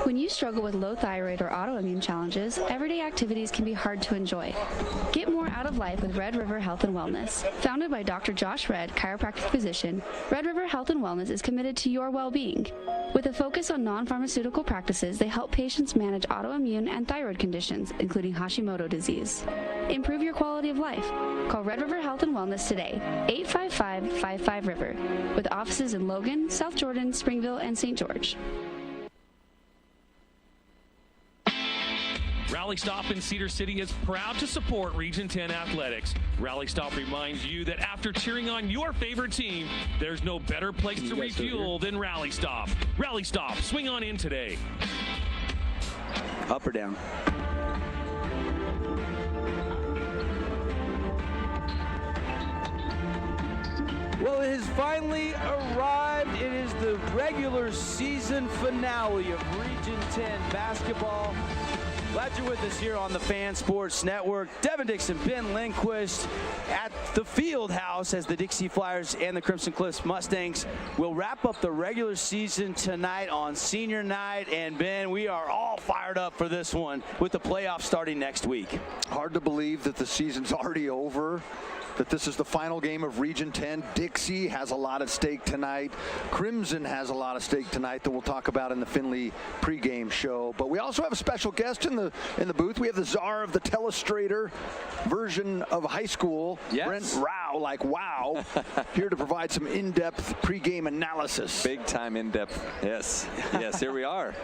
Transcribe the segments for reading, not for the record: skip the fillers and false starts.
When you struggle with low thyroid or autoimmune challenges, everyday activities can be hard to enjoy. Get more out of life with Red River Health and Wellness. Founded by Dr. Josh Red, chiropractic physician, Red River Health and Wellness is committed to your well-being. With a focus on non-pharmaceutical practices, they help patients manage autoimmune and thyroid conditions, including Hashimoto disease. Improve your quality of life. Call Red River Health and Wellness today, 855-55-RIVER, with offices in Logan, South Jordan, Springville, and St. George. Rally Stop in Cedar City is proud to support Region 10 athletics. Rally Stop reminds you that after cheering on your favorite team, there's no better place to refuel than Rally Stop. Rally Stop, swing on in today. Up or down? Well, it has finally arrived. It is the regular season finale of Region 10 basketball. Glad you're with us here on the Fan Sports Network. Devin Dixon, Ben Lindquist at the field house as the Dixie Flyers and the Crimson Cliffs Mustangs will wrap up the regular season tonight on senior night. And Ben, we are all fired up for this one with the playoffs starting next week. Hard to believe that the season's already over, that this is the final game of Region 10. Dixie has a lot at stake tonight. Crimson has a lot at stake tonight that we'll talk about in the Finley pregame show. But we also have a special guest in the booth. We have the czar of the telestrator version of high school, yes. Brent Rao, like wow, here to provide some in-depth pregame analysis. Big time in-depth, yes. Yes, here we are.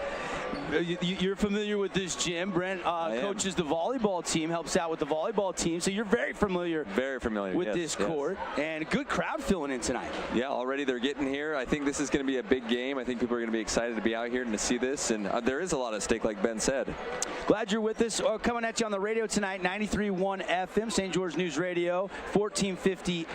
You're familiar with this gym. Brent coaches the volleyball team, helps out with the volleyball team, so you're very familiar with this court. And good crowd filling in tonight. Yeah, already they're getting here. I think this is going to be a big game. I think people are going to be excited to be out here and to see this, and there is a lot at stake, like Ben said. Glad you're with us. Coming at you on the radio tonight, 93.1 FM, St. George News Radio, 1450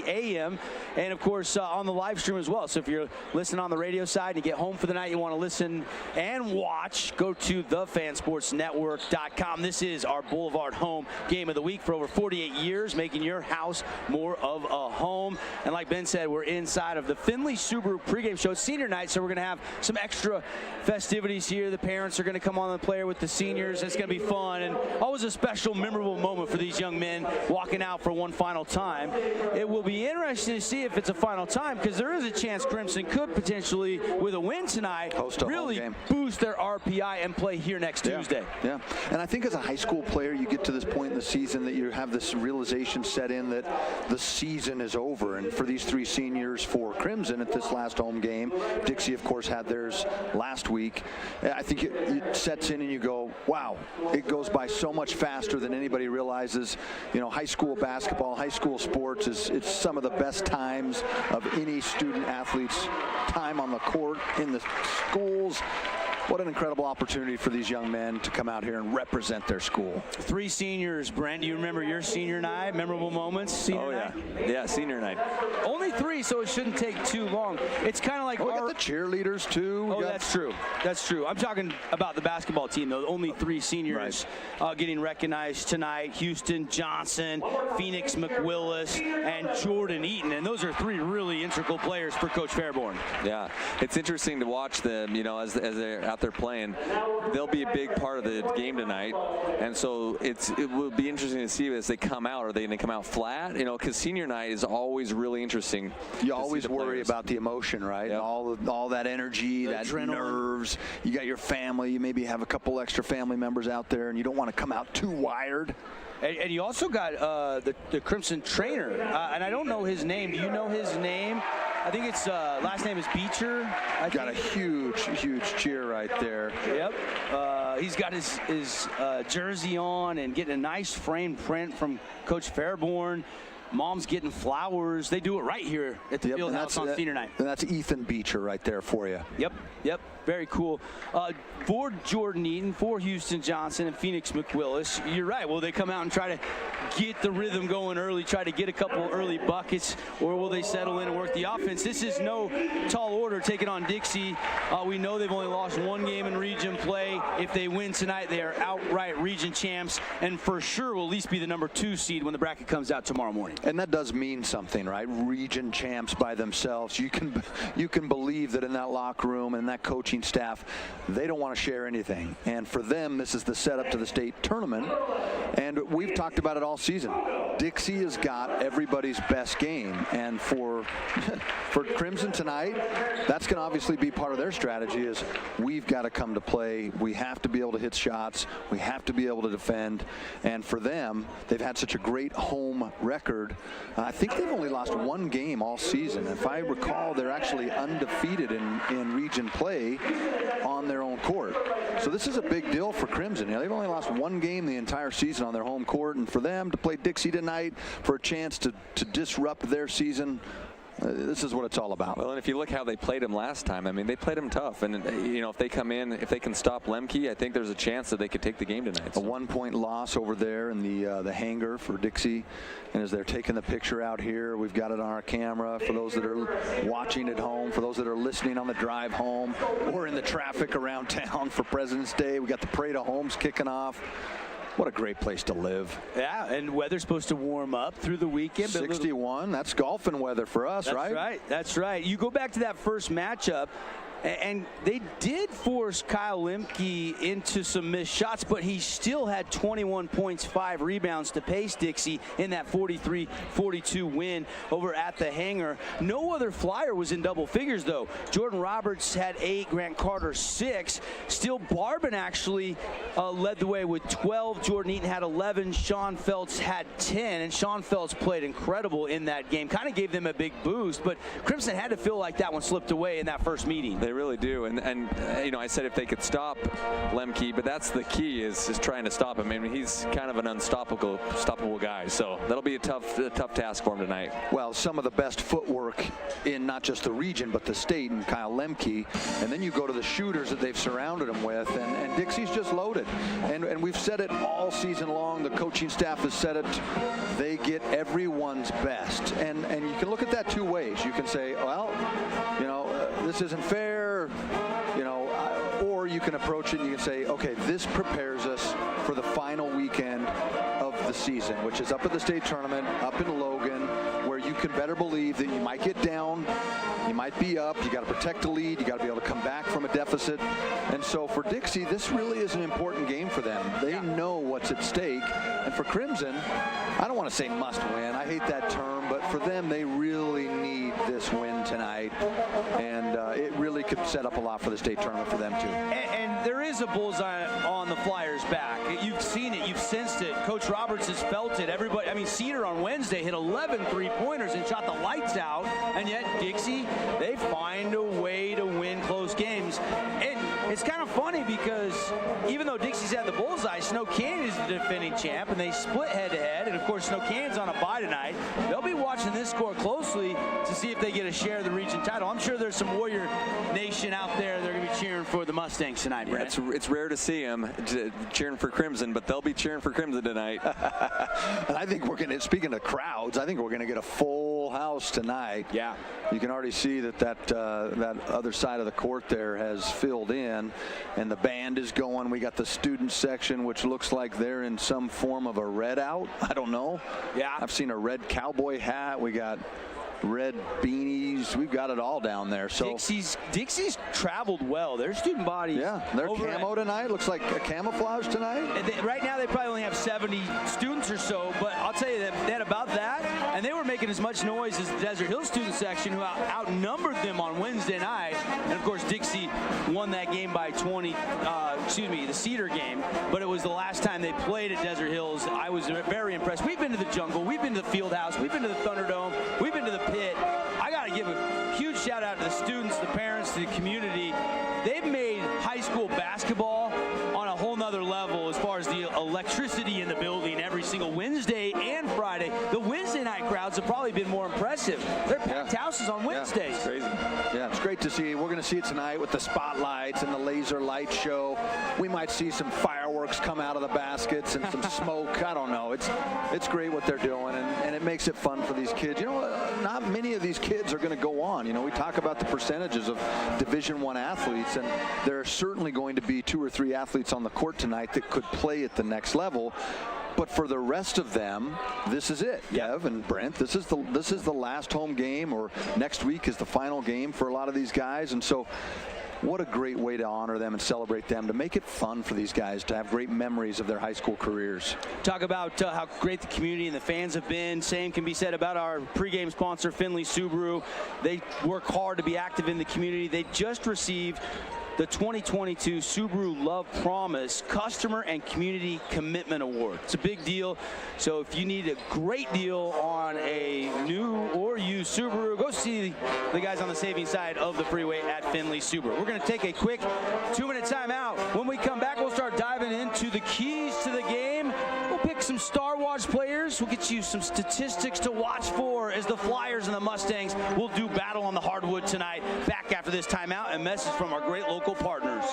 AM, and of course on the live stream as well. So if you're listening on the radio side and you get home for the night, you want to listen and watch, go to thefansportsnetwork.com. This is our Boulevard home game of the week for over 48 years, making your house more of a home. And like Ben said, we're inside of the Finley Subaru pregame show. It's senior night, so we're going to have some extra festivities here. The parents are going to come on the player with the seniors. It's going to be fun, and always a special, memorable moment for these young men walking out for one final time. It will be interesting to see if it's a final time, because there is a chance Crimson could potentially, with a win tonight, really boost their RPI and play here next Tuesday. Yeah, and I think as a high school player, you get to this point in the season that you have this realization set in that the season is over. And for these three seniors for Crimson at this last home game, Dixie, of course, had theirs last week. I think it sets in and you go, wow, it goes by so much faster than anybody realizes. You know, high school basketball, high school sports it's some of the best times of any student athlete's time on the court, in the schools. What an incredible opportunity for these young men to come out here and represent their school. Three seniors, Brent. Do you remember your senior night? Memorable moments? Senior night? Yeah, senior night. Only three, so it shouldn't take too long. It's kind of like we got the cheerleaders too. That's true. That's true. I'm talking about the basketball team, though. Only three seniors getting recognized tonight: Houston Johnson, Phoenix McWillis, and Jordan Eaton. And those are three really integral players for Coach Fairborn. Yeah, it's interesting to watch them, you know, as they're out there playing. They'll be a big part of the game tonight, and so it will be interesting to see as they come out. Are they going to come out flat? You know, because senior night is always really interesting. You always worry about the emotion, right? Yep. All that energy, that nerves. You got your family. You maybe have a couple extra family members out there, and you don't want to come out too wired. And you also got the Crimson trainer, and I don't know his name. Do you know his name? I think it's last name is Beecher. Got a huge cheer right there. Yep. He's got his jersey on and getting a nice frame print from Coach Fairborn. Mom's getting flowers. They do it right here at the field house on senior night. And that's Ethan Beecher right there for you. Yep. Very cool. For Jordan Eaton, for Houston Johnson, and Phoenix McWillis, you're right. Will they come out and try to get the rhythm going early, try to get a couple early buckets, or will they settle in and work the offense? This is no tall order taking on Dixie. We know they've only lost one game in region play. If they win tonight, they are outright region champs, and for sure will at least be the number 2 seed when the bracket comes out tomorrow morning. And that does mean something, right? Region champs by themselves. You can believe that in that locker room and that coaching coaching staff, they don't want to share anything. And for them, this is the setup to the state tournament. And we've talked about it all season. Dixie has got everybody's best game. And for Crimson tonight, that's going to obviously be part of their strategy is we've got to come to play. We have to be able to hit shots. We have to be able to defend. And for them, they've had such a great home record. I think they've only lost one game all season. If I recall, they're actually undefeated in region play on their own court. So this is a big deal for Crimson. You know, they've only lost one game the entire season on their home court, and for them to play Dixie tonight for a chance to disrupt their season, this is what it's all about. Well, and if you look how they played him last time, I mean, they played him tough. And, you know, if they come in, if they can stop Lemke, I think there's a chance that they could take the game tonight. So. A 1-point loss over there in the hangar for Dixie. And as they're taking the picture out here, we've got it on our camera for those that are watching at home, for those that are listening on the drive home or in the traffic around town for President's Day. We got the Parade of Homes kicking off. What a great place to live. Yeah, and weather's supposed to warm up through the weekend. 61, that's golfing weather for us, right? That's right, that's right. You go back to that first matchup, and they did force Kyle Lemke into some missed shots, but he still had 21 points, 5 rebounds to pace Dixie in that 43-42 win over at the hangar. No other Flyer was in double figures, though. Jordan Roberts had 8, Grant Carter 6. Still, Barban actually led the way with 12. Jordan Eaton had 11. Sean Feltz had 10, and Sean Feltz played incredible in that game. Kind of gave them a big boost, but Crimson had to feel like that one slipped away in that first meeting. They really do, and you know, I said if they could stop Lemke, but that's the key is trying to stop him. I mean, he's kind of an unstoppable guy, so that'll be a tough task for him tonight. Well, some of the best footwork in not just the region but the state, and Kyle Lemke, and then you go to the shooters that they've surrounded him with, and Dixie's just loaded, and we've said it all season long. The coaching staff has said it. They get everyone's best, and you can look at that two ways. You can say, well, you know, this isn't fair. You know, or you can approach it and you can say, okay, this prepares us for the final weekend of the season, which is up at the state tournament, up in Logan, where you can better believe that you might get down, you might be up, you got to protect the lead, you got to be able to come back from a deficit. And so for Dixie, this really is an important game for them. They know what's at stake. And for Crimson, I don't want to say must win. I hate that term, but for them, they really need this win tonight. And it really could set up a lot for the state tournament for them, too. And there is a bullseye on the Flyers' back. You've seen it. You've sensed it. Coach Roberts has felt it. Everybody, I mean, Cedar on Wednesday hit 11 three-pointers and shot the lights out. And yet, Dixie, they find a way to win close games. And it's kind of funny because even though Dixie's had the bullseye, Snow Canyon is the defending champ, and they split head-to-head. And, of course, Snow Canyon's on a bye tonight. They'll be watching this score closely to see if they get a share of the region title. I'm sure there's some Warrior Nation out there. They're going to be cheering for the Mustangs tonight, Brent. Yeah, it's rare to see them cheering for Crimson, but they'll be cheering for Crimson tonight. And I think we're going to, speaking of crowds, I think we're going to get a full house tonight. Yeah. You can already see that other side of the court there has filled in, and the band is going. We got the student section, which looks like they're in some form of a red out. I don't know. Yeah. I've seen a red cowboy hat. We got red beanies. We've got it all down there. So Dixie's traveled well. Their student body. Yeah, they're camo tonight. Looks like a camouflage tonight. Right now they probably only have 70 students or so, but I'll tell you that they had about that, and they were making as much noise as the Desert Hill student section, who outnumbered them on Wednesday night. And of course Dixie won that game by 20. The Cedar game, but it was the last time they played at Desert Hills. I was very impressed. We've been to the Jungle, we've been to the Fieldhouse, we've been to the Thunderdome, we've been to the Pit. I got to give a huge shout out to the students, the parents, the community. They've made high school basketball on a whole nother level as far as the electricity in the building every single Wednesday and Friday. The Wednesday night crowds have probably been more impressive. They're packed houses on Wednesdays. Yeah, it's crazy. Yeah, it's great to see. We're going to see it tonight with the spotlights and the laser light show. We might see some fireworks come out of the baskets and some smoke. I don't know. It's great what they're doing, and it makes it fun for these kids. You know, not many of these kids are going to go on. You know, we talk about the percentages of Division I athletes, and there are certainly going to be 2 or 3 athletes on the court tonight that could play at the next level. But for the rest of them, this is it. Kev and Brent, this is the last home game, or next week is the final game for a lot of these guys. And so what a great way to honor them and celebrate them, to make it fun for these guys to have great memories of their high school careers. Talk about how great the community and the fans have been. Same can be said about our pregame sponsor, Findlay Subaru. They work hard to be active in the community. They just received the 2022 Subaru Love Promise Customer and Community Commitment Award. It's a big deal. So if you need a great deal on a new or used Subaru, go see the guys on the saving side of the freeway at Findlay Subaru. We're going to take a quick 2-minute timeout. When we come back, we'll start diving into the keys to the game. We'll pick some Star Wars players. We'll get you some statistics to watch for as the Flyers and the Mustangs will do battle on the hardwood tonight. Back after this timeout, a message from our great local partners.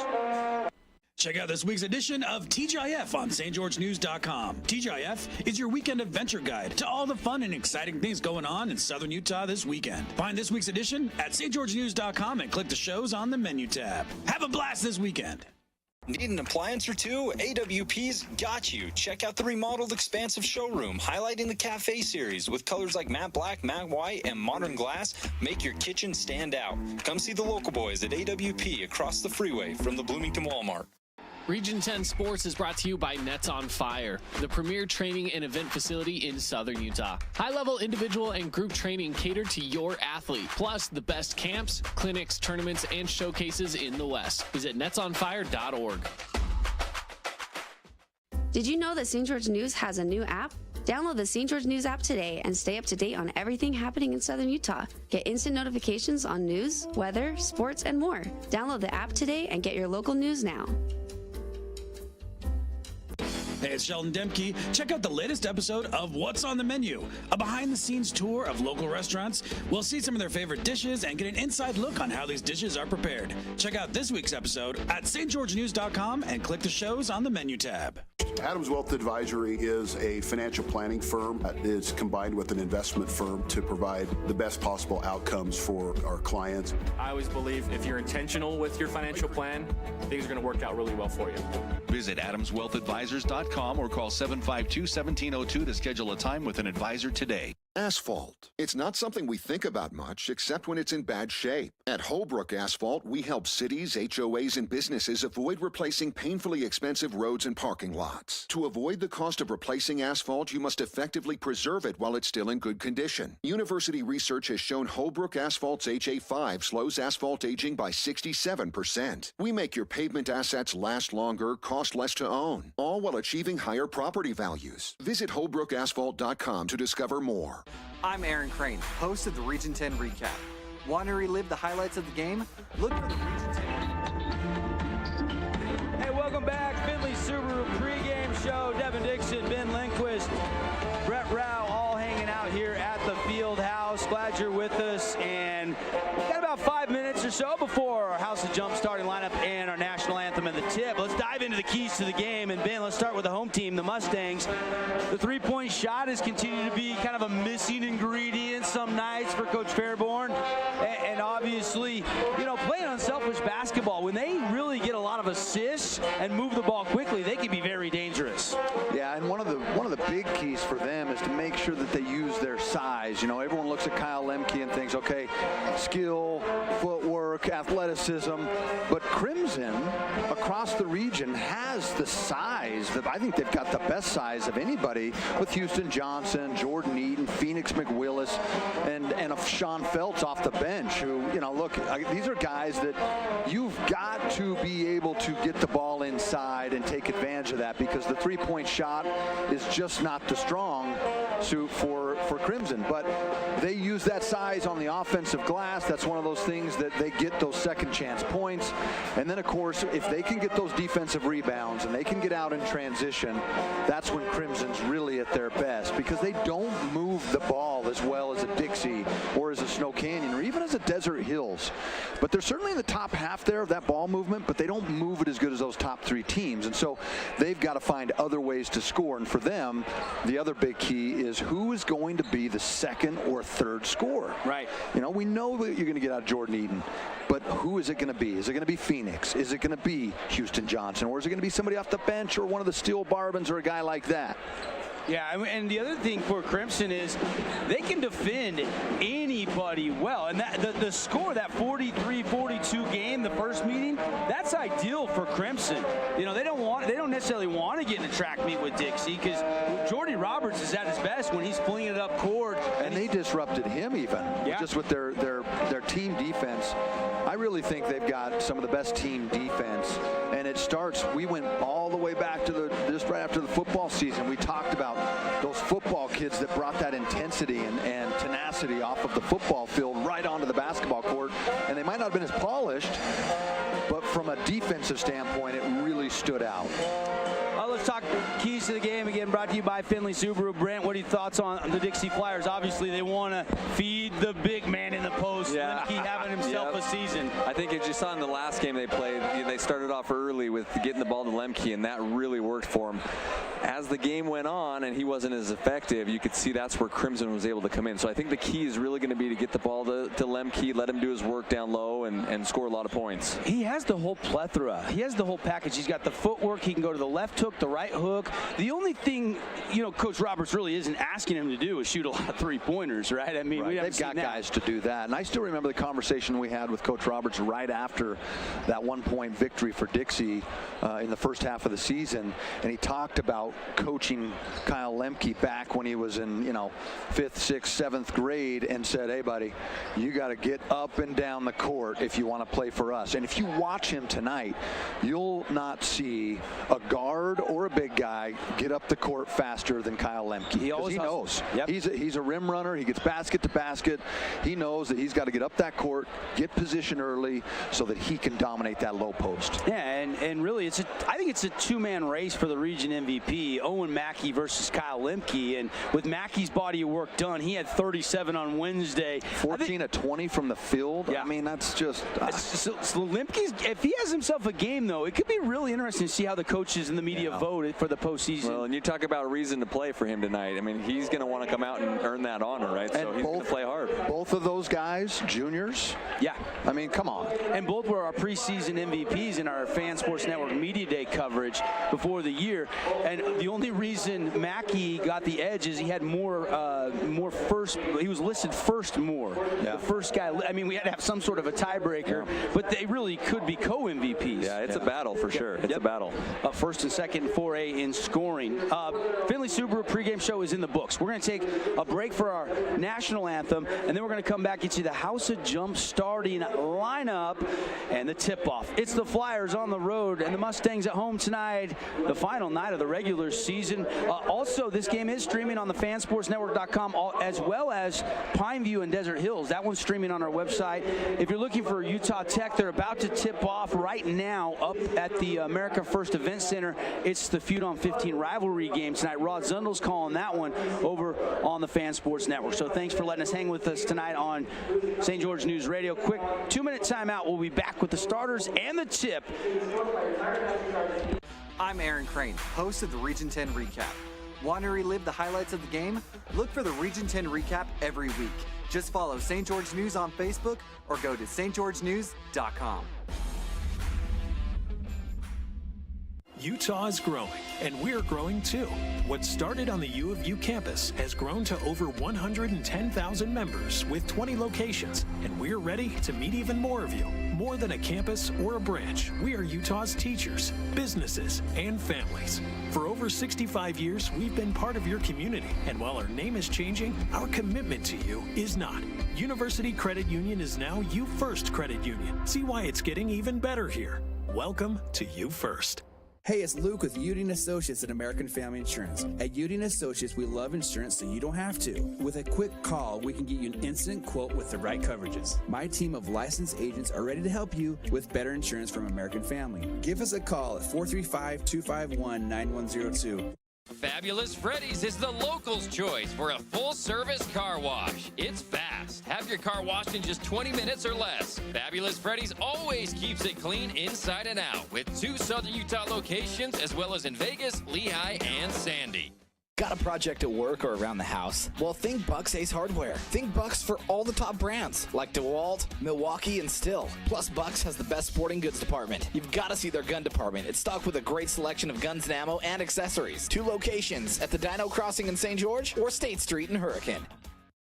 Check out this week's edition of TGIF on stgeorgenews.com. TGIF is your weekend adventure guide to all the fun and exciting things going on in Southern Utah this weekend. Find this week's edition at stgeorgenews.com and click the shows on the menu tab. Have a blast this weekend. Need an appliance or two? AWP's got you. Check out the remodeled expansive showroom, highlighting the cafe series with colors like matte black, matte white, and modern glass. Make your kitchen stand out. Come see the local boys at AWP across the freeway from the Bloomington Walmart. Region 10 Sports is brought to you by Nets on Fire, the premier training and event facility in Southern Utah. High-level individual and group training catered to your athlete, plus the best camps, clinics, tournaments, and showcases in the West. Visit netsonfire.org. Did you know that St. George News has a new app? Download the St. George News app today and stay up to date on everything happening in Southern Utah. Get instant notifications on news, weather, sports, and more. Download the app today and get your local news now. Hey, it's Sheldon Demke. Check out the latest episode of What's on the Menu, a behind-the-scenes tour of local restaurants. We'll see some of their favorite dishes and get an inside look on how these dishes are prepared. Check out this week's episode at stgeorgenews.com and click the shows on the menu tab. Adams Wealth Advisory is a financial planning firm that is combined with an investment firm to provide the best possible outcomes for our clients. I always believe if you're intentional with your financial plan, things are going to work out really well for you. Visit AdamsWealthAdvisors.com or call 752-1702 to schedule a time with an advisor today. Asphalt. It's not something we think about much, except when it's in bad shape. At Holbrook Asphalt, we help cities, HOAs, and businesses avoid replacing painfully expensive roads and parking lots. To avoid the cost of replacing asphalt, you must effectively preserve it while it's still in good condition. University research has shown Holbrook Asphalt's HA5 slows asphalt aging by 67%. We make your pavement assets last longer, cost less to own, all while achieving higher property values. Visit holbrookasphalt.com to discover more. I'm Aaron Crane, host of the Region 10 Recap. Want to relive the highlights of the game? Look for the Region 10. Hey, welcome back. Findlay Subaru pregame show. Devin Dixon, Ben Lindquist, Brett Rao, all hanging out here at the field house. Glad you're with us. And we've got about 5 minutes or so before our House of Jump starting lineup and our national anthem and the tip. Let's dive into the keys to the game. And Ben, let's start with the home team, the Mustangs. The three-point shot has continued to be kind of a missing ingredient some nights for Coach Fairborn. And obviously, you know, playing unselfish basketball, when they really get a lot of assists and move the ball quickly, they can be very dangerous. Yeah, and one of the big keys for them is to make sure that they use their size. You know, everyone looks at Kyle Lemke and thinks, okay, skill, footwork, athleticism, but Crimson across the region has the size that I think they've got the best size of anybody with Houston Johnson, Jordan Eaton, Phoenix McWillis, and Sean Feltz off the bench who, you know, look, these are guys that you've got to be able to get the ball inside and take advantage of that because the three-point shot is just not the strong suit for Crimson, but they use that size on the offensive glass. That's one of those things that they get those second chance points. And then, of course, if they can get those defensive rebounds and they can get out in transition, that's when Crimson's really at their best because they don't move the ball as well as a Dixie or as a Snow Canyon or even as a Desert Hills. But they're certainly in the top half there of that ball movement, but they don't move it as good as those top three teams. And so they've got to find other ways to score. And for them, the other big key is who is going to be the second or third scorer. Right. You know, we know that you're going to get out of Jordan Eaton, but who is it going to be? Is it going to be Phoenix? Is it going to be Houston Johnson? Or is it going to be somebody off the bench or one of the Steel Barbans or a guy like that? Yeah, and the other thing for Crimson is they can defend anybody well. And the score, that 43-42 game, the first meeting, that's ideal for Crimson. You know, they don't necessarily want to get in a track meet with Dixie because Jordy Roberts is at his best when he's flinging it up court. And they disrupted him even, just with their team defense. I really think they've got some of the best team defense. And it starts, we went all the way back to just right after the football season. We talked about those football kids that brought that intensity and tenacity off of the football field right onto the basketball court. And they might not have been as polished, but from a defensive standpoint, it really stood out. Let's talk keys to the game again, brought to you by Finley Subaru. Brent, what are your thoughts on the Dixie Flyers? Obviously, they want to feed the big man in the post. Yeah. Lemke having himself a season. I think as you saw in the last game they played, they started off early with getting the ball to Lemke, and that really worked for him. As the game went on and he wasn't as effective, you could see that's where Crimson was able to come in. So I think the key is really going to be to get the ball to Lemke, let him do his work down low, and score a lot of points. He has the whole plethora. He has the whole package. He's got the footwork. He can go to the left hook, the right hook. The only thing, Coach Roberts really isn't asking him to do is shoot a lot of three-pointers, right? I mean, they've got guys to do that. And I still remember the conversation we had with Coach Roberts right after that one-point victory for Dixie in the first half of the season. And he talked about coaching Kyle Lemke back when he was in, 5th, 6th, 7th grade and said, hey, buddy, you got to get up and down the court if you want to play for us. And if you watch him tonight, you'll not see a guard or a big guy get up the court faster than Kyle Lemke. He knows. Yep. He's a rim runner. He gets basket to basket. He knows that he's got to get up that court, get position early so that he can dominate that low post. Yeah, and really, I think it's a two-man race for the region MVP, Owen Mackey versus Kyle Lemke. And with Mackey's body of work done, he had 37 on Wednesday. 14 of 20 from the field. Yeah. I mean, that's just... So Lemke's, if he has himself a game, though, it could be really interesting to see how the coaches and the media vote for the postseason. Well, and you talk about a reason to play for him tonight. I mean, he's going to want to come out and earn that honor, right? So he's going to play hard. Both of those guys, juniors. Yeah. I mean, come on. And both were our preseason MVPs in our Fan Sports Network Media Day coverage before the year. And the only reason Mackey got the edge is he had more first. He was listed first more. Yeah. The first guy. I mean, we had to have some sort of a tiebreaker, but they really could be co-MVPs. Yeah, it's a battle for sure. It's a battle. First and second 4A in scoring. Finley Subaru pregame show is in the books. We're going to take a break for our national anthem, and then we're going to come back, get you the House of Jump starting lineup and the tip-off. It's the Flyers on the road and the Mustangs at home tonight, the final night of the regular season. Also, this game is streaming on the fansportsnetwork.com as well as Pineview and Desert Hills. That one's streaming on our website. If you're looking for Utah Tech, they're about to tip off right now up at the America First Event Center. It's the Feud on 15 rivalry game tonight. Rod Zundel's calling that one over on the Fan Sports Network. So thanks for letting us hang with us tonight on St. George News Radio. Quick 2-minute timeout. We'll be back with the starters and the tip. I'm Aaron Crane, host of the Region 10 Recap. Want to relive the highlights of the game? Look for the Region 10 Recap every week. Just follow St. George News on Facebook or go to stgeorgenews.com. Utah is growing, and we're growing too. What started on the U of U campus has grown to over 110,000 members with 20 locations, and we're ready to meet even more of you. More than a campus or a branch, we are Utah's teachers, businesses, and families. For over 65 years, we've been part of your community, and while our name is changing, our commitment to you is not. University Credit Union is now You First Credit Union. See why it's getting even better here. Welcome to You First. Hey, it's Luke with Udine Associates at American Family Insurance. At Udine Associates, we love insurance so you don't have to. With a quick call, we can get you an instant quote with the right coverages. My team of licensed agents are ready to help you with better insurance from American Family. Give us a call at 435-251-9102. Fabulous Freddy's is the locals' choice for a full-service car wash. It's fast. Have your car washed in just 20 minutes or less. Fabulous Freddy's always keeps it clean inside and out with 2 Southern Utah locations as well as in Vegas, Lehigh, and Sandy. Got a project at work or around the house? Well, think Bucks Ace Hardware. Think Bucks for all the top brands like DeWalt, Milwaukee, and Stihl. Plus, Bucks has the best sporting goods department. You've got to see their gun department. It's stocked with a great selection of guns and ammo and accessories. 2 locations at the Dino Crossing in St. George or State Street in Hurricane.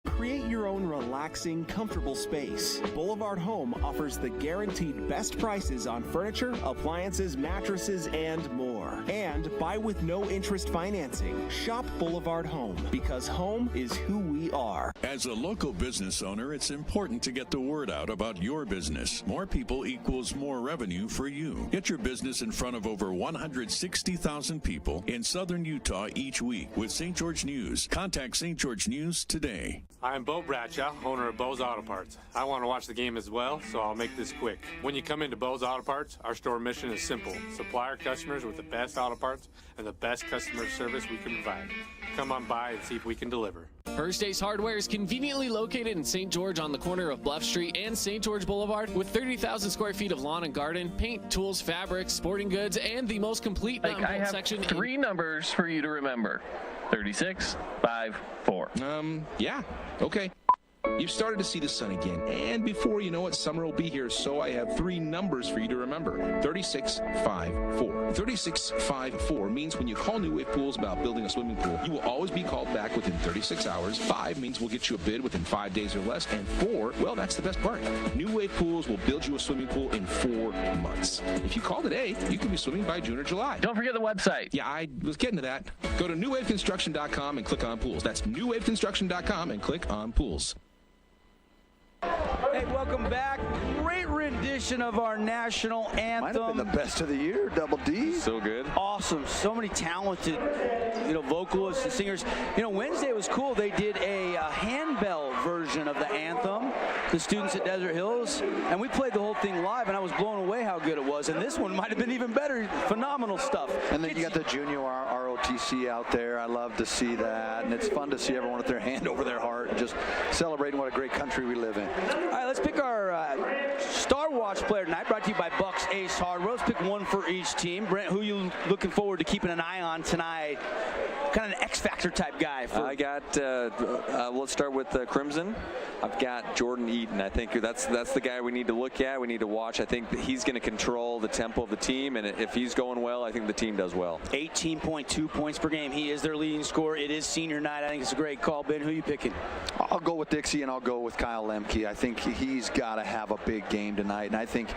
Create your own relaxing, comfortable space. Boulevard Home offers the guaranteed best prices on furniture, appliances, mattresses, and more. And buy with no interest financing. Shop Boulevard Home, because home is who we are. As a local business owner, it's important to get the word out about your business. More people equals more revenue for you. Get your business in front of over 160,000 people in southern Utah each week with St. George News. Contact St. George News today. I'm Bo Bradshaw, owner of Bo's Auto Parts. I want to watch the game as well, so I'll make this quick. When you come into Bo's Auto Parts, our store mission is simple. Supply our customers with the best auto parts and the best customer service we can provide. Come on by and see if we can deliver. First Ace Hardware is conveniently located in St. George on the corner of Bluff Street and St. George Boulevard with 30,000 square feet of lawn and garden, paint, tools, fabrics, sporting goods, and the most complete nut and bolt section. 3 numbers for you to remember. 36, 5, 4. Yeah, okay. You've started to see the sun again, and before you know it, summer will be here, so I have 3 numbers for you to remember. 36, 5, 4. 36, 5, 4 means when you call New Wave Pools about building a swimming pool, you will always be called back within 36 hours. 5 means we'll get you a bid within 5 days or less, and 4, well, that's the best part. New Wave Pools will build you a swimming pool in 4 months. If you call today, you could be swimming by June or July. Don't forget the website. Yeah, I was getting to that. Go to newwaveconstruction.com and click on pools. That's newwaveconstruction.com and click on pools. Hey, welcome back. Great rendition of our national anthem. Might have been the best of the year, Double D. So good. Awesome. So many talented, vocalists and singers. Wednesday was cool. They did a handbell version of the anthem, the students at Desert Hills, and we played the whole thing live, and I was blown away how good it was. And this one might have been even better. Phenomenal stuff. And then you got the junior ROTC out there. I love to see that, and it's fun to see everyone with their hand over their heart and just celebrating what a great country we live in. All right, let's pick our Star Watch player tonight, brought to you by Bucks Ace Hardware. Let's pick one for each team. Brent, who are you looking forward to keeping an eye on tonight? Kind of an X-Factor type guy. I got, let's start with Crimson. I've got Jordan Eaton. I think that's the guy we need to look at. We need to watch. I think that he's going to control the tempo of the team, and if he's going well, I think the team does well. 18.2 points per game. He is their leading scorer. It is senior night. I think it's a great call. Ben, who are you picking? I'll go with Dixie, and I'll go with Kyle Lemke. I think he's got to have a big game tonight, and I think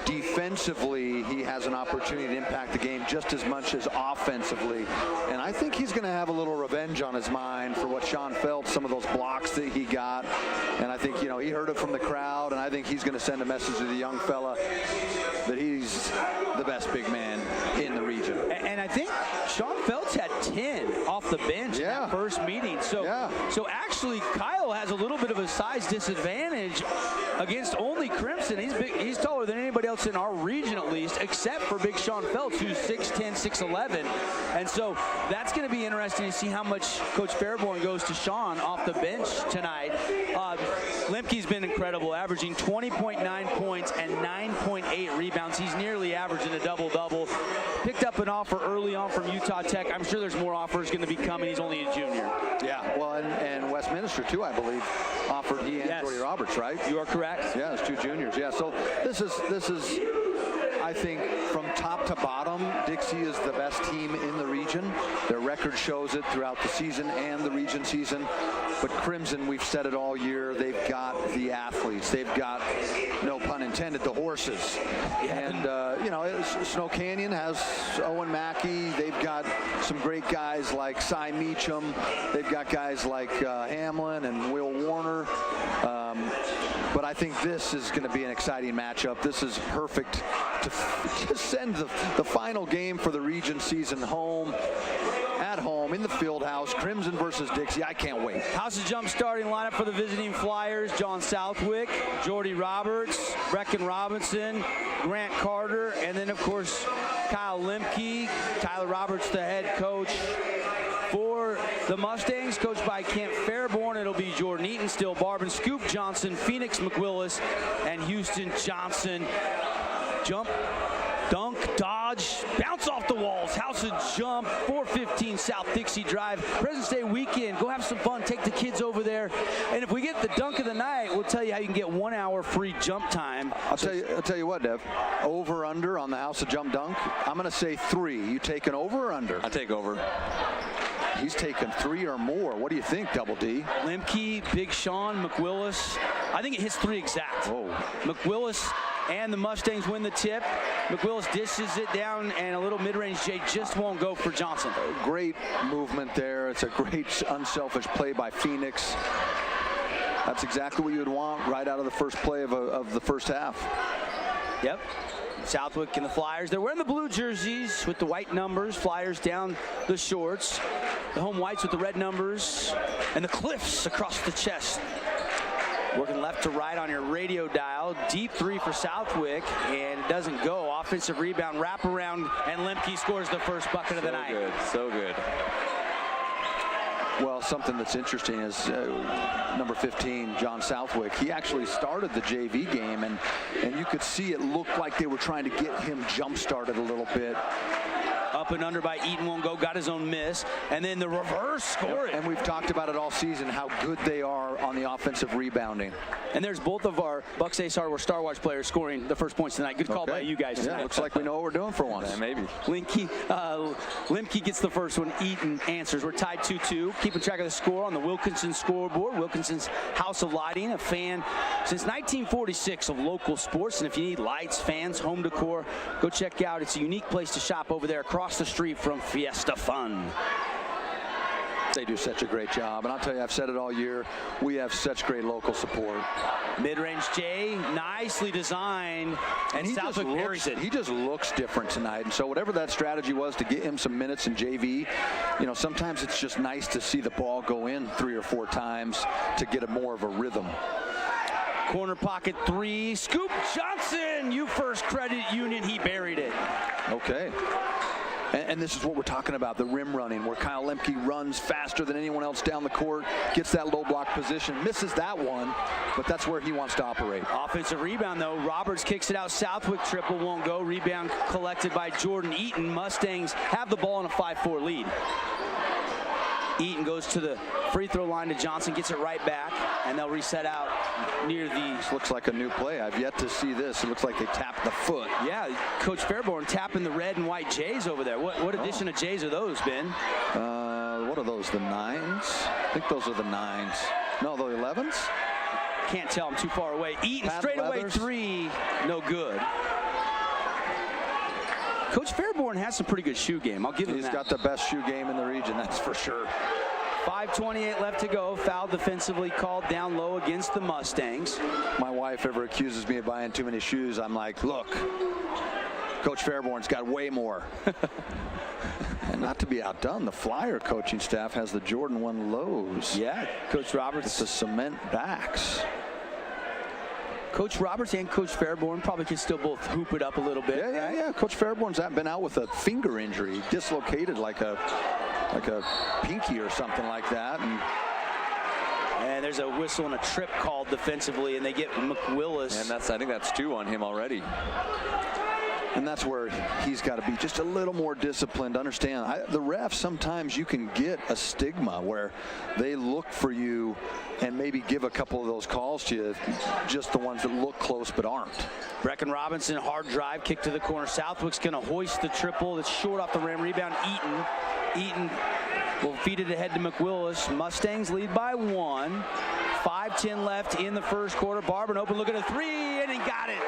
defensively he has an opportunity to impact the game just as much as offensively, and I think he's going to have a little revenge on his mind for what Sean Phelps, some of those blocks that he got, and I think he heard it from the crowd, and I think he's going to send a message to the young fella that he's the best big man in the region. And I think Sean Phelps had 10 off the bench in that first meeting. So actually Kyle has a little bit of a size disadvantage against only Crimson. He's taller than anybody else in our region, at least, except for big Sean Phelps, who's 6'10", 6'11". And so that's going to be interesting to see how much Coach Fairborn goes to Sean off the bench tonight. Lemke's been incredible, averaging 20.9 points and 9.8 rebounds. He's nearly averaging a double-double. Picked up an offer early on from Utah Tech. I'm sure there's more offers going to be coming. He's only a junior. Yeah, well, and Westminster, too, I believe, offered he and Jordy Roberts, right? You are correct. Yeah, it's 2 juniors. Yeah, so this is I think from top to bottom, Dixie is the best team in the region. Their record shows it throughout the season and the region season. But Crimson, we've said it all year, they've got the athletes. They've got, no pun intended, the horses. And, Snow Canyon has Owen Mackey. They've got some great guys like Cy Meacham. They've got guys like Hamlin and Will Warner. But I think this is going to be an exciting matchup. This is perfect to send the final game for the region season home. At home in the field house, Crimson versus Dixie. I can't wait. House of Jump starting lineup for the visiting Flyers: John Southwick, Jordy Roberts, Brecken Robinson, Grant Carter, and then of course Kyle Lemke. Tyler Roberts, the head coach. For the Mustangs, coached by Kent Fairborn, it'll be Jordan Eaton, Still Barban, Scoop Johnson, Phoenix McWillis, and Houston Johnson. Jump, dunk, dodge, bounce off the walls. House of Jump, 4:15 South Dixie Drive. President's Day weekend. Go have some fun. Take the kids over there. And if we get the dunk of the night, we'll tell you how you can get 1 hour free jump time. I'll tell you what, Dev. Over under on the House of Jump Dunk. I'm going to say 3. You take an over or under? I take over. He's taken 3 or more. What do you think, Double D? Lemke, Big Sean, McWillis. I think it hits 3 exact. Oh. McWillis and the Mustangs win the tip. McWillis dishes it down, and a little mid-range J just won't go for Johnson. Great movement there. It's a great unselfish play by Phoenix. That's exactly what you would want right out of the first play of the first half. Yep. Southwick and the Flyers. They're wearing the blue jerseys with the white numbers. Flyers down the shorts. The home whites with the red numbers. And the Cliffs across the chest. Working left to right on your radio dial. Deep 3 for Southwick, and it doesn't go. Offensive rebound, wraparound, and Lemke scores the first bucket of the night. Good, so good. Well, something that's interesting is number 15, John Southwick. He actually started the JV game, and you could see it looked like they were trying to get him jump-started a little bit. Up and under by Eaton, won't go, got his own miss. And then the reverse scoring. And we've talked about it all season, how good they are on the offensive rebounding. And there's both of our Bucks Ace Hardware Star Watch players scoring the first points tonight. Good call by you guys tonight. Yeah, looks like we know what we're doing for once. Yeah, maybe. Lemke gets the first one. Eaton answers. We're tied 2-2. Keeping track of the score on the Wilkinson scoreboard. Wilkinson's House of Lighting, a fan since 1946 of local sports. And if you need lights, fans, home decor, go check out. It's a unique place to shop over there across the street from Fiesta Fun. They do such a great job, and I'll tell you, I've said it all year, we have such great local support. Mid-range J, nicely designed, and he just looks different tonight. And so whatever that strategy was to get him some minutes in JV, you know, sometimes it's just nice to see the ball go in 3 or 4 times to get more of a rhythm. Corner pocket 3, Scoop Johnson, you first credit Union, he buried it. Okay. And this is what we're talking about, the rim running, where Kyle Lemke runs faster than anyone else down the court, gets that low block position, misses that one, but that's where he wants to operate. Offensive rebound, though. Roberts kicks it out. Southwick triple won't go. Rebound collected by Jordan Eaton. Mustangs have the ball in a 5-4 lead. Eaton goes to the free throw line to Johnson, gets it right back, and they'll reset out near the... This looks like a new play. I've yet to see this. It looks like they tapped the foot. Yeah, Coach Fairborn tapping the red and white J's over there. What edition of J's are those, Ben? What are those, the 9s? I think those are the 9s. No, the 11s? Can't tell, I'm too far away. Eaton, straightaway 3, no good. Coach Fairborn has some pretty good shoe game. I'll give him that. He's got the best shoe game in the region, that's for sure. 5:28 left to go. Foul defensively called down low against the Mustangs. My wife ever accuses me of buying too many shoes. I'm like, look, Coach Fairborn's got way more. And not to be outdone, the Flyer coaching staff has the Jordan 1 lows. Yeah, Coach Roberts. It's the cement backs. Coach Roberts and Coach Fairborn probably could still both hoop it up a little bit. Yeah. Coach Fairborn's been out with a finger injury, dislocated like a pinky or something like that. And there's a whistle and a trip called defensively, and they get McWillis. And I think that's 2 on him already. And that's where he's got to be just a little more disciplined. Understand, the refs, sometimes you can get a stigma where they look for you and maybe give a couple of those calls to you, just the ones that look close but aren't. Brecken Robinson, hard drive, kick to the corner. Southwick's going to hoist the triple. That's short off the rim. Rebound, Eaton will feed it ahead to McWillis. Mustangs lead by 1. 5:10 left in the first quarter. Barber open, looking at a 3, and he got it.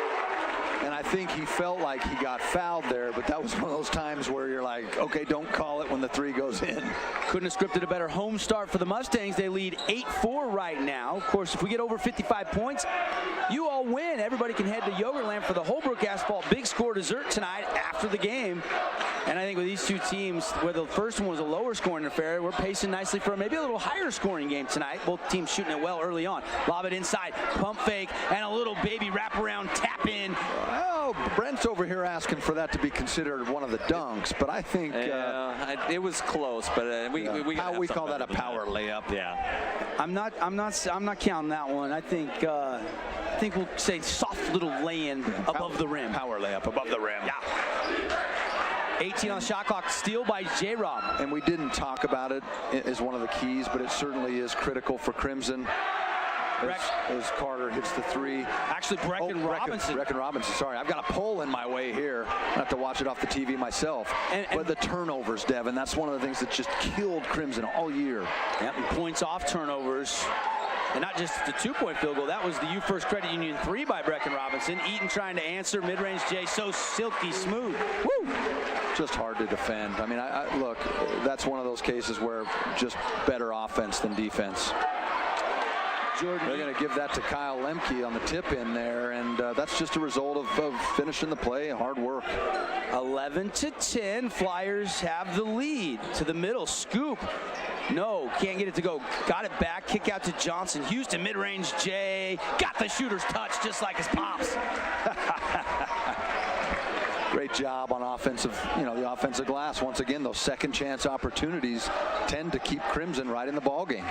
And I think he felt like he got fouled there, but that was one of those times where you're like, okay, don't call it when the 3 goes in. Couldn't have scripted a better home start for the Mustangs. They lead 8-4 right now. Of course, if we get over 55 points, you all win. Everybody can head to Yogurtland for the Holbrook Asphalt Big Score dessert tonight after the game. And I think with these two teams, where the first one was a lower scoring affair, we're pacing nicely for maybe a little higher scoring game tonight. Both teams shooting it well early on. Lob it inside, pump fake, and a little baby wraparound tap in. Well, Brent's over here asking for that to be considered one of the dunks, but I think it was close. But we call that a power layup. Yeah, I'm not counting that one. I think we'll say soft little lay-in above the rim. Power layup above the rim. Yeah. 18 on the shot clock, steal by J-Rob. And we didn't talk about it as one of the keys, but it certainly is critical for Crimson. As Carter hits the three. Actually, Brecken Robinson. Sorry, I've got a poll in my way here. I have to watch it off the TV myself. But the turnovers, Devin, that's one of the things that just killed Crimson all year. Yep, and points off turnovers. And not just the 2-point field goal. That was the U First Credit Union 3 by Brecken Robinson. Eaton trying to answer. Mid-range Jay, so silky smooth. Woo! Just hard to defend. I mean, look, that's one of those cases where just better offense than defense. They're going to give that to Kyle Lemke on the tip in there, and that's just a result of finishing the play, hard work. 11-10, Flyers have the lead. To the middle, scoop. No, can't get it to go. Got it back, kick out to Johnson. Houston, mid-range Jay. Got the shooter's touch just like his pops. Great job on offensive, the offensive glass. Once again, those second chance opportunities tend to keep Crimson right in the ball game.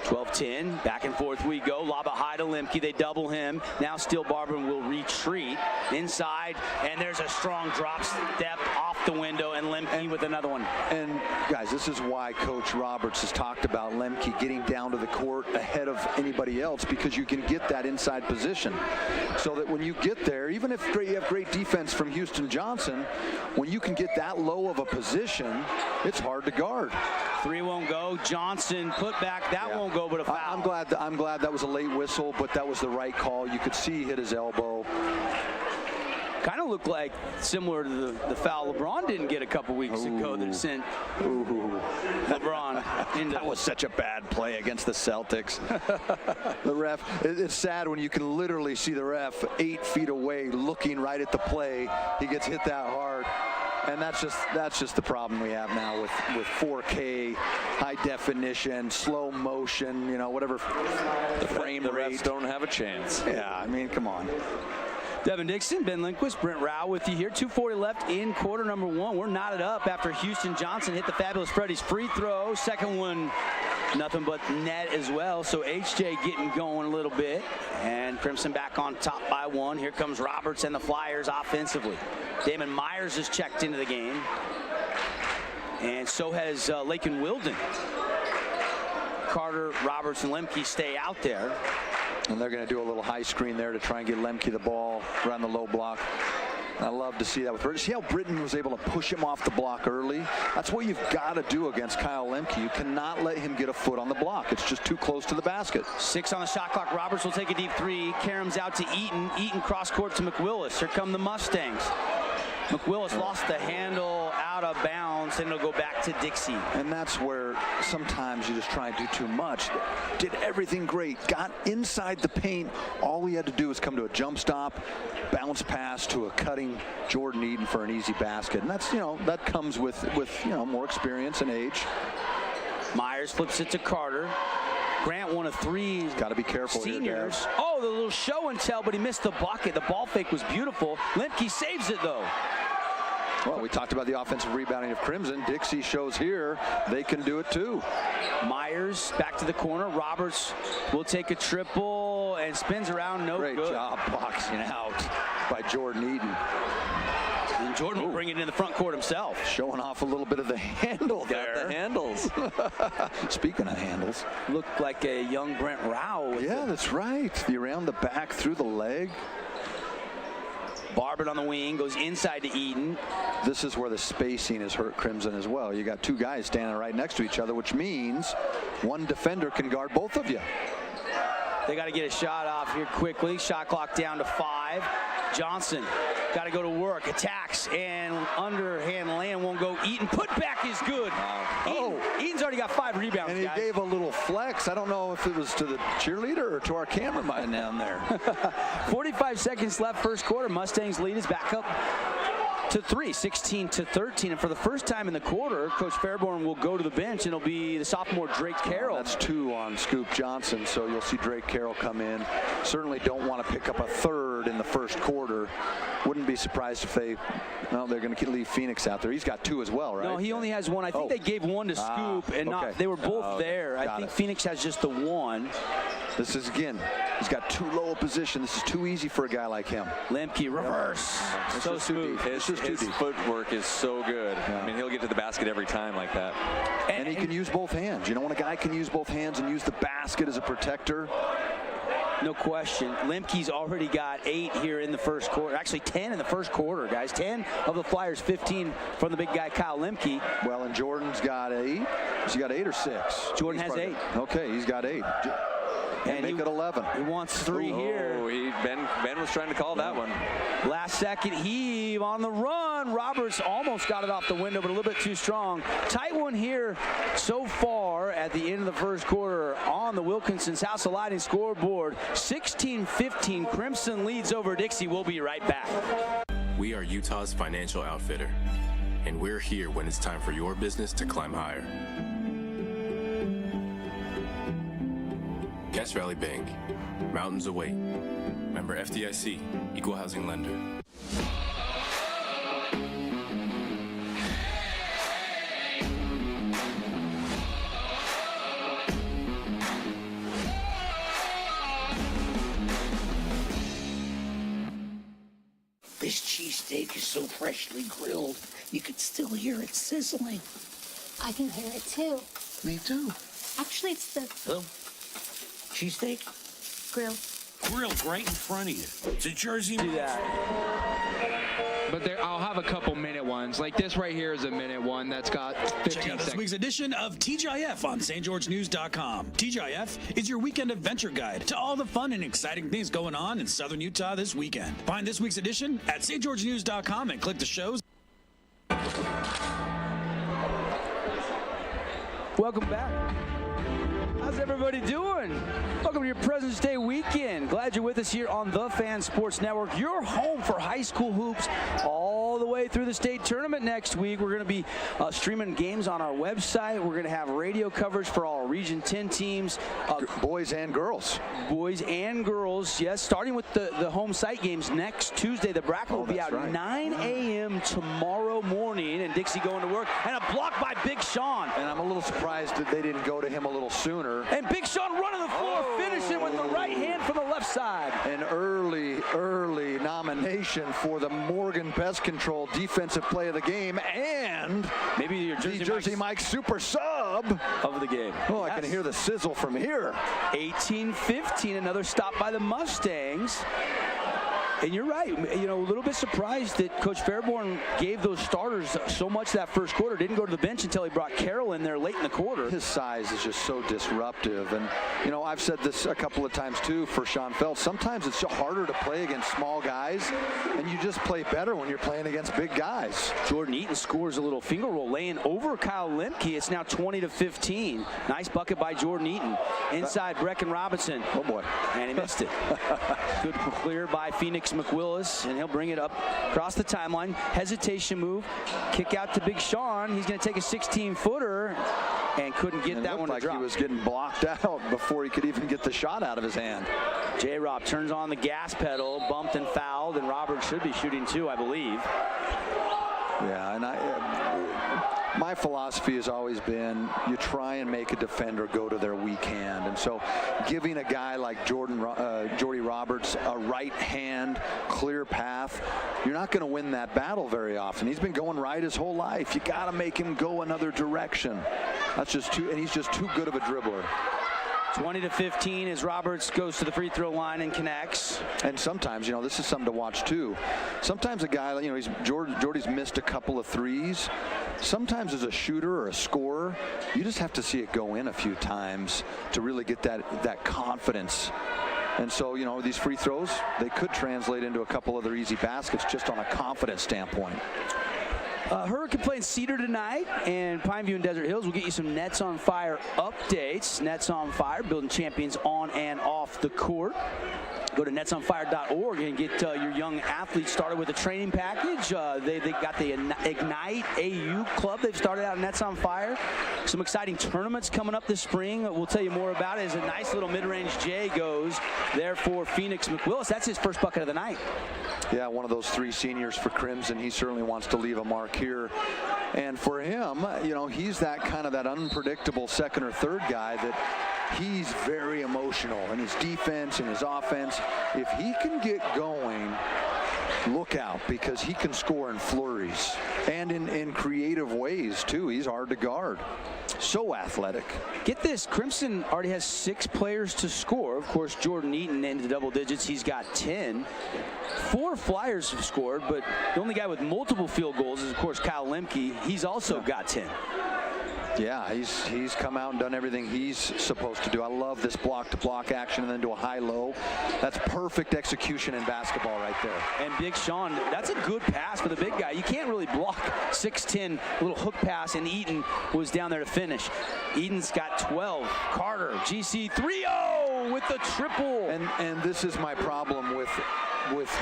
12-10, back and forth we go. Lob it high to Lemke, they double him. Now Steele Barberman will retreat inside, and there's a strong drop step off the window, and Lemke with another one. And guys, this is why Coach Roberts has talked about Lemke getting down to the court ahead of anybody else, because you can get that inside position. So that when you get there, even if you have great defense from Houston Johnson, when you can get that low of a position, it's hard to guard. 3 won't go. Johnson put back. That won't go, but a foul. I'm glad that was a late whistle, but that was the right call. You could see he hit his elbow. Kind of looked like similar to the foul LeBron didn't get a couple weeks ago that sent LeBron into. That was such a bad play against the Celtics. The ref, it's sad when you can literally see the ref 8 feet away looking right at the play. He gets hit that hard. And that's just the problem we have now with 4K, high definition, slow motion, whatever frame the rate. refs don't have a chance. Yeah, I mean, come on. Devin Dixon, Ben Lindquist, Brent Rao with you here. 2:40 left in quarter number 1. We're knotted up after Houston Johnson hit the Fabulous Freddy's free throw. Second one, nothing but net as well. So HJ getting going a little bit. And Crimson back on top by 1. Here comes Roberts and the Flyers offensively. Damon Myers has checked into the game. And so has Lakin Wilden. Carter, Roberts, and Lemke stay out there. And they're going to do a little high screen there to try and get Lemke the ball around the low block. I love to see that with Britton. See how Britton was able to push him off the block early? That's what you've got to do against Kyle Lemke. You cannot let him get a foot on the block. It's just too close to the basket. 6 on the shot clock. Roberts will take a deep 3. Karam's out to Eaton. Eaton cross court to McWillis. Here come the Mustangs. McWillis lost the handle out of bounds, and it'll go back to Dixie. And that's where sometimes you just try and do too much. Did everything great, got inside the paint. All he had to do was come to a jump stop, bounce pass to a cutting Jordan Eaton for an easy basket. And that's, that comes with more experience and age. Myers flips it to Carter. Grant, one of 3. Got to be careful seniors. Here, oh, the little show and tell, but he missed the bucket. The ball fake was beautiful. Lemke saves it, though. Well, we talked about the offensive rebounding of Crimson. Dixie shows here they can do it too. Myers back to the corner. Roberts will take a triple and spins around. No good. Great job boxing out by Jordan Eaton. And Jordan will bring it in the front court himself. Showing off a little bit of the handle there. Got the handles. Speaking of handles. Looked like a young Brent Rao. Yeah, that's right. The around the back, through the leg. Barber on the wing, goes inside to Eaton. This is where the spacing has hurt Crimson as well. You got 2 guys standing right next to each other, which means one defender can guard both of you. They got to get a shot off here quickly. Shot clock down to 5. Johnson got to go to work, attacks, and underhand land won't go. Eaton put back is good. Eaton's already got 5 rebounds, and he gave a little flex. I don't know if it was to the cheerleader or to our cameraman down there. 45 seconds left first quarter. Mustangs lead is back up to 3, 16-13. And for the first time in the quarter, Coach Fairborn will go to the bench, and it'll be the sophomore Drake Carroll. That's 2 on Scoop Johnson, so you'll see Drake Carroll come in. Certainly don't want to pick up a 3rd in the first quarter. Wouldn't be surprised if they're going to leave Phoenix out there. He's got 2 as well, right? No, he only has 1. I think they gave 1 to Scoop, and they were both there. I think Phoenix has just the 1. This is, again, he's got too low a position. This is too easy for a guy like him. Lemke reverse. So smooth. His footwork is so good. I mean, he'll get to the basket every time like that. And he can use both hands. You know, when a guy can use both hands and use the basket as a protector. No question. Lemke's already got 8 here in the first quarter. Actually, 10 in the first quarter, guys. 10 of the Flyers, 15 from the big guy, Kyle Lemke. Well, and Jordan's got 8. Has he got 8 or 6? Jordan has 8. Okay, he's got 8. And make it 11. He wants 3 here. Ben was trying to call that one. Last second heave on the run. Roberts almost got it off the window, but a little bit too strong. Tight one here so far at the end of the first quarter on the Wilkinson's House of Lighting scoreboard. 16-15, Crimson leads over Dixie. We'll be right back. We are Utah's financial outfitter, and we're here when it's time for your business to climb higher. Cache Valley Bank, mountains await. Member FDIC, equal housing lender. This cheesesteak is so freshly grilled, you could still hear it sizzling. I can hear it too. Me too. Actually, it's the Hello? Cheesesteak? grill. Grilled right in front of you. It's a Jersey. Do that. But I'll have a couple minute ones. Like this right here is a minute one that's got 15 Check out this seconds. week's edition of TGIF on stgeorgenews.com. TGIF is your weekend adventure guide to all the fun and exciting things going on in southern Utah this weekend. Find this week's edition at stgeorgenews.com and click the shows. Welcome back. How's everybody doing? Welcome to your President's Day weekend. Glad you're with us here on the Fan Sports Network. Your home for high school hoops all the way through the state tournament next week. We're going to be streaming games on our website. We're going to have radio coverage for all Region 10 teams. Boys and girls. Boys and girls, yes. Starting with the home site games next Tuesday. The bracket will be out 9 a.m. tomorrow morning. And Dixie going to work. And a block by Big Sean. And I'm a little surprised that they didn't go to him a little sooner. And Big Sean running the floor, finishing with the right hand from the left side. An early nomination for the Morgan Pest Control Defensive Play of the Game, and maybe your Jersey Mike Super Sub of the game. Oh, yes. I can hear the sizzle from here. 18-15, another stop by the Mustangs. And you're right, you know, a little bit surprised that Coach Fairborn gave those starters so much that first quarter. Didn't go to the bench until he brought Carroll in there late in the quarter. His size is just so disruptive. And, you know, I've said this a couple of times, too, for Sean Feldt. Sometimes it's harder to play against small guys, and you just play better when you're playing against big guys. Jordan Eaton scores a little finger roll, laying over Kyle Lemke. It's now 20-15. Nice bucket by Jordan Eaton. Inside, Brecken Robinson. Oh, boy. And he missed it. Good clear by Phoenix McWillis, and he'll bring it up across the timeline. Hesitation move, kick out to Big Sean. He's going to take a 16-footer and couldn't get that one to drop. He was getting blocked out before he could even get the shot out of his hand. J-Rob turns on the gas pedal, bumped and fouled, and Robert should be shooting too, I believe. Yeah, and my philosophy has always been you try and make a defender go to their weak hand. And so giving a guy like Jordy Roberts a right hand, clear path, you're not going to win that battle very often. He's been going right his whole life. You got to make him go another direction. That's just and he's just too good of a dribbler. 20-15 as Roberts goes to the free throw line and connects. And sometimes, you know, this is something to watch too. Sometimes a guy, you know, Jordy's missed a couple of threes. Sometimes as a shooter or a scorer, you just have to see it go in a few times to really get that confidence. And so, you know, these free throws, they could translate into a couple other easy baskets just on a confidence standpoint. Hurricane playing Cedar tonight, and Pineview and Desert Hills will get you some Nets on Fire updates. Nets on Fire, building champions on and off the court. Go to netsonfire.org and get your young athletes started with a training package. They got the Ignite AU club. They've started out Nets on Fire. Some exciting tournaments coming up this spring. We'll tell you more about it as a nice little mid-range J goes there for Phoenix McWillis. That's his first bucket of the night. Yeah, one of those 3 seniors for Crimson. He certainly wants to leave a mark here. And for him, you know, he's that kind of that unpredictable second or third guy that he's very emotional in his defense and his offense. If he can get going, look out, because he can score in flurries and in creative ways too. He's hard to guard. So athletic. Get this, Crimson already has 6 players to score. Of course, Jordan Eaton into double digits. He's got 10. 4 Flyers have scored, but the only guy with multiple field goals is, of course, Kyle Lemke. He's also got 10. Yeah, he's come out and done everything he's supposed to do. I love this block-to-block action and then to a high-low. That's perfect execution in basketball right there. And Big Sean, that's a good pass for the big guy. You can't really block 6'10", little hook pass, and Eaton was down there to finish. Eaton's got 12. Carter, GC 3-0 with the triple. And this is my problem with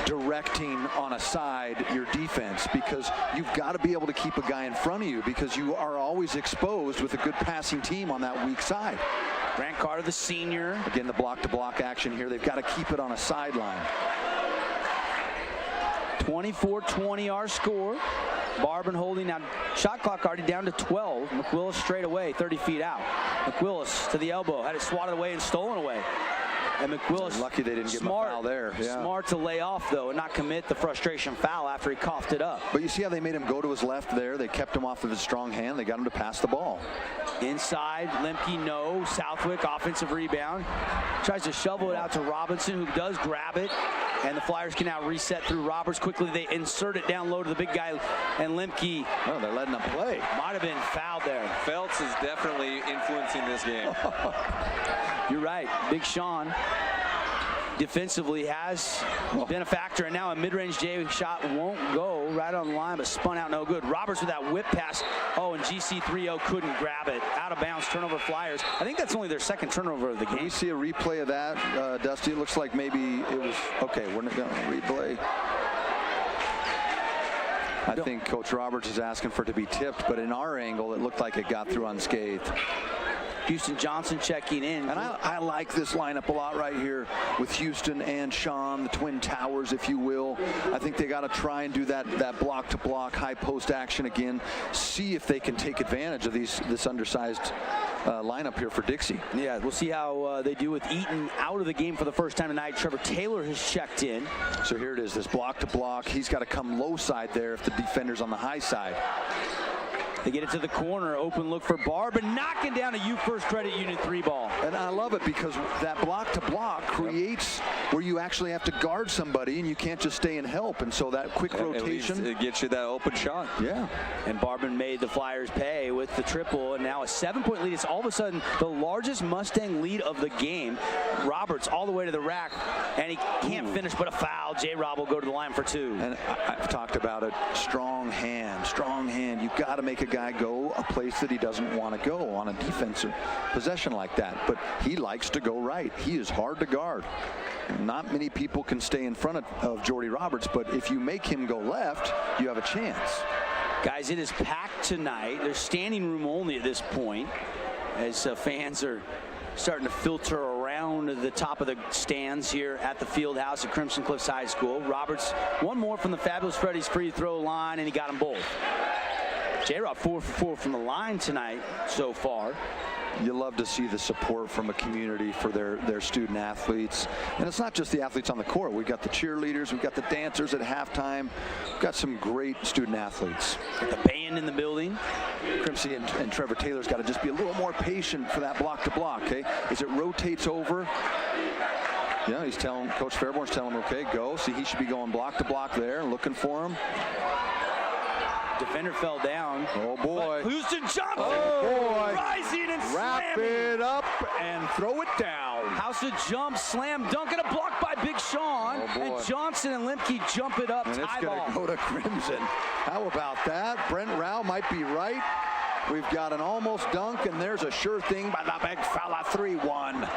directing on a side your defense, because you've got to be able to keep a guy in front of you, because you are always exposed with a good passing team on that weak side. Grant Carter, the senior. Again, the block-to-block action here. They've got to keep it on a sideline. 24-20 our score. Barban holding now. Shot clock already down to 12. McWillis straight away, 30 feet out. McWillis to the elbow. Had it swatted away and stolen away. And McWillis, lucky they didn't give him a foul there. Yeah. Smart to lay off, though, and not commit the frustration foul after he coughed it up. But you see how they made him go to his left there? They kept him off of his strong hand. They got him to pass the ball. Inside, Lemke, no. Southwick, offensive rebound. Tries to shovel it out to Robinson, who does grab it. And the Flyers can now reset through Roberts. Quickly, they insert it down low to the big guy. And Lemke. Oh, they're letting him play. Might have been fouled there. Feltz is definitely influencing this game. You're right. Big Sean defensively has been a factor, and now a mid-range J shot won't go right on the line, but spun out no good. Roberts with that whip pass. Oh, and GC 3-0 couldn't grab it. Out of bounds, turnover Flyers. I think that's only their second turnover of the game. Can we see a replay of that, Dusty? It looks like maybe it was, okay, we're not going to replay. I think Coach Roberts is asking for it to be tipped, but in our angle, it looked like it got through unscathed. Houston Johnson checking in. And I like this lineup a lot right here with Houston and Sean, the Twin Towers, if you will. I think they got to try and do that block-to-block, high post action again. See if they can take advantage of this undersized lineup here for Dixie. Yeah, we'll see how they do with Eaton out of the game for the first time tonight. Trevor Taylor has checked in. So here it is, this block-to-block. He's got to come low side there if the defender's on the high side. They get it to the corner, open look for Barban, knocking down a U First Credit Union 3 ball. And I love it because that block-to-block creates where you actually have to guard somebody and you can't just stay and help. And so that quick rotation. It gets you that open shot. Yeah. And Barban made the Flyers pay with the triple, and now a 7-point lead. It's all of a sudden the largest Mustang lead of the game. Roberts all the way to the rack, and he can't finish but a foul. J-Rob will go to the line for 2. And I've talked about it. Strong hand, strong hand. You've got to make a guy go a place that he doesn't want to go on a defensive possession like that. But he likes to go right. He is hard to guard. Not many people can stay in front of Jordy Roberts, but if you make him go left, you have a chance. Guys, it is packed tonight. There's standing room only at this point, as fans are starting to filter around the top of the stands here at the field house at Crimson Cliffs High School. Roberts, one more from the Fabulous Freddy's free throw line, and he got them both. J-Rob 4 for 4 from the line tonight so far. You love to see the support from a community for their student athletes. And it's not just the athletes on the court. We've got the cheerleaders, we've got the dancers at halftime. We've got some great student athletes. The band in the building. Crimson and Trevor Taylor's got to just be a little more patient for that block-to-block, okay? As it rotates over, yeah, he's telling, Coach Fairborn's telling him, okay, go. See, he should be going block-to-block there, looking for him. Defender fell down. Oh, boy. But Houston Johnson rising and wrap slamming. It up and throw it down. House of jump, slam, dunk, and a block by Big Sean. Oh, boy. And Johnson and Lemke jump it up. And it's going to go to Crimson. How about that? Brent Rao might be right. We've got an almost dunk, and there's a sure thing by the big fella. 3-1.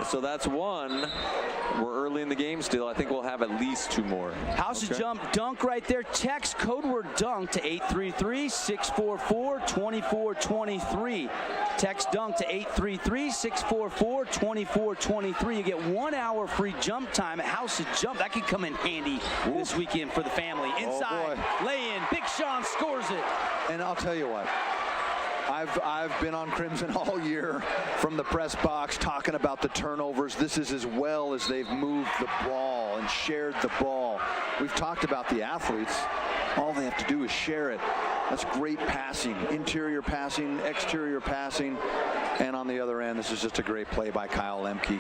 So that's one. We're early in the game still. I think we'll have at least two more. House of Jump dunk right there. Text code word dunk to 833-644-2423. Text dunk to 833-644-2423. You get 1 hour free jump time at House of Jump. That could come in handy this weekend for the family. Inside, lay in. Big Sean scores it. And I'll tell you what. I've been on Crimson all year from the press box talking about the turnovers. This is as well as they've moved the ball and shared the ball. We've talked about the athletes. All they have to do is share it. That's great passing, interior passing, exterior passing. And on the other end, this is just a great play by Kyle Lemke.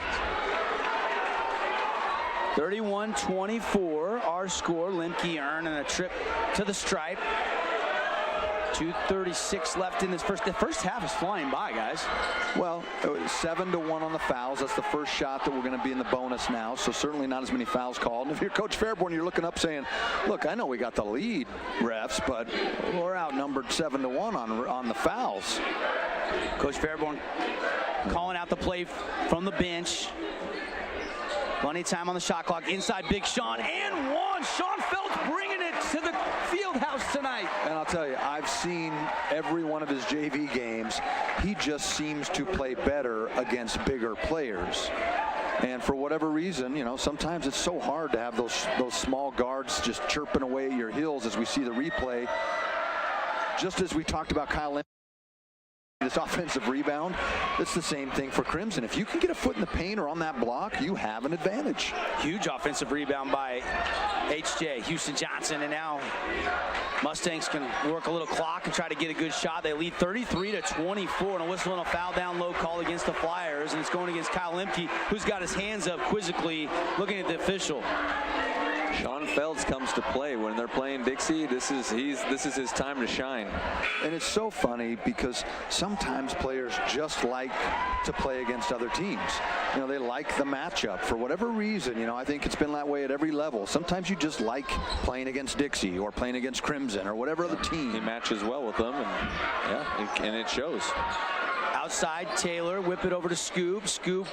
31-24, our score. Lemke earning a trip to the stripe. 2:36 left in this first. The first half is flying by, guys. Well, 7-1 on the fouls. That's the first shot that we're going to be in the bonus now. So certainly not as many fouls called. And if you're Coach Fairborn, you're looking up saying, "Look, I know we got the lead, refs, but we're outnumbered 7-1 on the fouls." Coach Fairborn calling out the play from the bench. Plenty of time on the shot clock. Inside, Big Sean and one. Sean Phelps bringing it to the field house tonight. And I'll tell you, I've seen every one of his JV games. He just seems to play better against bigger players. And for whatever reason, you know, sometimes it's so hard to have those small guards just chirping away at your heels as we see the replay. Just as we talked about Kyle Lemke, this offensive rebound, it's the same thing for Crimson. If you can get a foot in the paint or on that block, you have an advantage. Huge offensive rebound by HJ, Houston Johnson, and now Mustangs can work a little clock and try to get a good shot. They lead 33-24, and a whistle and a foul down low call against the Flyers, and it's going against Kyle Lemke, who's got his hands up quizzically looking at the official. Sean Phelps comes to play when they're playing Dixie. This is his time to shine. And it's so funny because sometimes players just like to play against other teams. You know, they like the matchup for whatever reason. You know, I think it's been that way at every level. Sometimes you just like playing against Dixie or playing against Crimson or whatever other team. He matches well with them, and it shows. Outside, Taylor, whip it over to Scoop. Scoop,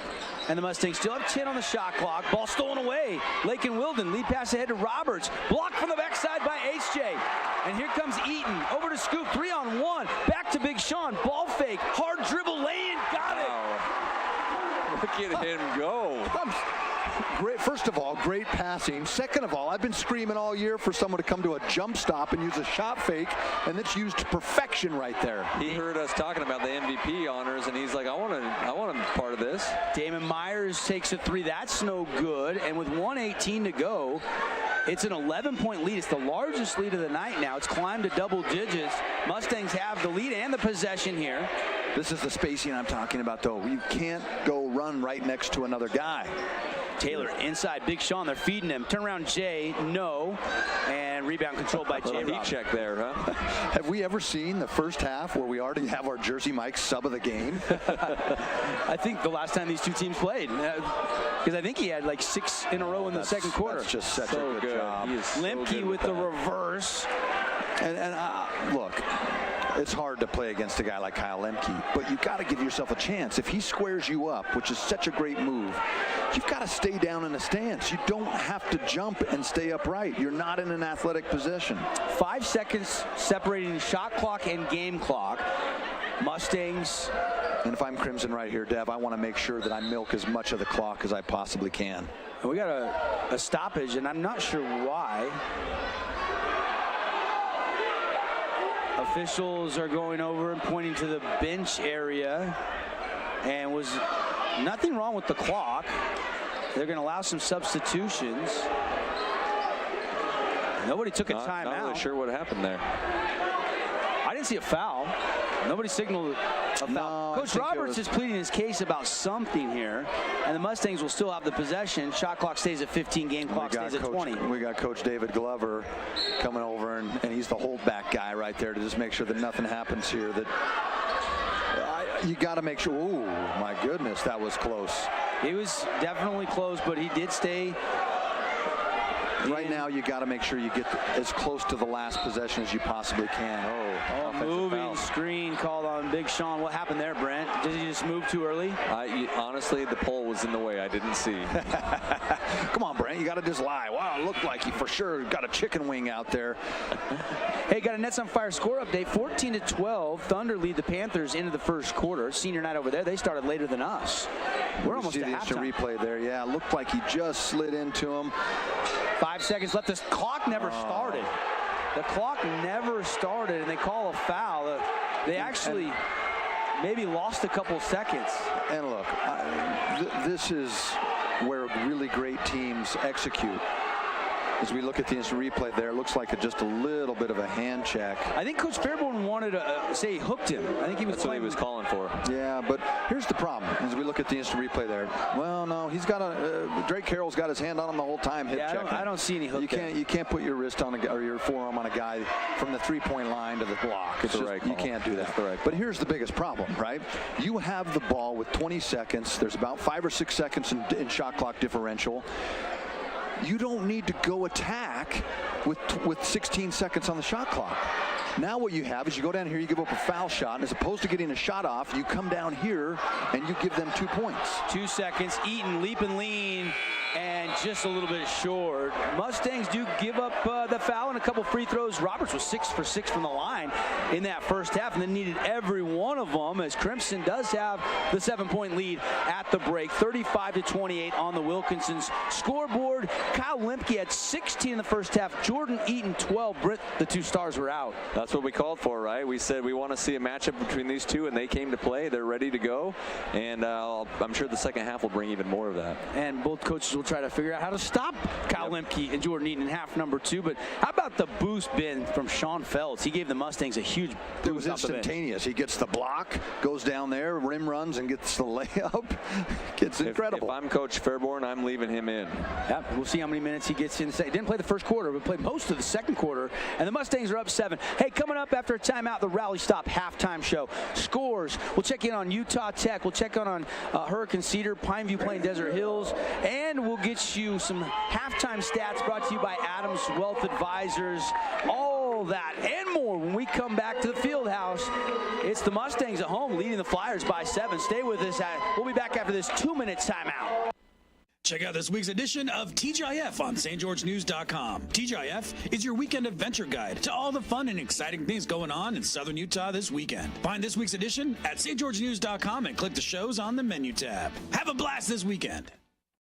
and the Mustangs still have 10 on the shot clock. Ball stolen away. Lake and Wilden, lead pass ahead to Roberts. Blocked from the backside by HJ. And here comes Eaton, over to Scoop, 3-on-1. Back to Big Sean, ball fake, hard dribble, lay in, got it. Look at him go. Great. First of all, great passing. Second of all, I've been screaming all year for someone to come to a jump stop and use a shot fake, and it's used to perfection right there. He heard us talking about the MVP honors, and he's like, I want a part of this. Damon Myers takes a three. That's no good. And with 1:18 to go, it's an 11-point lead. It's the largest lead of the night now. It's climbed to double digits. Mustangs have the lead and the possession here. This is the spacing I'm talking about, though. You can't go run right next to another guy. Taylor inside, Big Sean, they're feeding him. Turn around, Jay, no. And rebound controlled by Jay. Heat check there, huh? Have we ever seen the first half where we already have our Jersey Mike sub of the game? I think the last time these two teams played. Because I think he had like 6 in a row in the second quarter. That's just such a good job. Lemke with the reverse. And look, it's hard to play against a guy like Kyle Lemke, but you've got to give yourself a chance. If he squares you up, which is such a great move, you've got to stay down in a stance. You don't have to jump and stay upright. You're not in an athletic position. 5 seconds separating the shot clock and game clock. Mustangs. And if I'm Crimson right here, Dev, I want to make sure that I milk as much of the clock as I possibly can. We got a stoppage, and I'm not sure why. Officials are going over and pointing to the bench area, and was nothing wrong with the clock. They're going to allow some substitutions. Nobody took a timeout. Not really sure what happened there. I didn't see a foul. Nobody signaled a foul. No, Coach Roberts is pleading his case about something here, and the Mustangs will still have the possession. Shot clock stays at 15, game clock stays at 20. We got Coach David Glover coming over, and he's the holdback guy right there to just make sure that nothing happens here. You got to make sure. Oh, my goodness, that was close. He was definitely close, but he did stay. Right now, you got to make sure you get as close to the last possession as you possibly can. Oh, moving screen called on Big Sean. What happened there, Brent? Did he just move too early? Honestly, the pole was in the way. I didn't see. Come on, Brent. You got to just lie. Wow, it looked like he for sure got a chicken wing out there. Hey, got a Nets on Fire score update. 14-12. Thunder lead the Panthers into the first quarter. Senior night over there. They started later than us. We're almost at halftime. Instant replay there. Yeah, looked like he just slid into him. 5 seconds left. This clock never started. The clock never started, and they call a foul. They actually maybe lost a couple seconds. And look, this is where really great teams execute. As we look at the instant replay there, it looks like just a little bit of a hand check. I think Coach Fairborn wanted to say he hooked him. I think he was That's what he was calling for. Yeah, but here's the problem. As we look at the instant replay there, well, no, he's got Drake Carroll's got his hand on him the whole time, hip checking. I don't see any hook. You can't put your wrist on or your forearm on a guy from the three-point line to the block. It's just, you can't do that. But here's the biggest problem, right? You have the ball with 20 seconds. There's about 5 or 6 seconds in shot clock differential. You don't need to go attack with 16 seconds on the shot clock. Now what you have is you go down here, you give up a foul shot, and as opposed to getting a shot off, you come down here and you give them 2 points. 2 seconds, Eaton leap and lean, and just a little bit short. Mustangs do give up the foul and a couple free throws. Roberts was 6 for 6 from the line in that first half, and then needed every one of them, as Crimson does have the 7-point lead at the break. 35-28 on the Wilkinsons scoreboard. Kyle Lemke had 16 in the first half. Jordan Eaton 12. Britt, the 2 stars were out. That's what we called for, right? We said we want to see a matchup between these two, and they came to play. They're ready to go, and I'm sure the second half will bring even more of that. And both coaches will try to figure out how to stop Kyle Lemke and Jordan Eaton in half number 2. But how about the boost bin from Sean Feltz? He gave the Mustangs a huge boost. It was instantaneous. He gets the block, goes down there, rim runs, and gets the layup. It's incredible. If I'm Coach Fairborn, I'm leaving him in. Yeah, we'll see how many minutes he gets in. He didn't play the first quarter, but played most of the second quarter. And the Mustangs are up 7. Hey, coming up after a timeout, the Rally Stop halftime show. Scores. We'll check in on Utah Tech. We'll check on Hurricane Cedar, Pineview playing Desert Hills. And we'll get you some halftime stats brought to you by Adams Wealth Advisors. All that and more when we come back to the field house. It's the Mustangs at home leading the Flyers by 7. Stay with us. We'll be back after this 2-minute timeout. Check out this week's edition of TGIF on stgeorgenews.com. TGIF is your weekend adventure guide to all the fun and exciting things going on in Southern Utah this weekend. Find this week's edition at stgeorgenews.com and click the shows on the menu tab. Have a blast this weekend.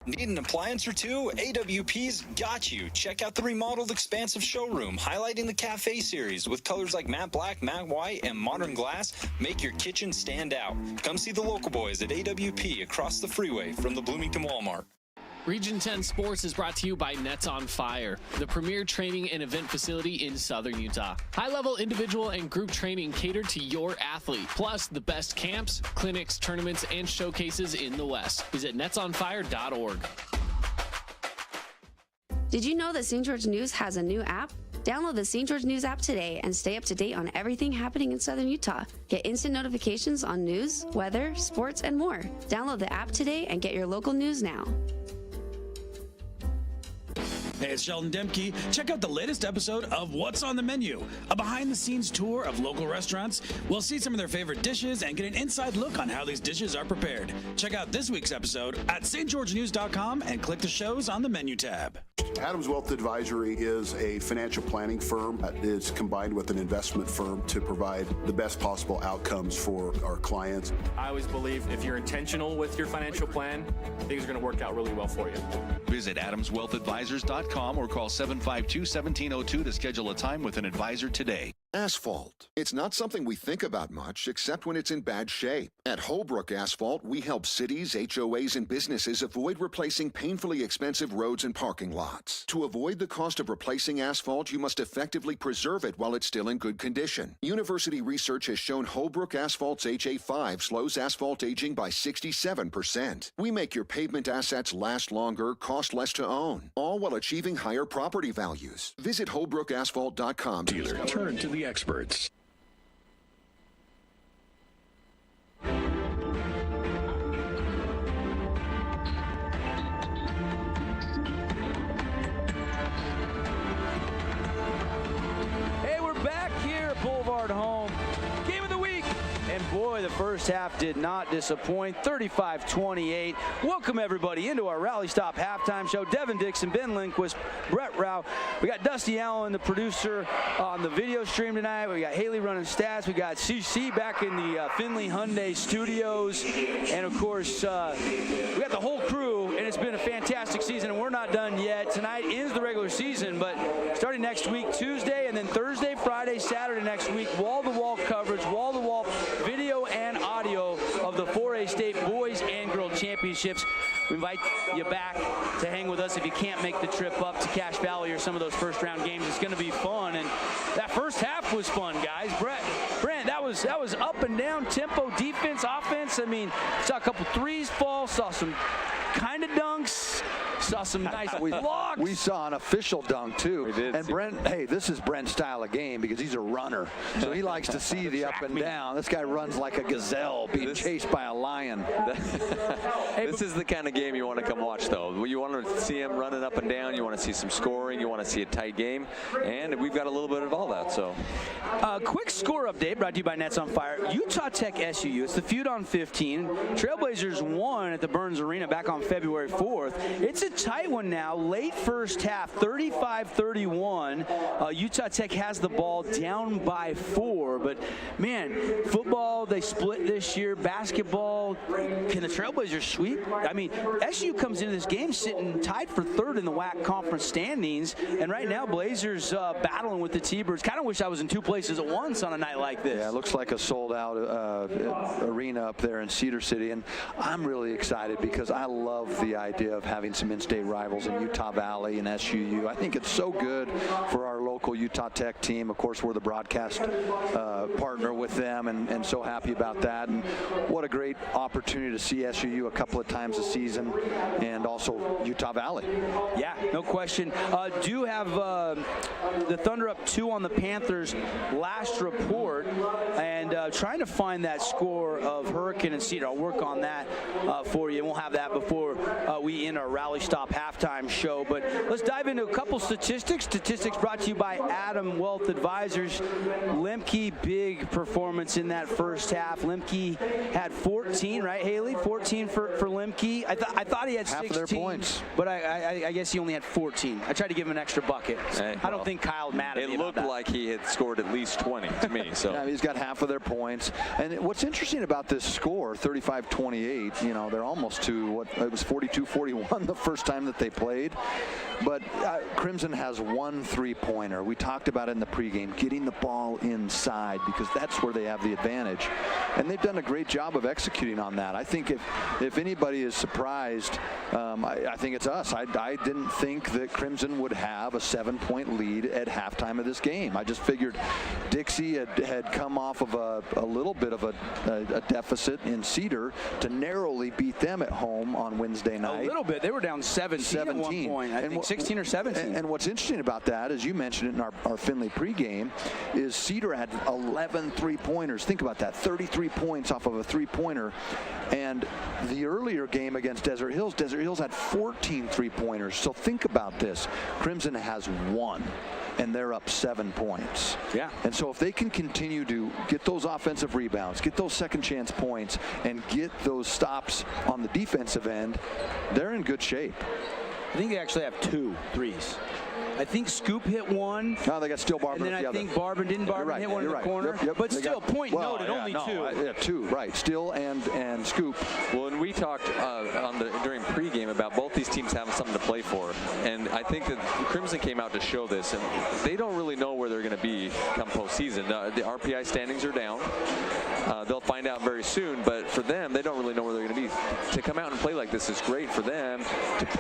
Need an appliance or two? AWP's got you. Check out the remodeled expansive showroom, highlighting the Cafe series with colors like matte black, matte white, and modern glass. Make your kitchen stand out. Come see the local boys at AWP across the freeway from the Bloomington Walmart. Region 10 Sports is brought to you by Nets on Fire, the premier training and event facility in Southern Utah. High-level individual and group training catered to your athlete, plus the best camps, clinics, tournaments, and showcases in the West. Visit netsonfire.org. Did you know that St. George News has a new app? Download the St. George News app today and stay up to date on everything happening in Southern Utah. Get instant notifications on news, weather, sports, and more. Download the app today and get your local news now. Hey, it's Sheldon Demke. Check out the latest episode of What's on the Menu, a behind-the-scenes tour of local restaurants. We'll see some of their favorite dishes and get an inside look on how these dishes are prepared. Check out this week's episode at stgeorgenews.com and click the shows on the menu tab. Adams Wealth Advisory is a financial planning firm that is combined with an investment firm to provide the best possible outcomes for our clients. I always believe if you're intentional with your financial plan, things are going to work out really well for you. Visit AdamsWealthAdvisors.com or call 752-1702 to schedule a time with an advisor today. Asphalt. It's not something we think about much, except when it's in bad shape. At Holbrook Asphalt, we help cities, HOAs, and businesses avoid replacing painfully expensive roads and parking lots. To avoid the cost of replacing asphalt, you must effectively preserve it while it's still in good condition. University research has shown Holbrook Asphalt's HA5 slows asphalt aging by 67%. We make your pavement assets last longer, cost less to own, all while achieving higher property values. Visit HolbrookAsphalt.com. Dealer, turn to the experts. Hey, we're back here at Boulevard Home. Game of the And boy, the first half did not disappoint. 35-28. Welcome everybody into our Rally Stop halftime show. Devin Dixon, Ben Lindquist, Brett Rao. We got Dusty Allen, the producer, on the video stream tonight. We got Haley running stats. We got CC back in the Finley Hyundai studios. And of course, we got the whole crew, and it's been a fantastic season, and we're not done yet. Tonight ends the regular season, but starting next week, Tuesday, and then Thursday, Friday, Saturday next week, wall-to-wall coverage, wall-to-wall video and audio of the 4A State Boys and Girls Championships. We invite you back to hang with us if you can't make the trip up to Cache Valley or some of those first-round games. It's going to be fun, and that first half was fun, guys. Brent, that was up and down tempo, defense, offense. I mean, saw a couple threes fall, saw some kind of dunks, saw some nice blocks. We saw an official dunk, too. We did. And Brent, hey, this is Brent's style of game because he's a runner. So he likes to see the up and down. This guy runs like a gazelle being chased by a lion. This is the kind of game you want to come watch, though. You want to see him running up and down. You want to see some scoring. You want to see a tight game. And we've got a little bit of all that. So, quick score update brought to you by Nets on Fire. Utah Tech SUU. It's the feud on 15. Trailblazers won at the Burns Arena back on February 4th. It's a tight one now. Late first half, 35-31. Utah Tech has the ball down by 4. But, man, football, they split this year. Basketball, can the Trailblazers sweep? I mean, SU comes into this game sitting tied for 3rd in the WAC conference standings. And right now, Blazers battling with the T-Birds. Kind of wish I was in 2 places at once on a night like this. Yeah, it looks like a sold-out arena up there in Cedar City. And I'm really excited because I love the idea of having some in-state rivals in Utah Valley and SUU. I think it's so good for our local Utah Tech team. Of course, we're the broadcast partner with them, and so happy about that. And what a great opportunity to see SUU a couple of times a season, and also Utah Valley. Yeah, no question. Do have the Thunder up 2 on the Panthers last report, and trying to find that score of Hurricane and Cedar. I'll work on that for you, and we'll have that before we end our Rally Stop halftime show. But let's dive into a couple statistics. Statistics brought to you by Adam Wealth Advisors. Lemke, big performance in that first half. Lemke had 14, right, Haley? 14 for Lemke. I thought he had 16. Half of their points. But I guess he only had 14. I tried to give him an extra bucket. Hey, I don't think Kyle mad at me. It looked like he had scored at least 20 to me. So yeah, he's got half of their points. And what's interesting about this score, 35-28, you know, they're almost to what it was 42-41 the first time that they played. But Crimson has 1 3-pointer. We talked about it in the pregame, getting the ball inside because that's where they have the advantage. And they've done a great job of executing on that. I think if anybody is surprised, I think it's us. I didn't think that Crimson would have a 7-point lead at halftime of this game. I just figured Dixie had come off of a little bit of a deficit in Cedar to narrowly beat them at home on Wednesday night. A little bit. They were down 17 at one point. I think 16 or 17. And what's interesting about that, as you mentioned it in our Finley pregame, is Cedar had 11 3-pointers. Think about that, 33 points off of a 3-pointer. And the earlier game against Desert Hills had 14 3-pointers. So think about this. Crimson has 1. And they're up 7 points. Yeah. And so if they can continue to get those offensive rebounds, get those second chance points, and get those stops on the defensive end, they're in good shape. I think they actually have 2 threes. I think Scoop hit 1. No, they got Still Barber. And then I think Barber hit one in the corner. Yep. But still, point noted, only 2. Yeah, 2, right. Still and Scoop. Well, and we talked during pregame about both these teams having something to play for. And I think that Crimson came out to show this. And they don't really know where they're going to be come postseason. The RPI standings are down. They'll find out very soon. But for them, they don't really know where they're going to be. To come out and play like this is great for them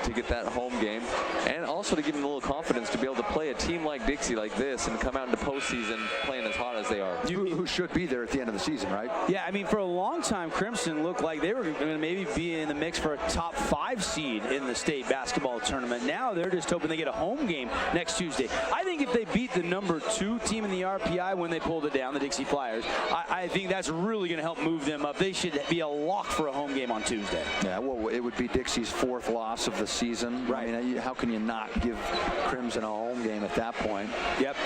to get that home game. And also to give them a little confidence to be able to play a team like Dixie like this and come out into postseason playing as hot as they are. Who should be there at the end of the season, right? Yeah, I mean, for a long time, Crimson looked like they were going to maybe be in the mix for a top 5 seed in the state basketball tournament. Now they're just hoping they get a home game next Tuesday. I think if they beat the number 2 team in the RPI when they pulled it down, the Dixie Flyers, I think that's really going to help move them up. They should be a lock for a home game on Tuesday. Yeah, well, it would be Dixie's 4th loss of the season. Right. I mean, how can you not give Crimson a home game at that point? Yep.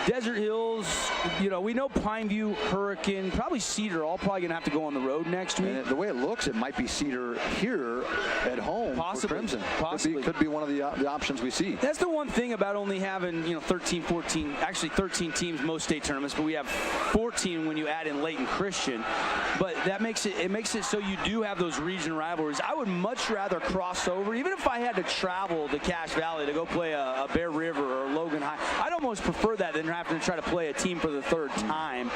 Desert Hills, we know Pineview, Hurricane, probably Cedar, all probably going to have to go on the road next week. And the way it looks, it might be Cedar here at home for Crimson. Possibly. Could be one of the options we see. That's the one thing about only having 13 teams most state tournaments, but we have 14 when you add in Layton Christian. But that makes it so you do have those region rivalries. I would much rather cross over, even if I had to travel to Cache Valley to go play a Bear River or Logan High. I'd almost prefer that than having to try to play a team for the third time.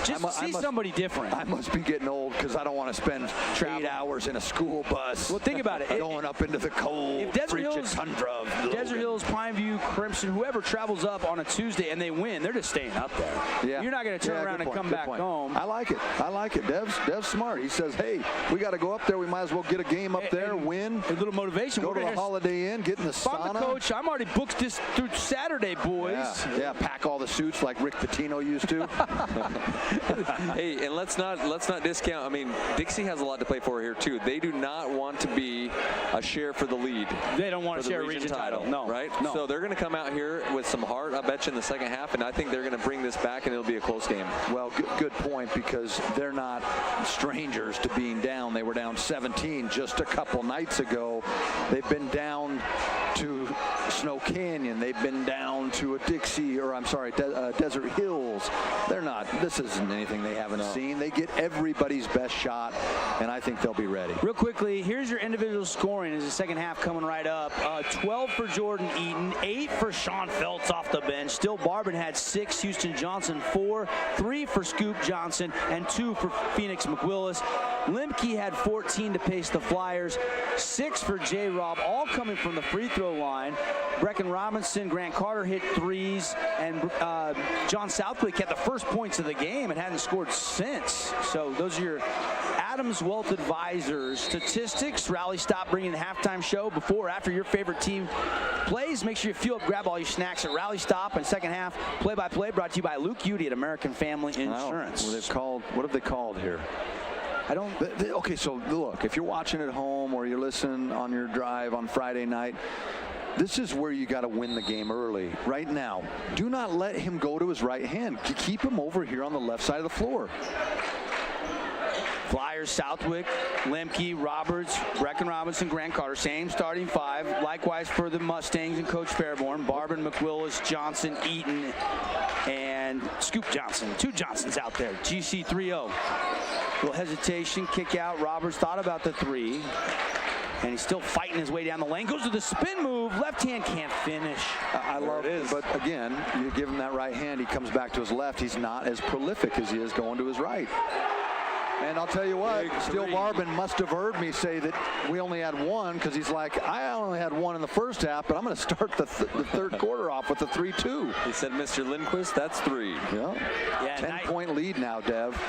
Just see somebody different. I must be getting old because I don't want to spend 8 hours in a school bus. Well, think about it. Going up into the cold, frigid tundra of Desert Hills, Pineview, Crimson, whoever travels up on a Tuesday and they win, they're just staying up there. Yeah. You're not going to turn around and come back home. I like it. Dev's smart. He says, hey, we got to go up there. We might as well get a game up there, win. A little motivation. Go to the Holiday Inn, get in the sauna. I'm the coach. I'm already booked this through Saturday, boys. Yeah, pack all the suits like Rick Pitino used to. Hey, and let's not discount. I mean, Dixie has a lot to play for here too. They do not want to be a share for the lead. They don't want to share a region title. No. Right? No. So they're going to come out here with some heart, I bet you, in the second half, and I think they're going to bring this back, and it'll be a close game. Well, good point, because they're not strangers to being down. They were down 17 just a couple nights ago. They've been down to Snow Canyon. They've been down to a Desert Hills. This isn't anything they haven't seen. They get everybody's best shot, and I think they'll be ready. Real quickly, here's your individual scoring as the second half coming right up. 12 for Jordan Eaton, 8 for Sean Feltz off the bench. Still Barbin had 6, Houston Johnson 4, 3 for Scoop Johnson, and 2 for Phoenix McWillis. Limke had 14 to pace the Flyers, 6 for J-Rob, all coming from the free throw line. Brecken Robinson, Grant Carter hit 3s, and John Southwick had the first points of the game and hadn't scored since. So those are your Adams Wealth Advisors statistics. Rally Stop bringing the halftime show before or after your favorite team plays. Make sure you fuel up, grab all your snacks at Rally Stop. And second half play-by-play brought to you by Luke Udy at American Family Insurance. What have they called here? Okay, so look, if you're watching at home or you're listening on your drive on Friday night, this is where you got to win the game early. Right now, do not let him go to his right hand. Keep him over here on the left side of the floor. Flyers, Southwick, Lemke, Roberts, Brecken Robinson, Grant Carter, same starting 5. Likewise for the Mustangs and Coach Fairborn, Barbin, McWillis, Johnson, Eaton, and Scoop Johnson. 2 Johnsons out there. GC 3-0. Little hesitation, kick out. Roberts thought about the 3. And he's still fighting his way down the lane. Goes to the spin move. Left hand can't finish. I love it. But again, you give him that right hand, he comes back to his left. He's not as prolific as he is going to his right. And I'll tell you what, Steele Barbin must have heard me say that we only had 1, because he's like, I only had 1 in the first half, but I'm going to start the third quarter off with a 3-2. He said, Mr. Lindquist, that's 3. Yeah 10-point lead now, Dev.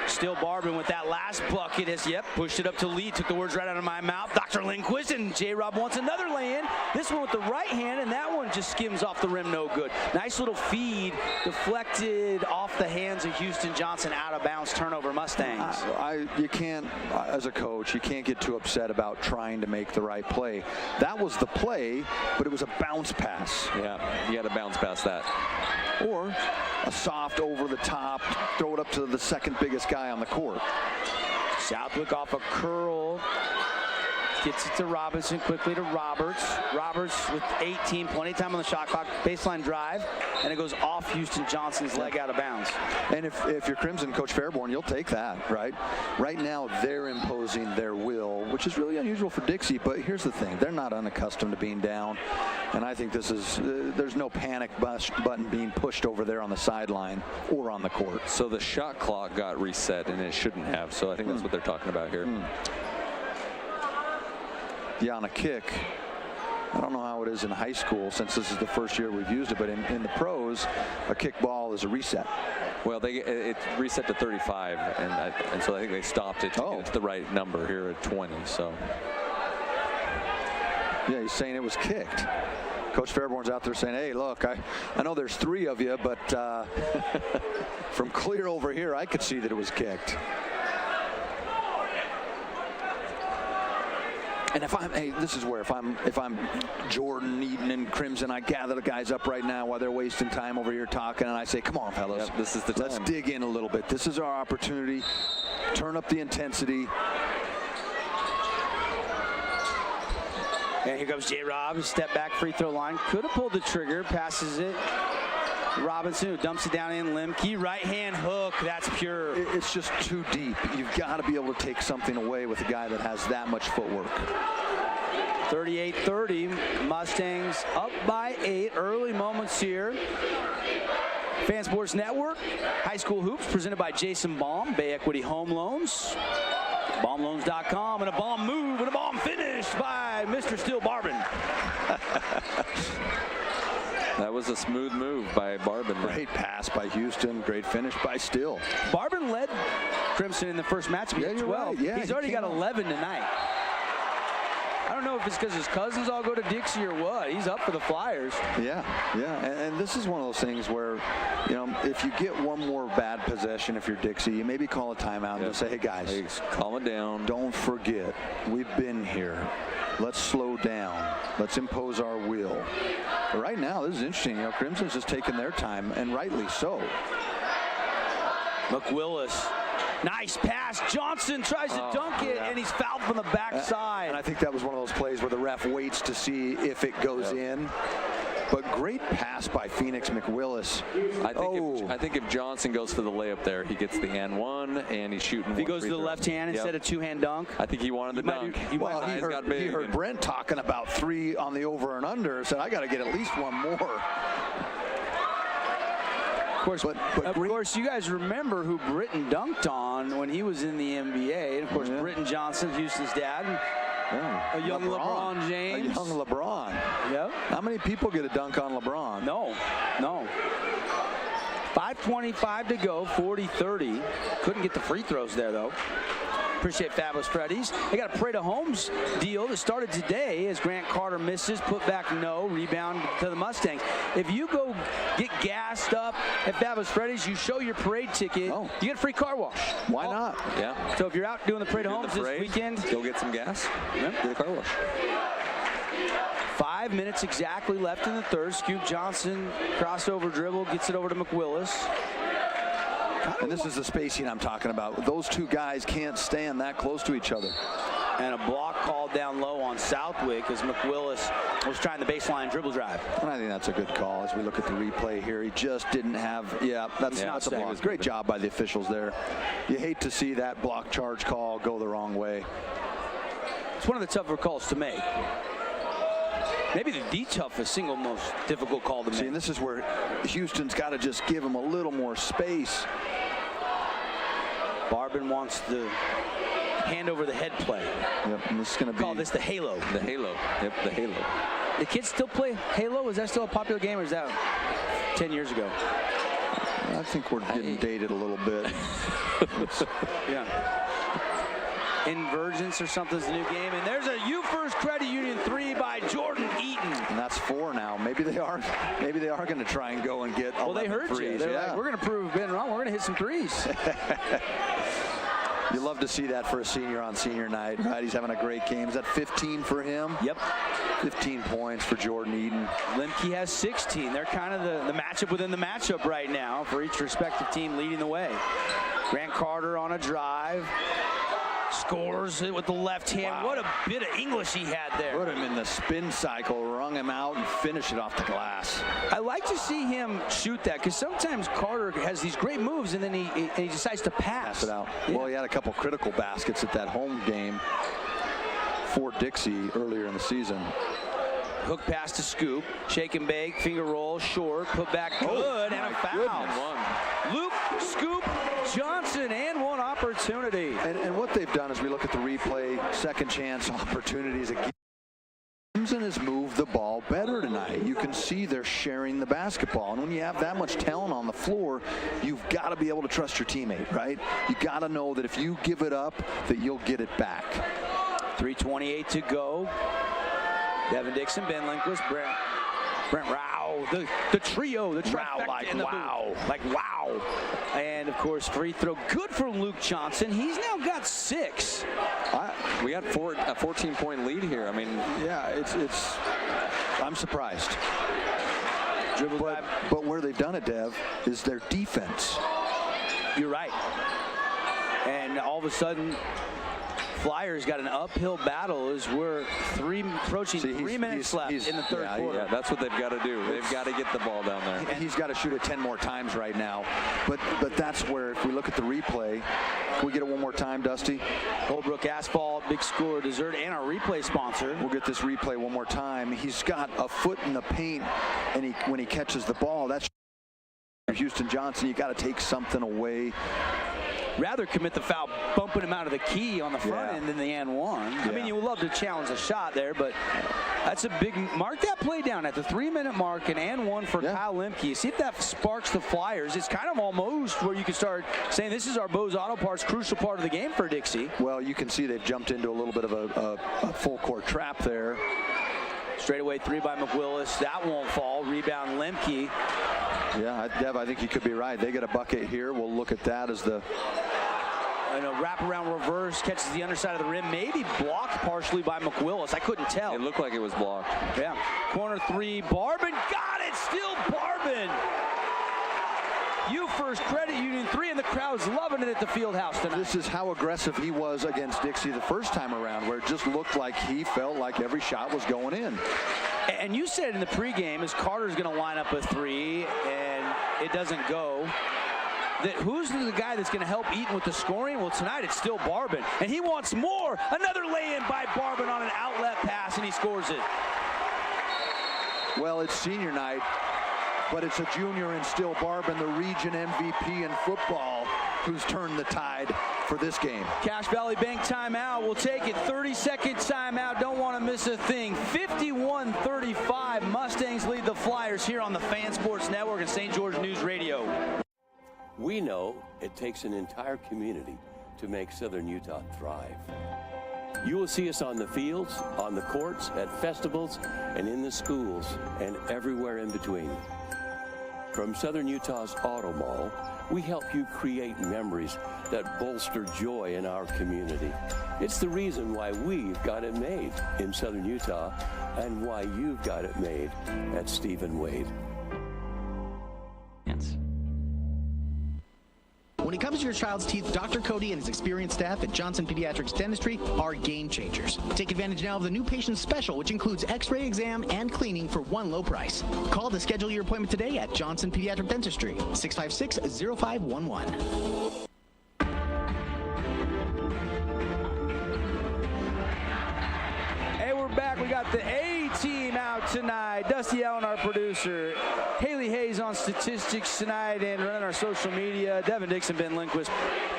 Still Barbin with that last bucket has, pushed it up to lead. Took the words right out of my mouth. Dr. Lindquist, and J-Rob wants another lay-in. This one with the right hand, and that one just skims off the rim, no good. Nice little feed, deflected off the hands of Houston Johnson, out of bounds, turnover Mustangs. You can't, as a coach, you can't get too upset about trying to make the right play. That was the play, but it was a bounce pass. Yeah, you got to bounce past that. Or a soft over the top, throw it up to the second biggest guy on the court. Southwick off a curl. Gets it to Robinson, quickly to Roberts. Roberts with 18, plenty of time on the shot clock. Baseline drive, and it goes off Houston Johnson's leg out of bounds. And if you're Crimson, Coach Fairborn, you'll take that, right? Right now, they're imposing their will, which is really unusual for Dixie, but here's the thing. They're not unaccustomed to being down, and I think this is, there's no panic button being pushed over there on the sideline or on the court. So the shot clock got reset, and it shouldn't have, so I think that's what they're talking about here. Yeah, on a kick, I don't know how it is in high school, since this is the first year we've used it, but in the pros, a kick ball is a reset. Well, it reset to 35, and so I think they stopped it to get it to the right number here at 20. So yeah, he's saying it was kicked. Coach Fairborn's out there saying, hey, look, I know there's 3 of you, but from clear over here, I could see that it was kicked. And this is where if I'm Jordan, Eaton, and Crimson, I gather the guys up right now while they're wasting time over here talking, and I say, come on, fellas. Yep, this is the time. Let's dig in a little bit. This is our opportunity. Turn up the intensity. And here comes J-Rob, step back free throw line. Could have pulled the trigger, passes it. Robinson, who dumps it down in Lemke. Right hand hook, that's pure. It's just too deep. You've got to be able to take something away with a guy that has that much footwork. 38-30, Mustangs up by 8. Early moments here. Fan Sports Network, High School Hoops, presented by Jason Baum, Bay Equity Home Loans. BaumLoans.com, and a bomb move and a bomb finish by Mr. Steele Barbin. That was a smooth move by Barbin. Great pass by Houston. Great finish by Steele. Barbin led Crimson in the first match. He had 12. Right. Yeah, he's already got 11 tonight. I don't know if it's because his cousins all go to Dixie or what. He's up for the Flyers. Yeah. And this is one of those things where, if you get one more bad possession, if you're Dixie, you maybe call a timeout and just say, hey, guys, calm it down. Don't forget, we've been here. Let's slow down. Let's impose our will. But right now, this is interesting. Crimson's just taking their time, and rightly so. McWillis. Nice pass. Johnson tries to dunk it, and he's fouled from the backside. And I think that was one of those plays where the ref waits to see if it goes in. But great pass by Phoenix McWillis. I think if Johnson goes for the layup there, he gets the and one, and he's shooting. If he goes to the left hand instead of two-hand dunk. I think he wanted the dunk. He heard Brent talking about 3 on the over and under. Said, I got to get at least one more. Of course, you guys remember who Britton dunked on when he was in the NBA. And of course, Britton Johnson, Houston's dad. A young LeBron James. A young LeBron. Yep. How many people get a dunk on LeBron? No. 5:25 to go, 40-30. Couldn't get the free throws there, though. Appreciate Fabulous Freddy's. They got a Parade of Homes deal that started today as Grant Carter misses, put back no, rebound to the Mustangs. If you go get gassed up at Fabulous Freddy's, you show your parade ticket, you get a free car wash. Why not? Yeah. So if you're out doing the Parade of Homes this weekend, go get some gas, get a car wash. 5 minutes exactly left in the third. Scoop Johnson, crossover dribble, gets it over to McWillis. And this is the spacing I'm talking about. Those two guys can't stand that close to each other. And a block called down low on Southwick as McWillis was trying the baseline dribble drive. And I think that's a good call as we look at the replay here. He just didn't have, that's a block. Great job by the officials there. You hate to see that block charge call go the wrong way. It's one of the tougher calls to make. Maybe the toughest, single most difficult call to make. See, and this is where Houston's got to just give him a little more space. Barbin wants the hand over the head play. Yep, and this is going to be... Call this the Halo. The Halo. Yep, the Halo. The kids still play Halo? Is that still a popular game, or is that 10 years ago? I think we're getting dated a little bit. Yeah. Invergence or something's the new game. And there's a U First Credit Union 3 by Jordan Eaton. And that's 4 now. Maybe they are going to try and go and get 11 they heard threes. You. They're like, we're going to prove Ben wrong. We're going to hit some threes. You love to see that for a senior on senior night, right? He's having a great game. Is that 15 for him? Yep. 15 points for Jordan Eaton. Lemke has 16. They're kind of the matchup within the matchup right now for each respective team leading the way. Grant Carter on a drive. Scores it with the left hand. Wow. What a bit of English he had there. Put him in the spin cycle, wrung him out, and finish it off the glass. I like to see him shoot that because sometimes Carter has these great moves and then he decides to pass it out. Yeah. Well, he had a couple critical baskets at that home game for Dixie earlier in the season. Hook pass to Scoop, shake and bake, finger roll, short, put back good, and a foul. Luke Scoop Johnson and one opportunity. And what they've done as we look at the replay, second chance opportunities again. Crimson has moved the ball better tonight. You can see they're sharing the basketball. And when you have that much talent on the floor, you've got to be able to trust your teammate, right? You got to know that if you give it up, that you'll get it back. 3:28 to go. Devin Dixon, Ben Lindquist, Brent Rao wow. The trio, the trifecta, like and the wow. like wow. And of course, free throw good for Luke Johnson. He's now got 6. We got a 14-point lead here. I mean, yeah, I'm surprised. But where they've done it, Dev, is their defense. You're right. And all of a sudden, Flyers got an uphill battle as we're approaching 3 minutes left in the third quarter. Yeah, that's what they've got to do. They've got to get the ball down there. He's got to shoot it 10 more times right now. But that's where, if we look at the replay, can we get it one more time, Dusty? Holbrook Asphalt, Big Score Dessert, and our replay sponsor. We'll get this replay one more time. He's got a foot in the paint, and when he catches the ball, that's Houston Johnson. You got to take something away. Rather commit the foul, bumping him out of the key on the front end than the and one. I mean, you would love to challenge a shot there, but that's a big mark. That play down at the 3-minute mark, and one for Kyle Lemke. See if that sparks the Flyers. It's kind of almost where you can start saying this is our Bose Auto Parts crucial part of the game for Dixie. Well, you can see they've jumped into a little bit of a full court trap there. Straightaway 3 by McWillis. That won't fall. Rebound Lemke. Yeah, Dev, I think you could be right. They get a bucket here. We'll look at that as the wraparound reverse, catches the underside of the rim, maybe blocked partially by McWillis. I couldn't tell. It looked like it was blocked. Yeah. Corner 3, Barbin got it. Still Barbin. You First Credit Union 3, and the crowd's loving it at the Fieldhouse tonight. This is how aggressive he was against Dixie the first time around, where it just looked like he felt like every shot was going in. And you said in the pregame, as Carter's going to line up a 3, and it doesn't go, that who's the guy that's going to help Eaton with the scoring? Well, tonight it's still Barbin, and he wants more. Another lay-in by Barbin on an outlet pass, and he scores it. Well, it's senior night, but it's a junior and still Barbin, the region MVP in football, who's turned the tide for this game. Cache Valley Bank timeout. We'll take it. 30-second timeout. Don't want to miss a thing. 51-35. Mustangs lead the Flyers here on the Fan Sports Network and St. George News Radio. We know it takes an entire community to make Southern Utah thrive. You will see us on the fields, on the courts, at festivals, and in the schools, and everywhere in between. From Southern Utah's Auto Mall, we help you create memories that bolster joy in our community. It's the reason why we've got it made in Southern Utah and why you've got it made at Stephen Wade. When it comes to your child's teeth, Dr. Cody and his experienced staff at Johnson Pediatrics Dentistry are game changers. Take advantage now of the new patient special, which includes x-ray exam and cleaning for one low price. Call to schedule your appointment today at Johnson Pediatric Dentistry, 656-0511. Hey, we're back. We got the A-team out tonight. Dusty Allen, our producer. Haley Hayes on statistics tonight and running our social media. Devin Dixon, Ben Lindquist,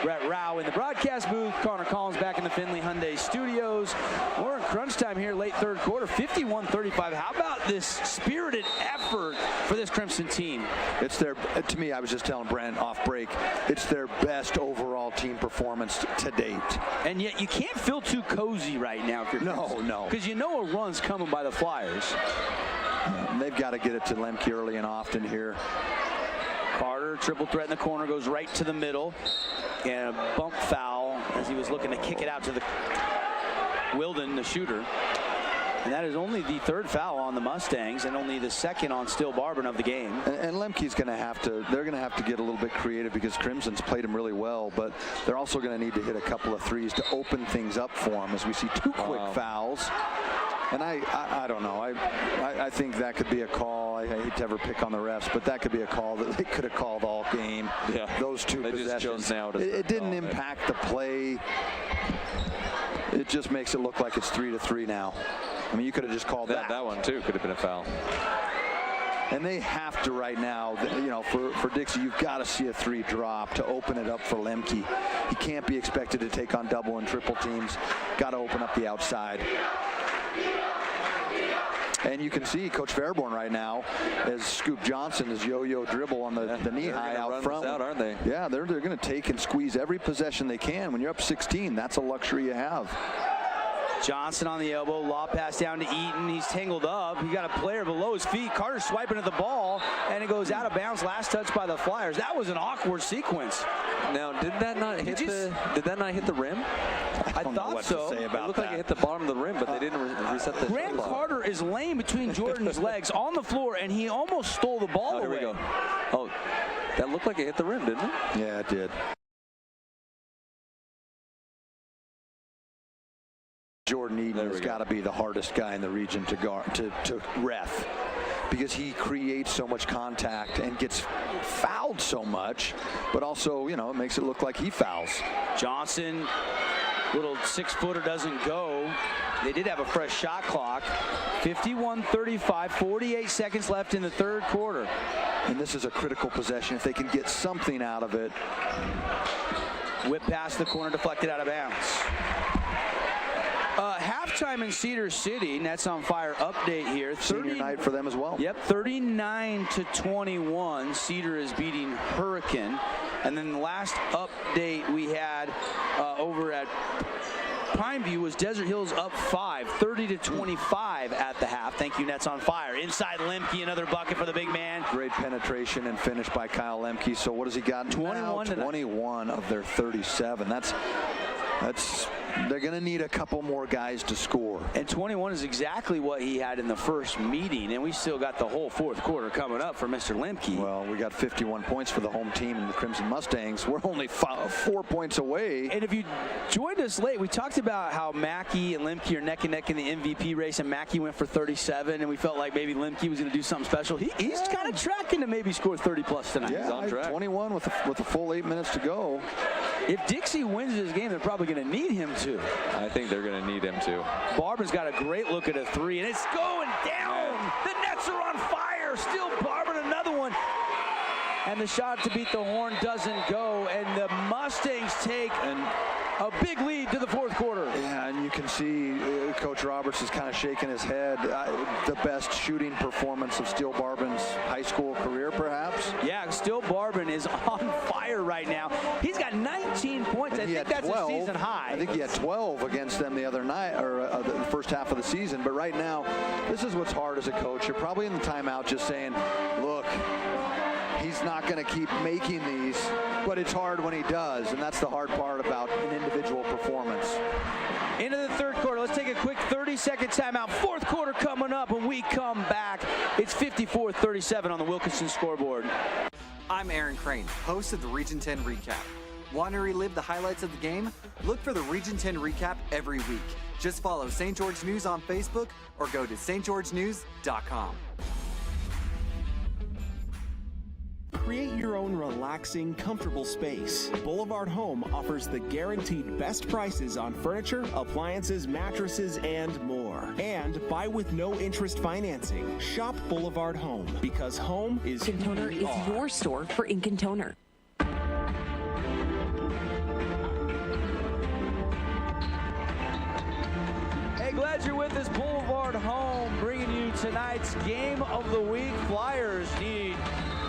Brett Rao in the broadcast booth. Connor Collins back in the Finley Hyundai studios. We're in crunch time here, late third quarter, 51-35. How about this spirited effort for this Crimson team? It's their, to me, I was just telling Brent off break, it's their best overall team performance to date. And yet you can't feel too cozy right now if you're Crimson. No. Because you know a run's coming by the Flyers. They've got to get it to Lemke early and often here. Carter, triple threat in the corner, goes right to the middle. And a bump foul as he was looking to kick it out to the Wilden, the shooter. And that is only the third foul on the Mustangs and only the second on Still Barbin of the game. And Lemke's going to have to, they're going to have to get a little bit creative because Crimson's played him really well, but they're also going to need to hit a couple of threes to open things up for him as we see 2 quick fouls. And I don't know. I think that could be a call. I hate to ever pick on the refs, but that could be a call that they could have called all game. Yeah. Those 2 possessions. It didn't impact the play. It just makes it look like it's 3-3 now. I mean, you could have just called that. That one, too, could have been a foul. And they have to right now, you know, for Dixie, you've got to see a 3 drop to open it up for Lemke. He can't be expected to take on double and triple teams. Got to open up the outside. And you can see Coach Fairborn right now as Scoop Johnson is yo-yo dribble on the knee-high out front. Out, aren't they? Yeah, they're going to take and squeeze every possession they can. When you're up 16, that's a luxury you have. Johnson on the elbow, lob pass down to Eaton. He's tangled up. He got a player below his feet. Carter swiping at the ball, and it goes out of bounds. Last touch by the Flyers. That was an awkward sequence. Now, did that not hit the rim? I thought so. It looked like it hit the bottom of the rim, but they didn't reset the Grant Carter is laying between Jordan's legs on the floor, and he almost stole the ball away. Here we go. Oh, that looked like it hit the rim, didn't it? Yeah, it did. Jordan Eden has got to be the hardest guy in the region to guard, to ref, because he creates so much contact and gets fouled so much, but also, you know, it makes it look like he fouls. Johnson, little 6-footer, doesn't go. They did have a fresh shot clock. 51-35, 48 seconds left in the third quarter. And this is a critical possession if they can get something out of it. Whip past the corner, deflected out of bounds. Halftime in Cedar City, Nets on Fire update here. Senior night for them as well. Yep, 39-21. Cedar is beating Hurricane. And then the last update we had over at Pineview was Desert Hills up 5, 30-25 at the half. Thank you, Nets on Fire. Inside Lemke, another bucket for the big man. Great penetration and finish by Kyle Lemke. So what has he gotten? 21 of their 37. That's they're going to need a couple more guys to score. And 21 is exactly what he had in the first meeting, and we still got the whole fourth quarter coming up for Mr. Lemke. Well, we got 51 points for the home team and the Crimson Mustangs. We're only 4 points away. And if you joined us late, we talked about how Mackey and Lemke are neck and neck in the MVP race, and Mackey went for 37, and we felt like maybe Lemke was going to do something special. He's kind of tracking to maybe score 30-plus tonight. Yeah, he's on track. 21 with a full 8 minutes to go. If Dixie wins this game, they're probably going to need him to. I think they're going to need him to. Barber's got a great look at a 3, and it's going down. The Nets are on fire. Still Barber, another one. And the shot to beat the horn doesn't go, and the Mustangs take a big lead to the fourth quarter. Yeah, and you can see Coach Roberts is kind of shaking his head. The best shooting performance of Steele Barbin's high school career, perhaps? Yeah, Steele Barbin is on fire right now. He's got 19 points. I think that's a season high. I think he had 12 against them the other night, or the first half of the season. But right now, this is what's hard as a coach. You're probably in the timeout just saying, look, he's not going to keep making these, but it's hard when he does, and that's the hard part about an individual performance. Into the third quarter. Let's take a quick 30-second timeout. Fourth quarter coming up. When we come back, it's 54-37 on the Wilkinson scoreboard. I'm Aaron Crane, host of the Region 10 Recap. Want to relive the highlights of the game? Look for the Region 10 Recap every week. Just follow St. George News on Facebook or go to stgeorgenews.com. Create your own relaxing, comfortable space. Boulevard Home offers the guaranteed best prices on furniture, appliances, mattresses, and more. And buy with no interest financing. Shop Boulevard Home, because home is Ink and Toner is your store for ink and toner. Hey, glad you're with us. Boulevard Home bringing you tonight's game of the week. Flyers need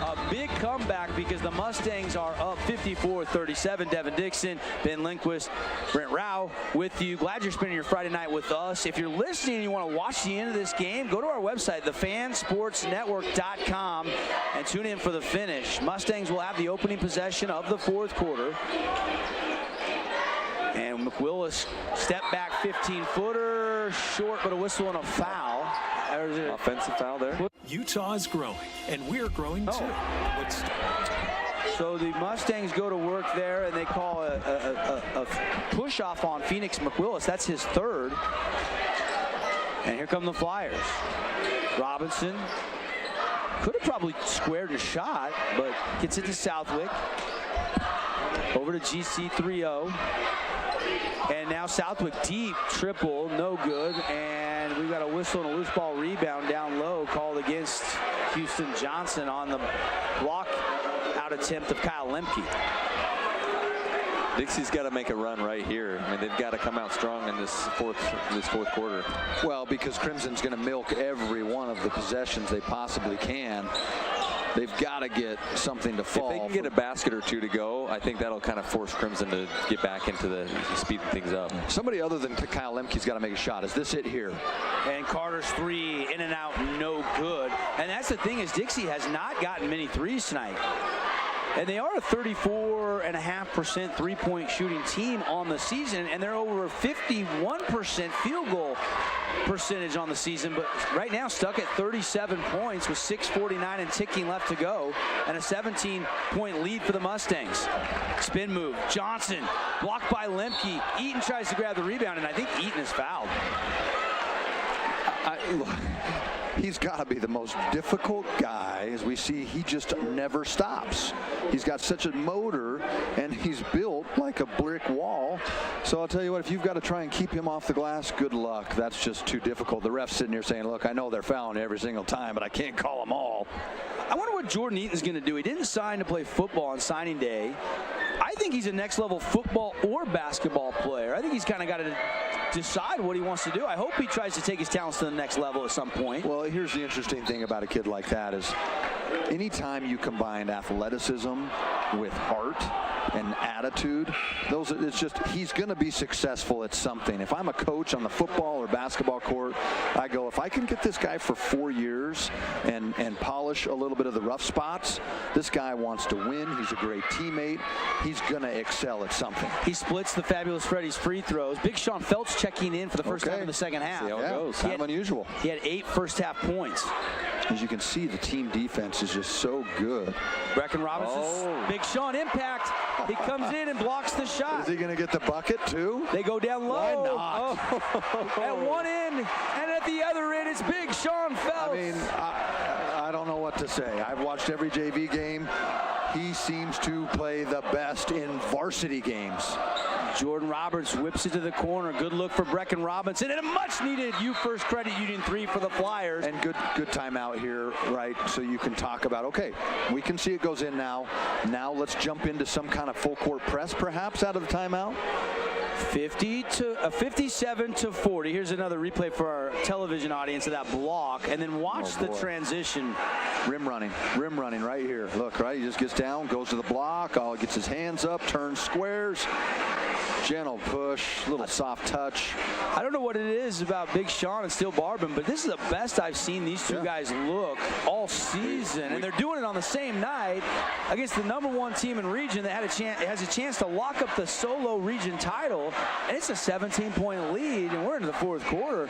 a big comeback because the Mustangs are up 54-37. Devin Dixon, Ben Lindquist, Brent Rao with you. Glad you're spending your Friday night with us. If you're listening and you want to watch the end of this game, go to our website, thefansportsnetwork.com, and tune in for the finish. Mustangs will have the opening possession of the fourth quarter. And McWillis step back 15-footer, short, but a whistle and a foul. Offensive foul there. Utah is growing, and we're growing too. So the Mustangs go to work there, and they call a push-off on Phoenix McWillis. That's his third. And here come the Flyers. Robinson could have probably squared a shot, but gets it to Southwick. Over to GC 3-0. And now Southwick deep, triple, no good. And we've got a whistle and a loose ball rebound down low called against Houston Johnson on the block out attempt of Kyle Lemke. Dixie's got to make a run right here. I mean, they've got to come out strong in this fourth quarter. Well, because Crimson's going to milk every one of the possessions they possibly can. They've got to get something to fall. If they can get a basket or two to go, I think that'll kind of force Crimson to get back into the speeding things up. Somebody other than Kyle Lemke's got to make a shot. Is this it here? And Carter's three in and out, no good. And that's the thing, is Dixie has not gotten many threes tonight. And they are a 34.5% three-point shooting team on the season, and they're over a 51% field goal percentage on the season, but right now stuck at 37 points with 6:49 and ticking left to go, and a 17-point lead for the Mustangs. Spin move, Johnson blocked by Lemke. Eaton tries to grab the rebound, and I think Eaton is fouled. He's got to be the most difficult guy. As we see, he just never stops. He's got such a motor, and he's built like a brick wall. So I'll tell you what, if you've got to try and keep him off the glass, good luck. That's just too difficult. The ref's sitting here saying, look, I know they're fouling every single time, but I can't call them all. I wonder what Jordan Eaton's going to do. He didn't sign to play football on signing day. I think he's a next-level football or basketball player. I think he's kind of got to decide what he wants to do. I hope he tries to take his talents to the next level at some point. Well, here's the interesting thing about a kid like that is anytime you combine athleticism with heart and attitude, it's just, he's going to be successful at something. If I'm a coach on the football or basketball court, I go, if I can get this guy for 4 years and polish a little bit of the rough spots, this guy wants to win. He's a great teammate. He's going to excel at something. He splits the Fabulous Freddy's free throws. Big Sean Feltz checking in for the first time in the second half. See how it goes. Kind of unusual. He had 8 first-half points. As you can see, the team defense is just so good. Brecken Robinson, Big Sean impact. He comes in and blocks the shot. Is he going to get the bucket too? They go down low. Why not? At one end, and at the other end, it's Big Sean Feltz. I mean, I don't know what to say. I've watched every JV game. He seems to play the best in varsity games. Jordan Roberts whips it to the corner. Good look for Brecken Robinson, and a much-needed U-First Credit Union 3 for the Flyers. And good timeout here, right? So you can talk about, okay, we can see it goes in now. Now let's jump into some kind of full-court press, perhaps, out of the timeout. 57-40. Here's another replay for our television audience of that block, and then watch the transition. Rim running right here. Look, right, he just gets down, goes to the block, gets his hands up, turns squares. Gentle push, little soft touch. I don't know what it is about Big Sean and Steel Barbin, but this is the best I've seen these two guys look all season, and they're doing it on the same night against the #1 team in region that has a chance to lock up the solo region title, and it's a 17-point lead, and we're into the fourth quarter.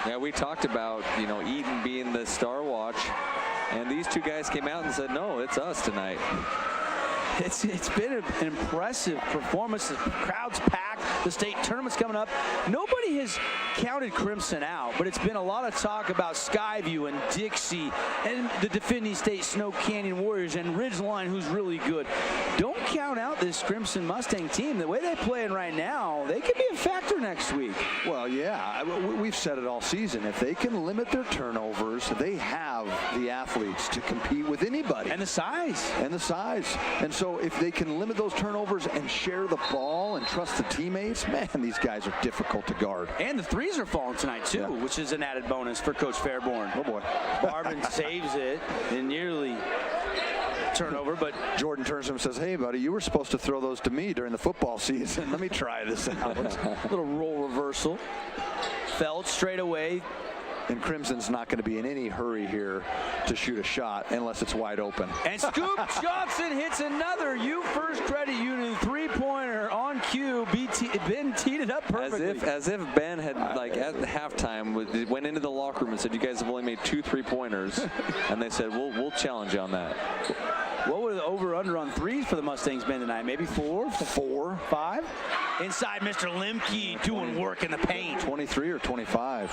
Yeah, we talked about, Eaton being the star watch, and these two guys came out and said, no, it's us tonight. It's been an impressive performance. The crowd's packed. The state tournament's coming up. Nobody has counted Crimson out, but it's been a lot of talk about Skyview and Dixie and the defending state Snow Canyon Warriors and Ridgeline, who's really good. Don't count out this Crimson Mustang team. The way they're playing right now, they could be a factor next week. Well, yeah, we've said it all season. If they can limit their turnovers, they have the athletes to compete with anybody. And the size. And so if they can limit those turnovers and share the ball and trust the teammates, man, these guys are difficult to guard. And the threes are falling tonight, too, which is an added bonus for Coach Fairborn. Oh, boy. Barbin saves it and nearly turnover, but Jordan turns to him and says, hey, buddy, you were supposed to throw those to me during the football season. Let me try this out. Little roll reversal. Felt straight away. And Crimson's not going to be in any hurry here to shoot a shot unless it's wide open. And Scoop Johnson hits another U-First Credit Union three-pointer on cue. Ben teed it up perfectly. As if Ben had, at halftime, went into the locker room and said, you guys have only made 2 3-pointers. And they said, we'll challenge you on that. What would the over-under on threes for the Mustangs been tonight? Maybe 4? 4? 5? Inside, Mr. Lemke doing work in the paint. 23 or 25?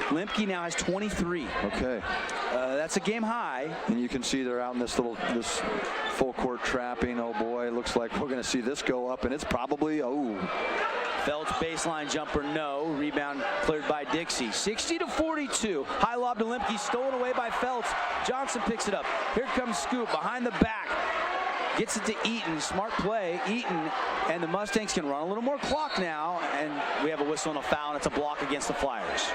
Lemke now has 23. Okay. That's a game high. And you can see they're out in this full court trapping. Oh boy, it looks like we're going to see this go up, and it's probably, Feltz baseline jumper, no. Rebound cleared by Dixie. 60-42. High lob to Lemke, stolen away by Feltz. Johnson picks it up. Here comes Scoop behind the back. Gets it to Eaton. Smart play. Eaton and the Mustangs can run a little more clock now, and we have a whistle and a foul, and it's a block against the Flyers.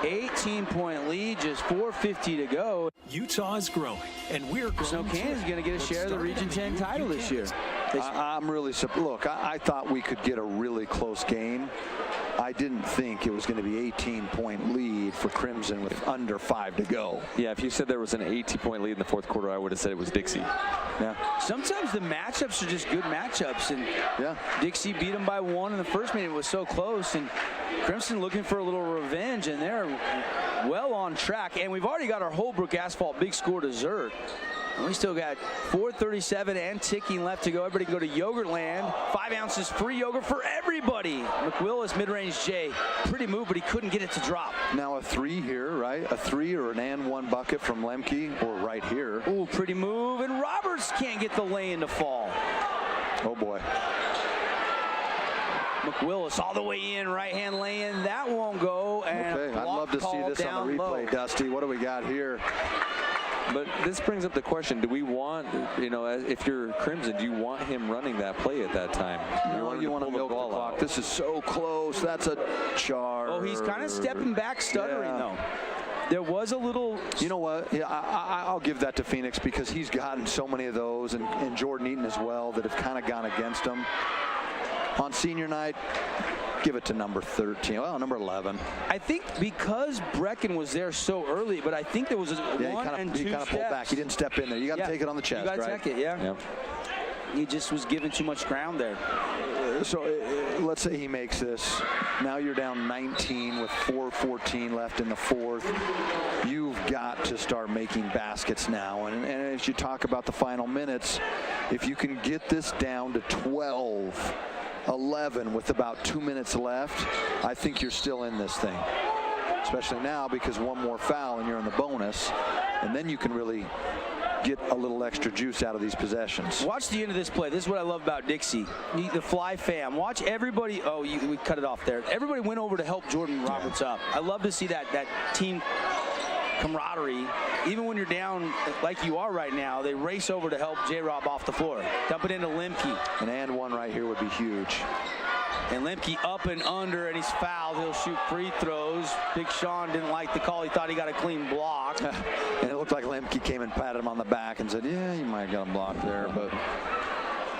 18-point lead, just 4:50 to go. Utah is growing, and we're growing. Snow Cannon's going to get a share of the Region 10 title this year. I'm really look. I thought we could get a really close game. I didn't think it was going to be 18-point lead for Crimson with under 5 to go. Yeah, if you said there was an 18-point lead in the fourth quarter, I would have said it was Dixie. Yeah. Sometimes the matchups are just good matchups, and Dixie beat them by 1 in the first minute. It was so close, and Crimson looking for a little revenge, and they're well on track. And we've already got our Holbrook Asphalt big score dessert. And we still got 4:37 and ticking left to go. Everybody can go to Yogurtland. 5 ounces free yogurt for everybody. McWillis, mid-range J. Pretty move, but he couldn't get it to drop. Now a 3 here, right? A 3 or an and 1 bucket from Lemke, or right here. Ooh, pretty move. And Roberts can't get the lay-in to fall. Oh, boy. McWillis all the way in, right-hand lay-in. That won't go. And okay, I'd love to see this on the replay, low. Dusty. What do we got here? But this brings up the question, do we want, if you're Crimson, do you want him running that play at that time? No, you want to milk the clock. Out. This is so close. That's a charge. Oh, he's kind of stepping back, stuttering, though. There was a little... You know what? Yeah, I'll give that to Phoenix because he's gotten so many of those, and Jordan Eaton as well, that have kind of gone against him. On senior night, give it to number 13. Well, number 11. I think because Brecken was there so early, but I think there was one and two steps. He kind of pulled back. He didn't step in there. You got to take it on the chest, right? You got to take it, yeah. Yep. He just was given too much ground there. So let's say he makes this. Now you're down 19 with 4:14 left in the fourth. You've got to start making baskets now. And as you talk about the final minutes, if you can get this down to 12-11 with about 2 minutes left, I think you're still in this thing. Especially now because one more foul and you're in the bonus. And then you can really get a little extra juice out of these possessions. Watch the end of this play. This is what I love about Dixie. The fly fam. Watch everybody. Oh, we cut it off there. Everybody went over to help Jordan Roberts up. I love to see that team camaraderie. Even when you're down like you are right now, they race over to help J-Rob off the floor. Dump it into Lemke. An and 1 right here would be huge. And Lemke up and under, and he's fouled. He'll shoot free throws. Big Sean didn't like the call. He thought he got a clean block. And it looked like Lemke came and patted him on the back and said, yeah, you might have got a block there. But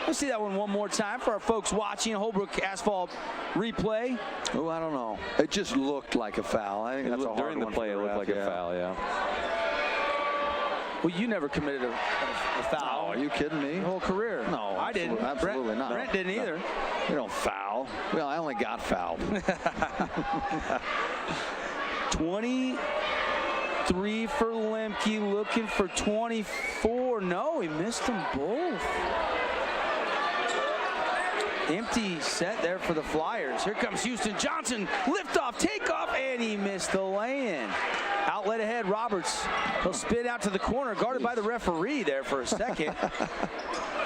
let's see that one more time for our folks watching. Holbrook Asphalt replay. Oh, I don't know. It just looked like a foul. I think that's a hard during the play, it looked like a foul, yeah. Well, you never committed a foul. Oh, are you kidding me? Your whole career. No, I didn't. Absolutely not. Brent didn't either. You don't foul. Well, I only got fouled. 23 for Lemke, looking for 24. No, he missed them both. Empty set there for the Flyers. Here comes Houston Johnson. Liftoff, takeoff, and he missed the lay-in. Outlet ahead, Roberts. He'll spin out to the corner, guarded by the referee there for a second.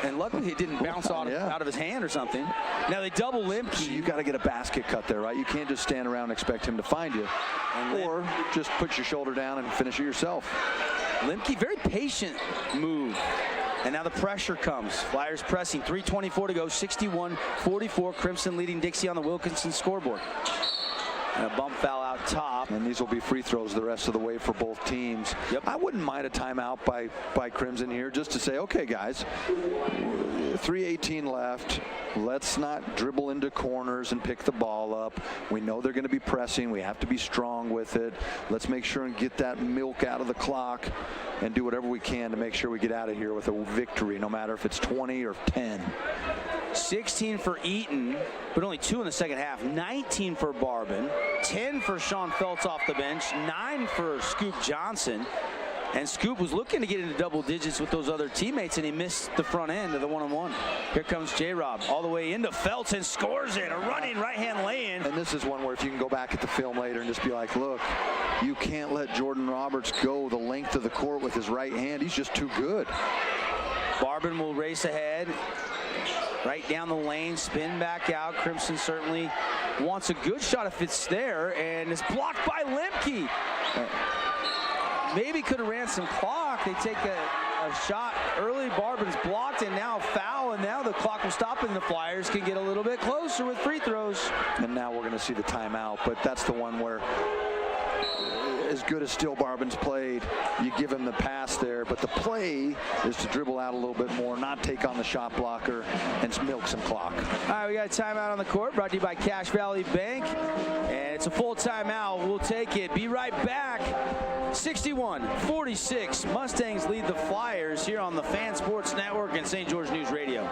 And luckily it didn't bounce out of his hand or something. Now they double Lemke. So you got to get a basket cut there, right? You can't just stand around and expect him to find you. Or just put your shoulder down and finish it yourself. Lemke, very patient move. And now the pressure comes. Flyers pressing, 3:24 to go, 61-44. Crimson leading Dixie on the Wilkinson scoreboard. And a bump foul out top. And these will be free throws the rest of the way for both teams. Yep. I wouldn't mind a timeout by Crimson here just to say, okay, guys, 3:18 left. Let's not dribble into corners and pick the ball up. We know they're going to be pressing. We have to be strong with it. Let's make sure and get that milk out of the clock and do whatever we can to make sure we get out of here with a victory, no matter if it's 20 or 10. 16 for Eaton, but only 2 in the second half. 19 for Barbin, 10 for Sean Feltz off the bench, 9 for Scoop Johnson. And Scoop was looking to get into double digits with those other teammates, and he missed the front end of the one-on-one. Here comes J-Rob all the way into Feltz and scores it. A running right-hand lay-in. And this is one where if you can go back at the film later and just be like, look, you can't let Jordan Roberts go the length of the court with his right hand. He's just too good. Barbin will race ahead. Right down the lane, spin back out. Crimson certainly wants a good shot if it's there, and it's blocked by Lemke. Maybe could have ran some clock. They take a shot early. Barbin's blocked, and now a foul, and now the clock will stop, and the Flyers can get a little bit closer with free throws. And now we're going to see the timeout, but that's the one where as good as Steel Barbin's played, you give him the pass there, but the play is to dribble out a little bit more, not take on the shot blocker, and milk some clock. All right, we got a timeout on the court, brought to you by Cache Valley Bank, and it's a full timeout. We'll take it. Be right back. 61-46, Mustangs lead the Flyers here on the Fan Sports Network and St. George News Radio.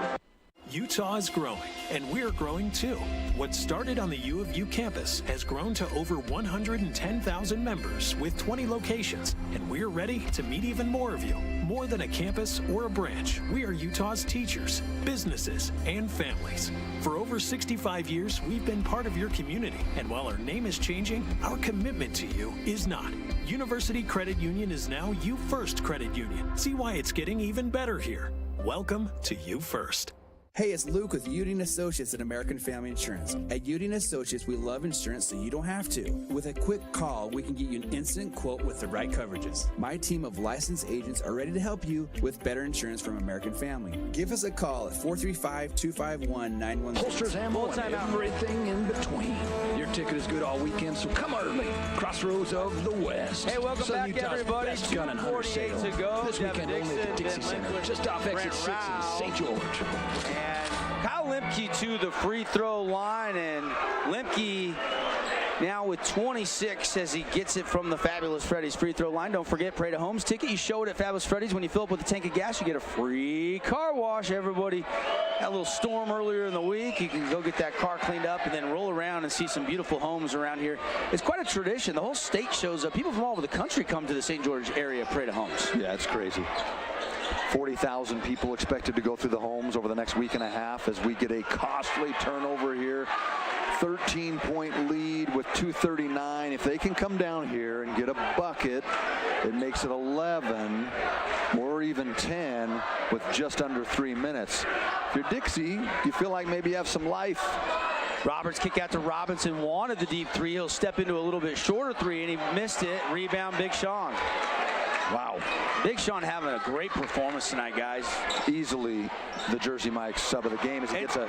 Utah is growing, and we're growing too. What started on the U of U campus has grown to over 110,000 members with 20 locations, and we're ready to meet even more of you. More than a campus or a branch, we are Utah's teachers, businesses, and families. For over 65 years, we've been part of your community, and while our name is changing, our commitment to you is not. University Credit Union is now You First Credit Union. See why it's getting even better here. Welcome to You First. Hey, it's Luke with Udine Associates at American Family Insurance. At Udine Associates, we love insurance so you don't have to. With a quick call, we can get you an instant quote with the right coverages. My team of licensed agents are ready to help you with better insurance from American Family. Give us a call at 435-251-9166. Holsters, ammo, and everything in between. Your ticket is good all weekend, so come early. Crossroads of the West. Hey, welcome back, everybody. Best gun and hunter sale. To go. This weekend only at the Dixie Center, just off exit 6 in St. George. And Kyle Lemke to the free throw line, and Lemke now with 26 as he gets it from the Fabulous Freddy's free throw line. Don't forget, Parade of Homes ticket. You show it at Fabulous Freddy's. When you fill up with a tank of gas, you get a free car wash. Everybody had a little storm earlier in the week. You can go get that car cleaned up and then roll around and see some beautiful homes around here. It's quite a tradition. The whole state shows up. People from all over the country come to the St. George area Parade of Homes. Yeah, it's crazy. 40,000 people expected to go through the homes over the next week and a half as we get a costly turnover here. 13-point lead with 2:39. If they can come down here and get a bucket, it makes it 11 or even 10 with just under 3 minutes. If you're Dixie, you feel like maybe you have some life. Roberts kick out to Robinson, wanted the deep three. He'll step into a little bit shorter three, and he missed it. Rebound, Big Sean. Wow. Big Sean having a great performance tonight, guys. Easily the Jersey Mike's sub of the game as he gets a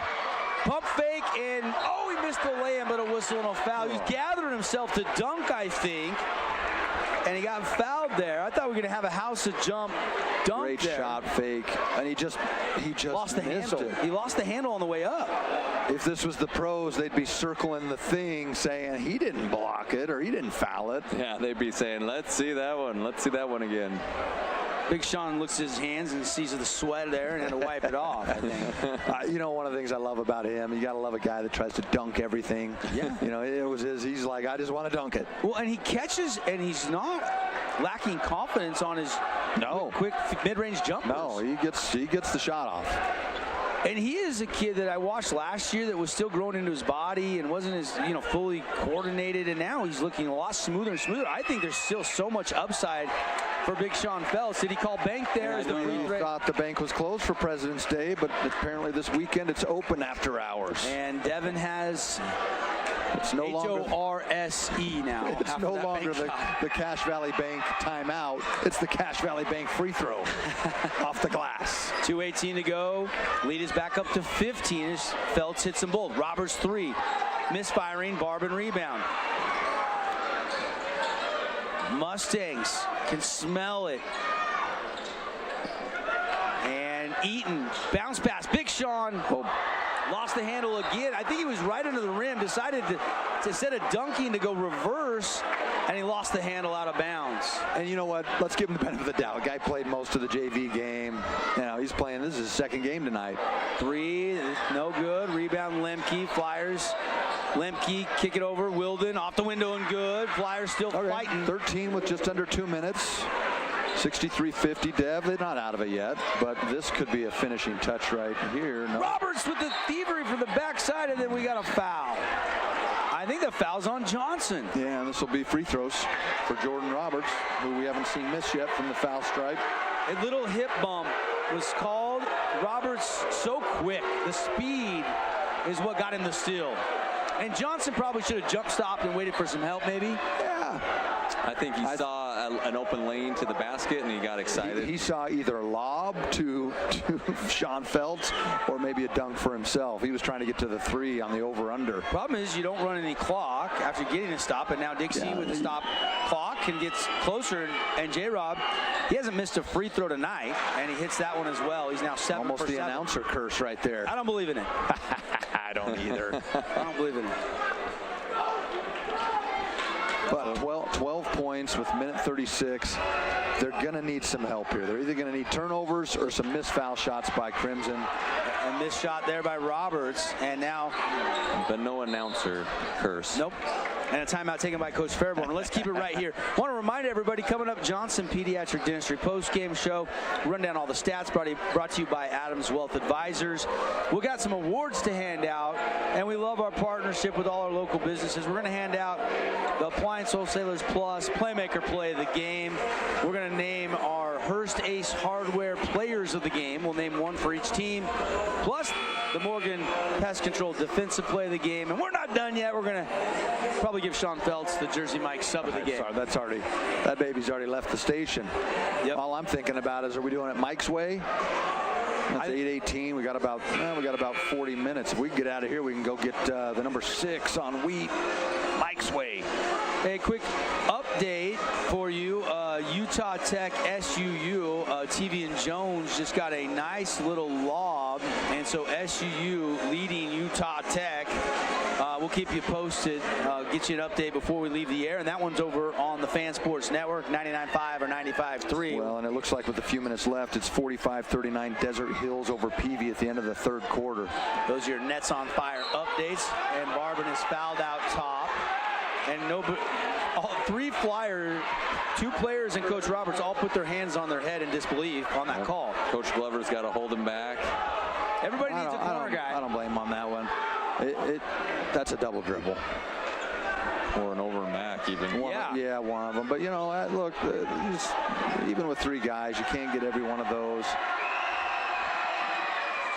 pump fake, and oh, he missed the lay-in, but a whistle and a foul. He's gathering himself to dunk, I think, and he got fouled there. I thought we were going to have a house of jump dunk. Great there. Shot fake, and he just lost the handle. He lost the handle on the way up. If this was the pros, they'd be circling the thing saying he didn't block it or he didn't foul it. Yeah, they'd be saying, let's see that one. Let's see that one again. Big Sean looks at his hands and sees the sweat there and had to wipe it off, I think. You know, one of the things I love about him, you got to love a guy that tries to dunk everything. Yeah. You know, it was he's like, I just want to dunk it. Well, and he catches, and he's not lacking confidence on his quick mid-range jumpers. No, he gets the shot off. And he is a kid that I watched last year that was still growing into his body and wasn't as, fully coordinated. And now he's looking a lot smoother and smoother. I think there's still so much upside for Big Sean Phelps. Did he call bank there? I thought the bank was closed for President's Day, but apparently this weekend it's open after hours. And Devin has it's no longer HORSE now. It's no longer the Cache Valley Bank timeout. It's the Cache Valley Bank free throw off the glass. 2:18 to go. Lead is back up to 15 as Phelps hits them both. Roberts three. Misfiring, Barbin rebound. Mustangs can smell it. And Eaton, bounce pass. Big Sean lost the handle again. I think he was right under the rim, decided to instead of dunking to go reverse, and he lost the handle out of bounds. And you know what? Let's give him the benefit of the doubt. Guy played most of the JV game. He's playing. This is his second game tonight. Three, no good. Rebound, Lemke. Flyers. Lemke, kick it over. Wilden off the window and good. Flyers still fighting. 13 with just under 2 minutes. 63-50. Dev, they're not out of it yet, but this could be a finishing touch right here. No. Roberts with the thievery from the backside, and then we got a foul. I think the foul's on Johnson. Yeah, and this will be free throws for Jordan Roberts, who we haven't seen miss yet from the foul stripe. A little hip bump was called. Roberts so quick. The speed is what got him the steal. And Johnson probably should have jump stopped and waited for some help, maybe. Yeah. I think he saw an open lane to the basket and he got excited. He saw either a lob to Sean Feltz or maybe a dunk for himself. He was trying to get to the 3 on the over-under. Problem is you don't run any clock after getting a stop, and now Dixie with the stop clock and gets closer. And J-Rob, he hasn't missed a free throw tonight, and he hits that one as well. He's now 7 Almost for 7. the announcer curse right there. I don't believe in it. I don't either. I don't believe in it. But 12 points with minute 36. They're going to need some help here. They're either going to need turnovers or some missed foul shots by Crimson. A missed shot there by Roberts, and now... But no announcer curse. Nope. And a timeout taken by Coach Fairborn. Let's keep it right here. I want to remind everybody, coming up, Johnson Pediatric Dentistry post-game show. Run down all the stats brought to you by Adams Wealth Advisors. We got some awards to hand out, and we love our partnership with all our local businesses. We're going to hand out the Appliance Wholesalers Plus Playmaker Play of the Game. We're going to name our Hearst Ace Hardware Players of the Game. We'll name one for each team, plus the Morgan Pest Control Defensive Play of the Game. And we're not done yet. We're going to probably give Sean Feltz the Jersey Mike sub of the game. Sorry, that baby's already left the station. Yep. All I'm thinking about is, are we doing it Mike's way? That's 8:18. We got about 40 minutes. If we can get out of here, we can go get the number 6 on wheat. Mike's way. A quick update for you. Utah Tech SUU, TV and Jones just got a nice little lob, and so SUU leading Utah Tech. We'll keep you posted, get you an update before we leave the air, and that one's over on the Fan Sports Network, 99.5 or 95.3. Well, and it looks like with a few minutes left, it's 45-39 Desert Hills over Peavy at the end of the third quarter. Those are your Nets on Fire updates, and Barbin is fouled out top. And all 3 Flyers, 2 players and Coach Roberts all put their hands on their head in disbelief on that call. Coach Glover's got to hold him back. Everybody needs a corner guy. I don't blame him on that one. That's a double dribble. Or an over and back even. Yeah, one of them. But, you know, look, even with 3 guys, you can't get every one of those.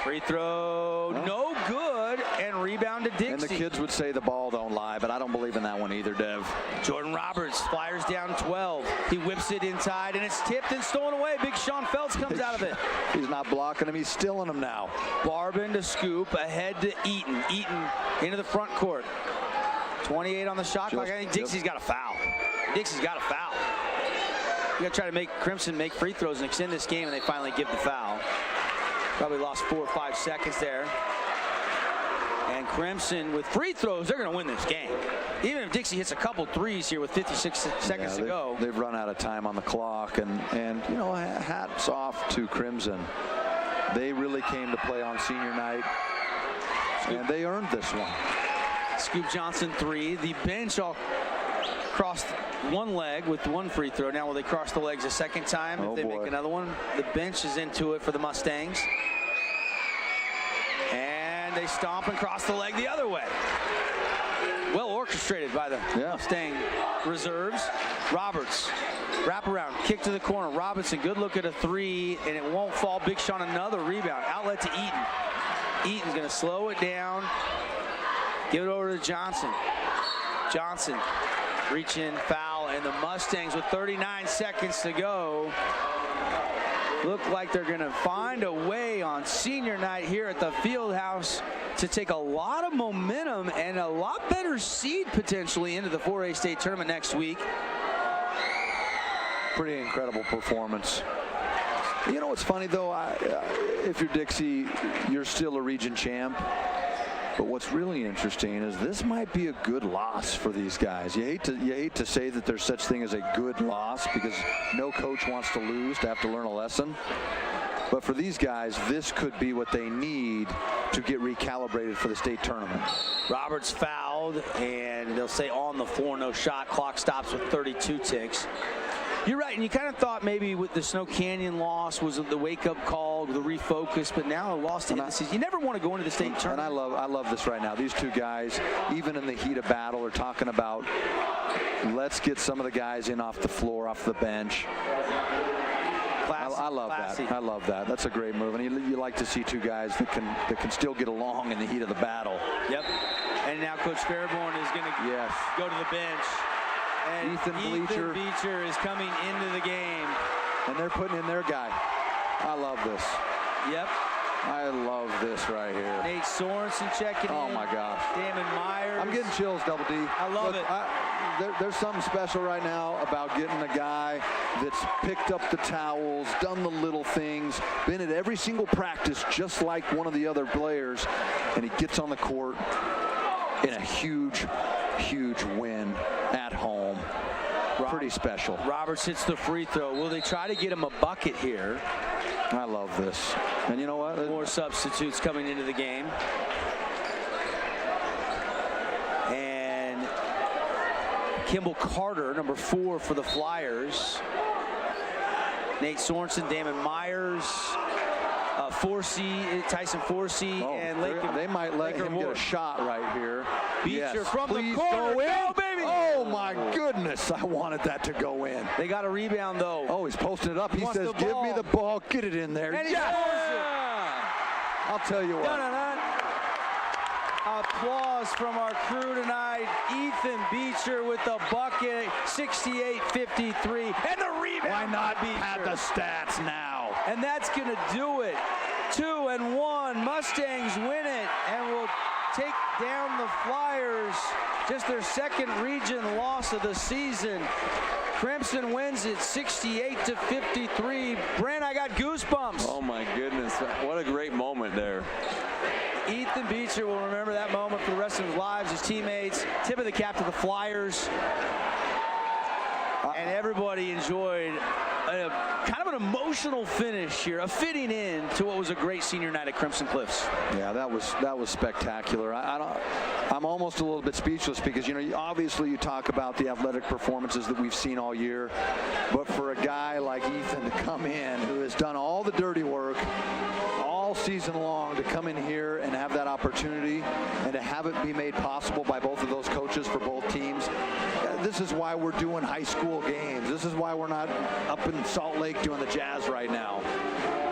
Free throw, no good, and rebound to Dixie. And the kids would say the ball don't lie, but I don't believe in that one either, Dev. Jordan Roberts, Flyers down 12. He whips it inside, and it's tipped and stolen away. Big Sean Feltz comes out of it. He's not blocking him, he's stealing him now. Barbin to scoop, ahead to Eaton. Eaton into the front court. 28 on the shot clock. I think Dixie's got a foul. Dixie's got a foul. You got to try to make Crimson make free throws and extend this game, and they finally give the foul. Probably lost 4 or 5 seconds there. And Crimson with free throws, they're going to win this game. Even if Dixie hits a couple threes here with 56 seconds to go. They've run out of time on the clock, and you know, hats off to Crimson. They really came to play on senior night, and they earned this one. Scoop Johnson 3. The bench all crossed one leg with 1 free throw. Now will they cross the legs a second time if they make another one? The bench is into it for the Mustangs. And they stomp and cross the leg the other way. Well orchestrated by the Mustang reserves. Roberts, wrap around, kick to the corner. Robinson, good look at a 3, and it won't fall. Big Sean, another rebound. Outlet to Eaton. Eaton's going to slow it down. Give it over to Johnson. Johnson, reach in, foul, and the Mustangs with 39 seconds to go look like they're going to find a way on senior night here at the Fieldhouse to take a lot of momentum and a lot better seed potentially into the 4A state tournament next week. Pretty incredible performance. You know what's funny though, if you're Dixie, you're still a region champ. But what's really interesting is this might be a good loss for these guys. You hate to say that there's such thing as a good loss, because no coach wants to lose, to have to learn a lesson. But for these guys, this could be what they need to get recalibrated for the state tournament. Roberts fouled, and they'll say on the floor, no shot. Clock stops with 32 ticks. You're right, and you kind of thought maybe with the Snow Canyon loss was the wake-up call, the refocus, but now a loss to the season. You never want to go into the state tournament. And I love this right now. These 2 guys, even in the heat of battle, are talking about, let's get some of the guys in off the floor, off the bench. I love that. I love that. That's a great move, and you like to see 2 guys that can still get along in the heat of the battle. Yep. And now Coach Fairborn is going to go to the bench. And Ethan Beecher is coming into the game. And they're putting in their guy. I love this. Yep. I love this right here. Nate Sorensen checking in. Oh, my gosh. Damon Myers. I'm getting chills, Double D. I love it. There's something special right now about getting a guy that's picked up the towels, done the little things, been at every single practice just like one of the other players, and he gets on the court in a huge, huge win at home. Pretty special. Roberts hits the free throw. Will they try to get him a bucket here? I love this. And you know what? More substitutes coming into the game. And Kimball Carter, number 4 for the Flyers. Nate Sorensen, Damon Myers, Tyson Forsey, and Laker. They might let him get a shot right here. Beecher from Please the corner. Go in. Go, baby! Oh, my goodness. I wanted that to go in. They got a rebound, though. Oh, he's posting it up. He says, give me the ball. Get it in there. And he yes! scores it. I'll tell you what. Dun-dun-dun. Applause from our crew tonight. Ethan Beecher with the bucket, 68-53. And the rebound. Why not add the stats now? And that's going to do it. 2-1. Mustangs win it and will take down the Flyers. Just their second region loss of the season. Crimson wins it 68-53. Brent, I got goosebumps. Oh my goodness, what a great moment there. Ethan Beecher will remember that moment for the rest of his lives. His teammates, tip of the cap to the Flyers. And everybody enjoyed kind of an emotional finish here, a fitting end to what was a great senior night at Crimson Cliffs. Yeah, that was spectacular. I'm almost a little bit speechless because, you know, obviously you talk about the athletic performances that we've seen all year, but for a guy like Ethan to come in who has done all the dirty work all season long, to come in here and have that opportunity and to have it be made possible by both of those coaches for both teams. This is why we're doing high school games. This is why we're not up in Salt Lake doing the Jazz right now.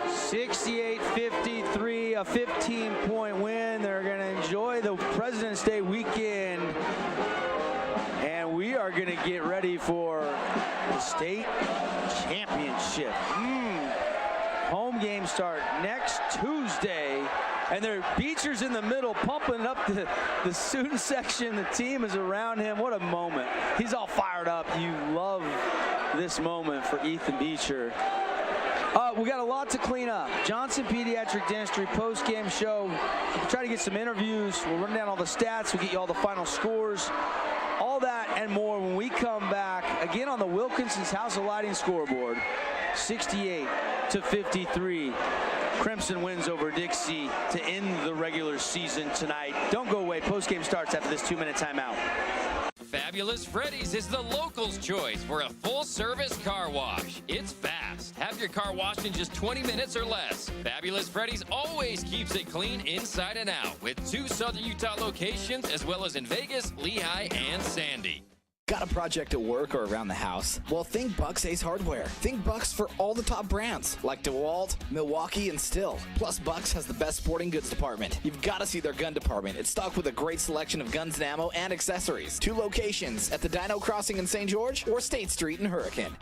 68-53, a 15-point win. They're going to enjoy the President's Day weekend. And we are going to get ready for the state championship. Home games start next Tuesday. And their Beecher's in the middle, pumping up the student section. The team is around him. What a moment. He's all fired up. You love this moment for Ethan Beecher. We got a lot to clean up. Johnson Pediatric Dentistry post-game show. We'll try to get some interviews. We'll run down all the stats. We'll get you all the final scores. All that and more when we come back. Again on the Wilkinson's House of Lighting scoreboard. 68-53. Crimson wins over Dixie to end the regular season tonight. Don't go away. Post-game starts after this 2-minute timeout. Fabulous Freddy's is the locals' choice for a full-service car wash. It's fast. Have your car washed in just 20 minutes or less. Fabulous Freddy's always keeps it clean inside and out with 2 Southern Utah locations as well as in Vegas, Lehigh, and Sandy. Got a project at work or around the house? Well, think Bucks Ace Hardware. Think Bucks for all the top brands like DeWalt, Milwaukee, and Stihl. Plus, Bucks has the best sporting goods department. You've got to see their gun department. It's stocked with a great selection of guns and ammo and accessories. 2 locations at the Dino Crossing in St. George or State Street in Hurricane.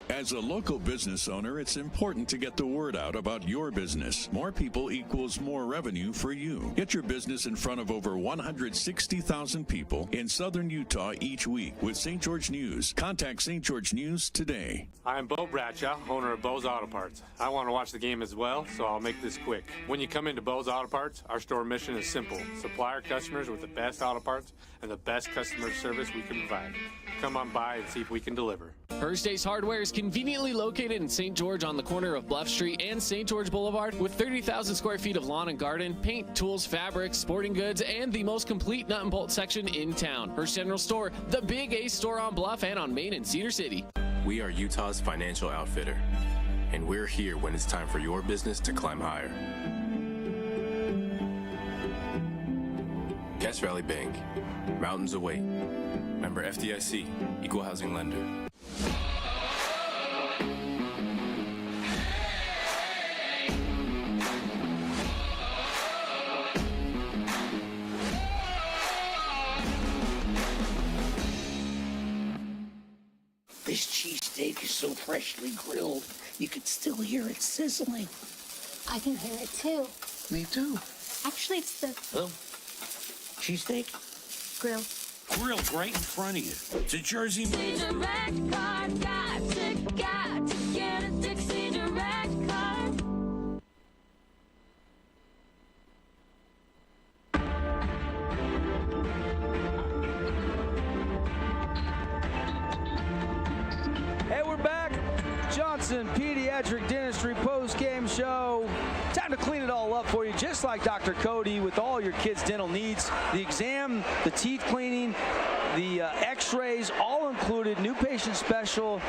As a local business owner, it's important to get the word out about your business. More people equals more revenue for you. Get your business in front of over 160,000 people in Southern Utah each week with St. George News. Contact St. George News today. I'm Bo Bradshaw, owner of Bo's Auto Parts. I want to watch the game as well, so I'll make this quick. When you come into Bo's Auto Parts, our store mission is simple. Supply our customers with the best auto parts and the best customer service we can provide. Come on by and see if we can deliver. First Ace Hardware is conveniently located in St. George on the corner of Bluff Street and St. George Boulevard with 30,000 square feet of lawn and garden, paint, tools, fabrics, sporting goods, and the most complete nut and bolt section in town. First General Store, the Big Ace store on Bluff and on Main in Cedar City. We are Utah's financial outfitter, and we're here when it's time for your business to climb higher. Cache Valley Bank, mountains await. Member FDIC, equal housing lender. so freshly grilled, you could still hear it sizzling. I can hear it too. Me too. Actually, it's the Cheesesteak? grill. Grilled right in front of you. It's a Jersey made. Direct card, got to get a Dixie Direct card. Hey, we're back. Johnson Pediatric Dentistry post-game show. Time to clean it all up for you, just like Dr. Cody, with all your kids' dental needs. The exam, the teeth cleaning, the x-rays, all included. New patient special.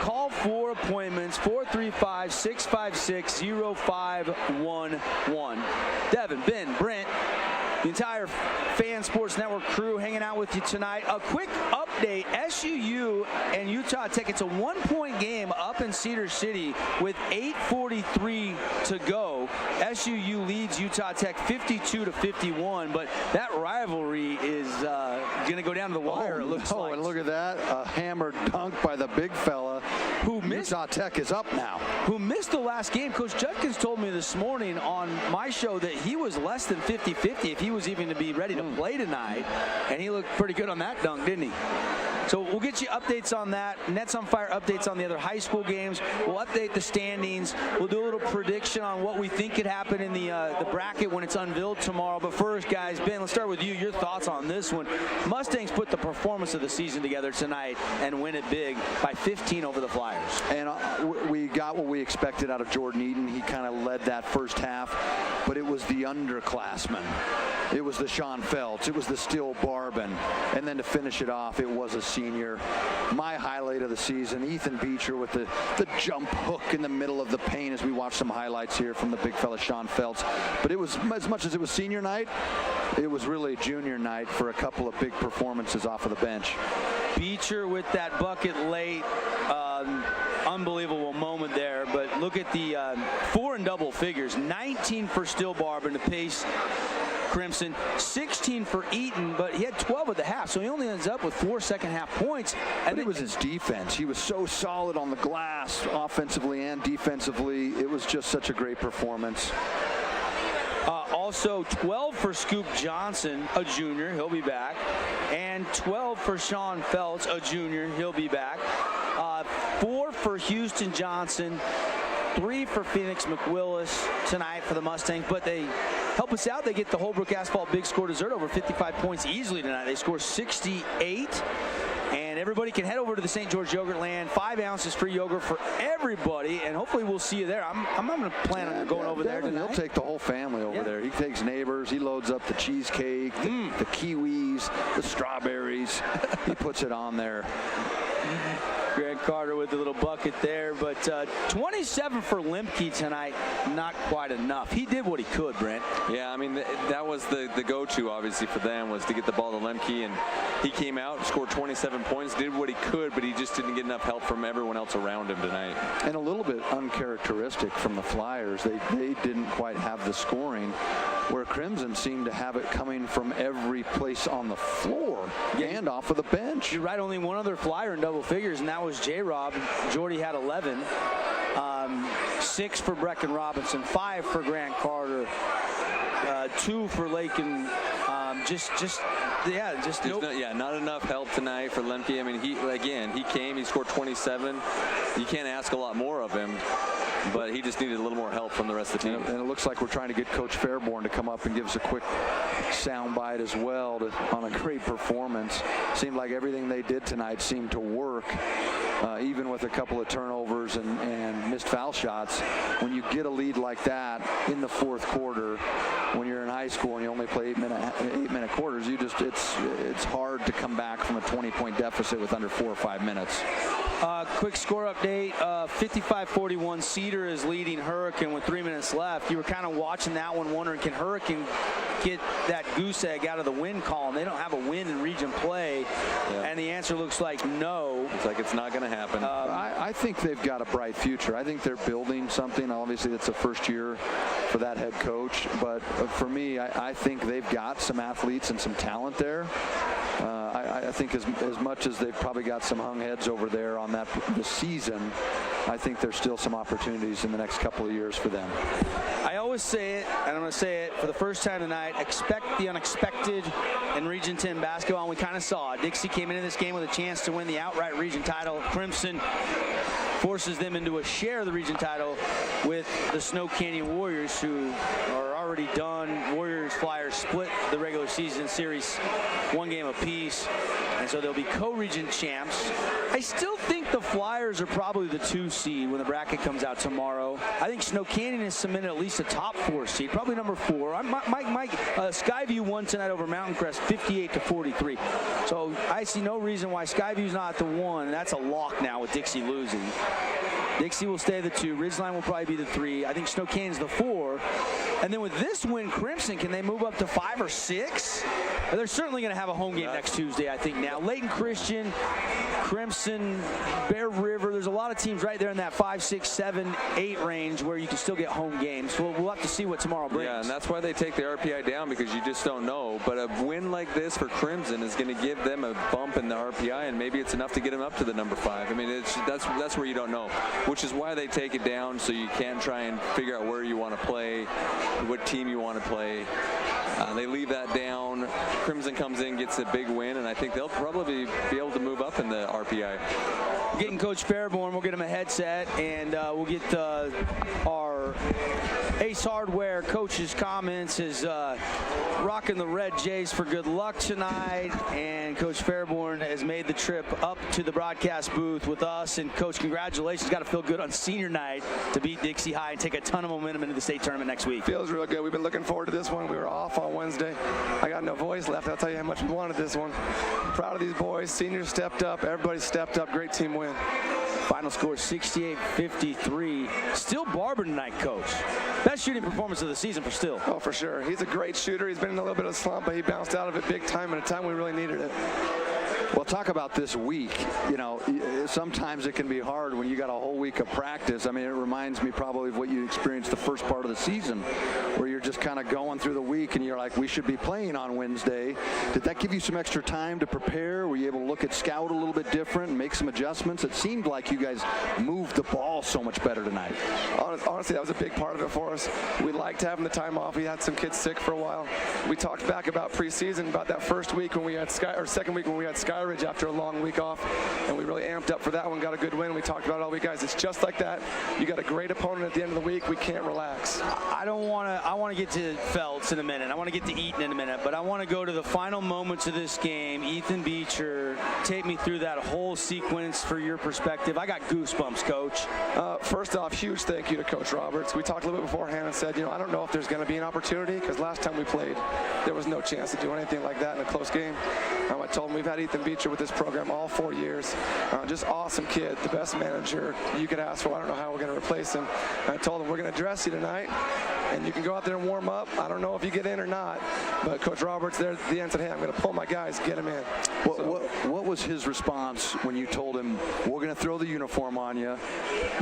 Call for appointments, 435-656-0511. Devin, Ben, Brent, the entire Fan Sports Network crew hanging out with you tonight. A quick update, SUU and Utah Tech. It's a one-point game up in Cedar City with 8:43 to go. SUU leads Utah Tech 52-51, but that rivalry is going to go down to the wire, it looks like. And look at that, a hammered dunk by the big fella. Who missed? Utah Tech is up now. Who missed the last game. Coach Judkins told me this morning on my show that he was less than 50-50 if he was even to be ready to play tonight, and he looked pretty good on that dunk, didn't he? So we'll get you updates on that. Nets on Fire updates on the other high school games. We'll update the standings. We'll do a little prediction on what we think could happen in the bracket when it's unveiled tomorrow. But first, guys, Ben, let's start with you. Your thoughts on this one. Mustangs put the performance of the season together tonight and win it big by 15 over the Flyers. And we got what we expected out of Jordan Eaton. He kind of led that first half, but it was the underclassmen. It was the Sean Feltz. It was the Steele Barbin. And then to finish it off, it was a senior. My highlight of the season, Ethan Beecher with the jump hook in the middle of the paint as we watch some highlights here from the big fella Sean Feltz. But it was, as much as it was senior night, it was really junior night for a couple of big performances off of the bench. Beecher with that bucket late. Unbelievable moment there, but look at the 4 in double figures. 19 for Steele Barbin to pace Crimson, 16 for Eaton, but he had 12 at the half, so he only ends up with 4 second-half points. And it was his defense. He was so solid on the glass, offensively and defensively. It was just such a great performance. Also 12 for Scoop Johnson, a junior, he'll be back, and 12 for Sean Feltz, a junior, he'll be back. 4 for Houston Johnson, 3 for Phoenix McWillis tonight for the Mustangs, but they help us out. They get the Holbrook Asphalt Big Score dessert, over 55 points easily tonight. They score 68. And everybody can head over to the St. George Yogurt Land. 5 ounces free yogurt for everybody, and hopefully we'll see you there. I'm going to plan on going over there tonight. He'll take the whole family over there. He takes neighbors. He loads up the cheesecake, the kiwis, the strawberries. He puts it on there. Grant Carter with the little bucket there, but 27 for Lemke tonight, not quite enough. He did what he could, Brent. Yeah, I mean, that was the go-to, obviously, for them, was to get the ball to Lemke, and he came out, scored 27 points, did what he could, but he just didn't get enough help from everyone else around him tonight. And a little bit uncharacteristic from the Flyers. They didn't quite have the scoring, where Crimson seemed to have it coming from every place on the floor and off of the bench. You're right, only one other Flyer in double figures, and that was J-Rob. Jordy had 11. 6 for Brecken Robinson, 5 for Grant Carter, 2 for Lakin. Not enough help tonight for Lemke. I mean, he came, he scored 27. You can't ask a lot more of him, but he just needed a little more help from the rest of the team. And it looks like we're trying to get Coach Fairborn to come up and give us a quick soundbite as well on a great performance. Seemed like everything they did tonight seemed to work, even with a couple of turnovers and missed foul shots. When you get a lead like that in the fourth quarter, when you're in high school and you only play 8-minute quarters, it's hard to come back from a 20-point deficit with under 4 or 5 minutes. Quick score update, 55-41. Cedar is leading Hurricane with 3 minutes left. You were kind of watching that one, wondering, can Hurricane get that goose egg out of the win column. They don't have a win in region play, and the answer looks like no. It's like it's not going to happen. I think they've got a bright future. I think they're building something. Obviously, it's the first year for that head coach, but for me, I think they've got some athletes and some talent there. I think as much as they've probably got some hung heads over there on that this season, I think there's still some opportunities in the next couple of years for them. I always say it, and I'm going to say it for the first time tonight, expect the unexpected in Region 10 basketball, and we kind of saw it. Dixie came into this game with a chance to win the outright region title. Crimson forces them into a share of the region title with the Snow Canyon Warriors, who are already done. Warriors, Flyers split the regular season series 1 game apiece, and so they'll be co-region champs. I still think the Flyers are probably the 2 seed when the bracket comes out tomorrow. I think Snow Canyon has cemented at least a top 4 seed, probably number 4. Skyview won tonight over Mountain Crest 58-43. So I see no reason why Skyview's not the 1. That's a lock now with Dixie losing. Dixie will stay the 2. Ridgeline will probably be the 3. I think Snow Canyon's the 4. And then with this win, Crimson, can they move up to 5 or 6? They're certainly going to have a home game next Tuesday, I think now. Layton Christian, Crimson, Bear River, there's a lot of teams right there in that 5, 6, 7, 8 range where you can still get home games. So we'll have to see what tomorrow brings. Yeah, and that's why they take the RPI down, because you just don't know. But a win like this for Crimson is going to give them a bump in the RPI, and maybe it's enough to get them up to the number 5. I mean, that's where you don't know, which is why they take it down, so you can try and figure out where you want to play, what team you want to play. They leave that down. Crimson comes in, gets a big win, and I think they'll probably be able to move up in the RPI. Getting Coach Fairborn, we'll get him a headset, and we'll get our Ace Hardware coach's comments. Is rocking the red Jays for good luck tonight, and Coach Fairborn has made the trip up to the broadcast booth with us. And Coach, congratulations. Got to feel good on senior night to beat Dixie High and take a ton of momentum into the state tournament next week. Feels real good. We've been looking forward to this one. We were off on Wednesday. I got no voice left. I'll tell you how much we wanted this one. Proud of these boys. Seniors stepped up. Everybody stepped up. Great team win. Final score 68-53. Still Barber tonight, Coach. Best shooting performance of the season for Still. Oh, for sure. He's a great shooter. He's been in a little bit of a slump, but he bounced out of it big time at a time we really needed it. Well, talk about this week. You know, sometimes it can be hard when you got a whole week of practice. I mean, it reminds me probably of what you experienced the first part of the season, where you're just kind of going through the week and you're like, we should be playing on Wednesday. Did that give you some extra time to prepare? Were you able to look at scout a little bit different and make some adjustments? It seemed like you guys moved the ball so much better tonight. Honestly, that was a big part of it for us. We liked having the time off. We had some kids sick for a while. We talked back about preseason, about that first week when we had second week when we had Skyridge after a long week off, and we really amped up for that one, got a good win. We talked about it all week, guys. It's just like that. You got a great opponent at the end of the week. We can't relax. I want to get to Feltz in a minute. I want to get to Eaton in a minute, but I want to go to the final moments of this game. Ethan Beecher, take me through that whole sequence for your perspective. I got goosebumps, Coach. First off, huge thank you to Coach Roberts. We talked a little bit beforehand and said, I don't know if there's going to be an opportunity, because last time we played, there was no chance to do anything like that in a close game. I told him we've had Ethan Beecher with this program all 4 years. Just awesome kid, the best manager you could ask for. I don't know how we're going to replace him. I told him we're going to dress you tonight, and you can go out there and warm up. I don't know if you get in or not, but Coach Roberts there at the end said, hey, I'm going to pull my guys, get them in. What was his response when you told him, we're going to throw the uniform on you,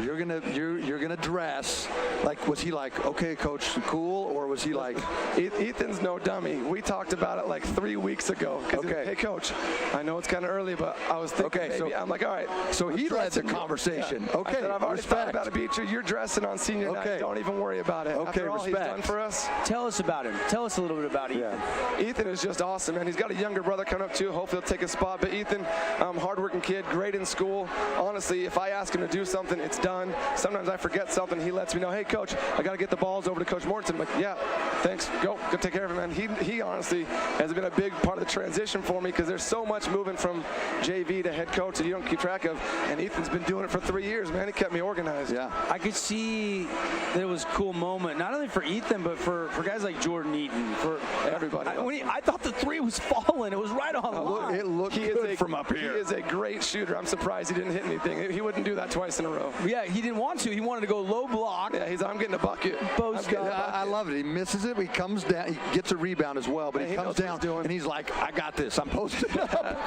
you're going to dress? Like, was he like, okay, Coach, cool, or was he like? Ethan's no dummy. We talked about it like 3 weeks ago. Okay. Hey, Coach, I know it's kind of early, but I was thinking maybe. I'm like, all right. So he led the conversation. Yeah. Okay, I said, I've already thought about it, Beecher. You're dressing on senior night. Don't even worry about it. Okay, After all he's done for us. Tell us about him. Tell us a little bit about Ethan. Ethan is just awesome, man. He's got a younger brother coming up too. Hopefully he'll take a spot. But Ethan, hardworking kid, great in school. Honestly, if I ask him to do something, it's done. Sometimes I forget something. He lets me know, hey, Coach, I got to get the balls over to Coach Mortensen. I'm like, yeah, thanks. Go take care of him, man. He honestly has been a big part of the transition for me, because there's so much moving from JV to head coach that you don't keep track of. And Ethan's been doing it for 3 years, man. He kept me organized. Yeah. I could see that it was a cool moment, not only for Ethan, but for guys like Jordan Eaton, for everybody. I thought the three was falling. It was right on the line. It looked good from up here. He is a great shooter. I'm surprised he didn't hit anything. He wouldn't do that twice in a row. Yeah, he didn't want to. He wanted to go low block. Yeah, I'm getting a bucket. I love it. He misses it. He comes down. He gets a rebound as well, but he comes down and he's like, I got this. I'm posted up.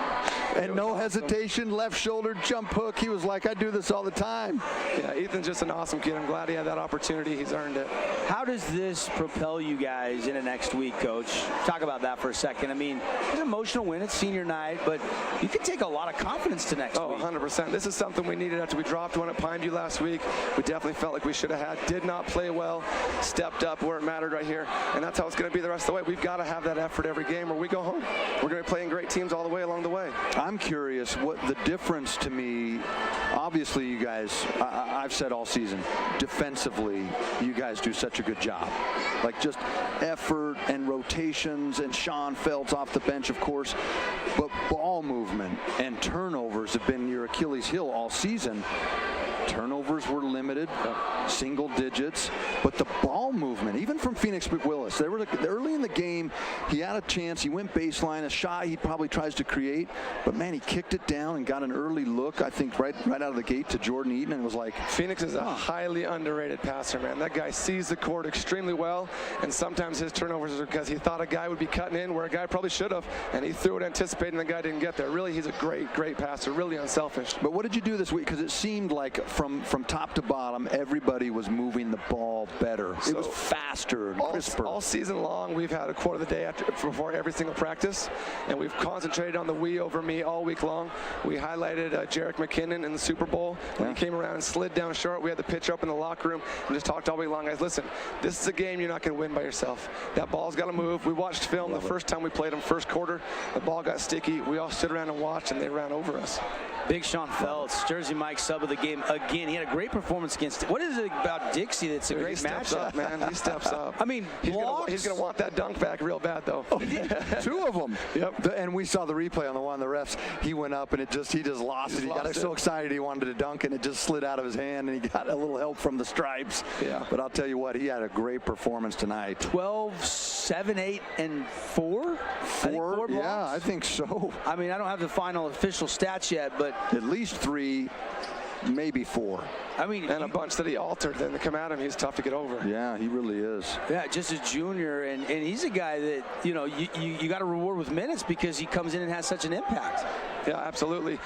And no hesitation, left shoulder, jump hook. He was like, I do this all the time. Yeah, Ethan's just an awesome kid. I'm glad he had that opportunity. He's earned it. How does this propel you guys into next week, Coach? Talk about that for a second. I mean, it's an emotional win. It's senior night, but you can take a lot of confidence to next week. 100%. This is something we needed after we dropped one at Pineview last week. We definitely felt like we should have had. Did not play well. Stepped up where it mattered right here. And that's how it's going to be the rest of the way. We've got to have that effort every game or we go home. We're going to be playing great teams all the way along the way. I'm curious what the difference to me, obviously you guys, I've said all season, defensively, you guys do such a good job. Like just effort and rotations, and Sean Felt's off the bench, of course, but ball movement and turnovers have been your Achilles heel all season. Turnovers were limited, single digits, but the ball movement, even from Phoenix McWillis, they were early in the game. He had a chance. He went baseline, a shot he probably tries to create, but man, he kicked it down and got an early look. I think right out of the gate to Jordan Eaton, and was like, Phoenix is a highly underrated passer, man. That guy sees the court extremely well, and sometimes his turnovers are because he thought a guy would be cutting in where a guy probably should have, and he threw it anticipating the guy didn't get there. Really, he's a great passer, really unselfish. But what did you do this week? Because it seemed like from top to bottom, everybody was moving the ball better. It was faster and crisper. All season long, we've had a quote of the day before every single practice, and we've concentrated on the we over me all week long. We highlighted Jarek McKinnon in the Super Bowl when he came around and slid down short. We had the pitcher up in the locker room and just talked all week long. Guys, listen, this is a game you're not going to win by yourself. That ball's got to move. We watched film the first time we played them, first quarter. The ball got sticky. We all stood around and watched, and they ran over us. Big Sean Feltz, Jersey Mike, sub of the game again. He had a great performance against. What is it about Dixie that's a great matchup? Man, he steps up. I mean, he's gonna want that dunk back real bad though. Two of them. Yep. And we saw the replay on the one of the refs. He went up and he just lost it. He got so excited he wanted to dunk, and it just slid out of his hand, and he got a little help from the stripes. Yeah. But I'll tell you what, he had a great performance tonight. 12, 7, 8, and 4. Four blocks? Yeah, I think so. I mean, I don't have the final official stats yet, but at least 3. Maybe 4. I mean, and a bunch that he altered. Then to come at him, he's tough to get over. Yeah, he really is. Yeah, just a junior, and he's a guy that you got to reward with minutes because he comes in and has such an impact. Yeah, absolutely.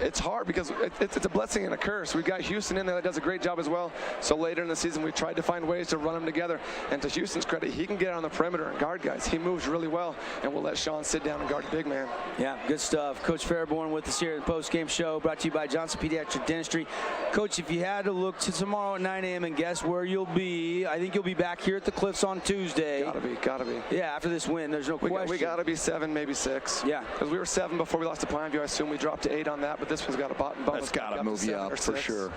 It's hard because it's a blessing and a curse. We've got Houston in there that does a great job as well. So later in the season, we tried to find ways to run them together. And to Houston's credit, he can get on the perimeter and guard guys. He moves really well, and we'll let Sean sit down and guard the big man. Yeah, good stuff. Coach Fairborn with us here at the post-game show, brought to you by Johnson Pediatric Dentistry. Coach, if you had to look to tomorrow at 9 a.m. and guess where you'll be, I think you'll be back here at the Cliffs on Tuesday. Gotta be. Yeah, after this win, there's no question. We gotta be 7, maybe 6. Yeah. Because we were 7 before we lost to Pineview. I assume we dropped to 8 on that, but this one's got a bump. That's gotta move you up for sure.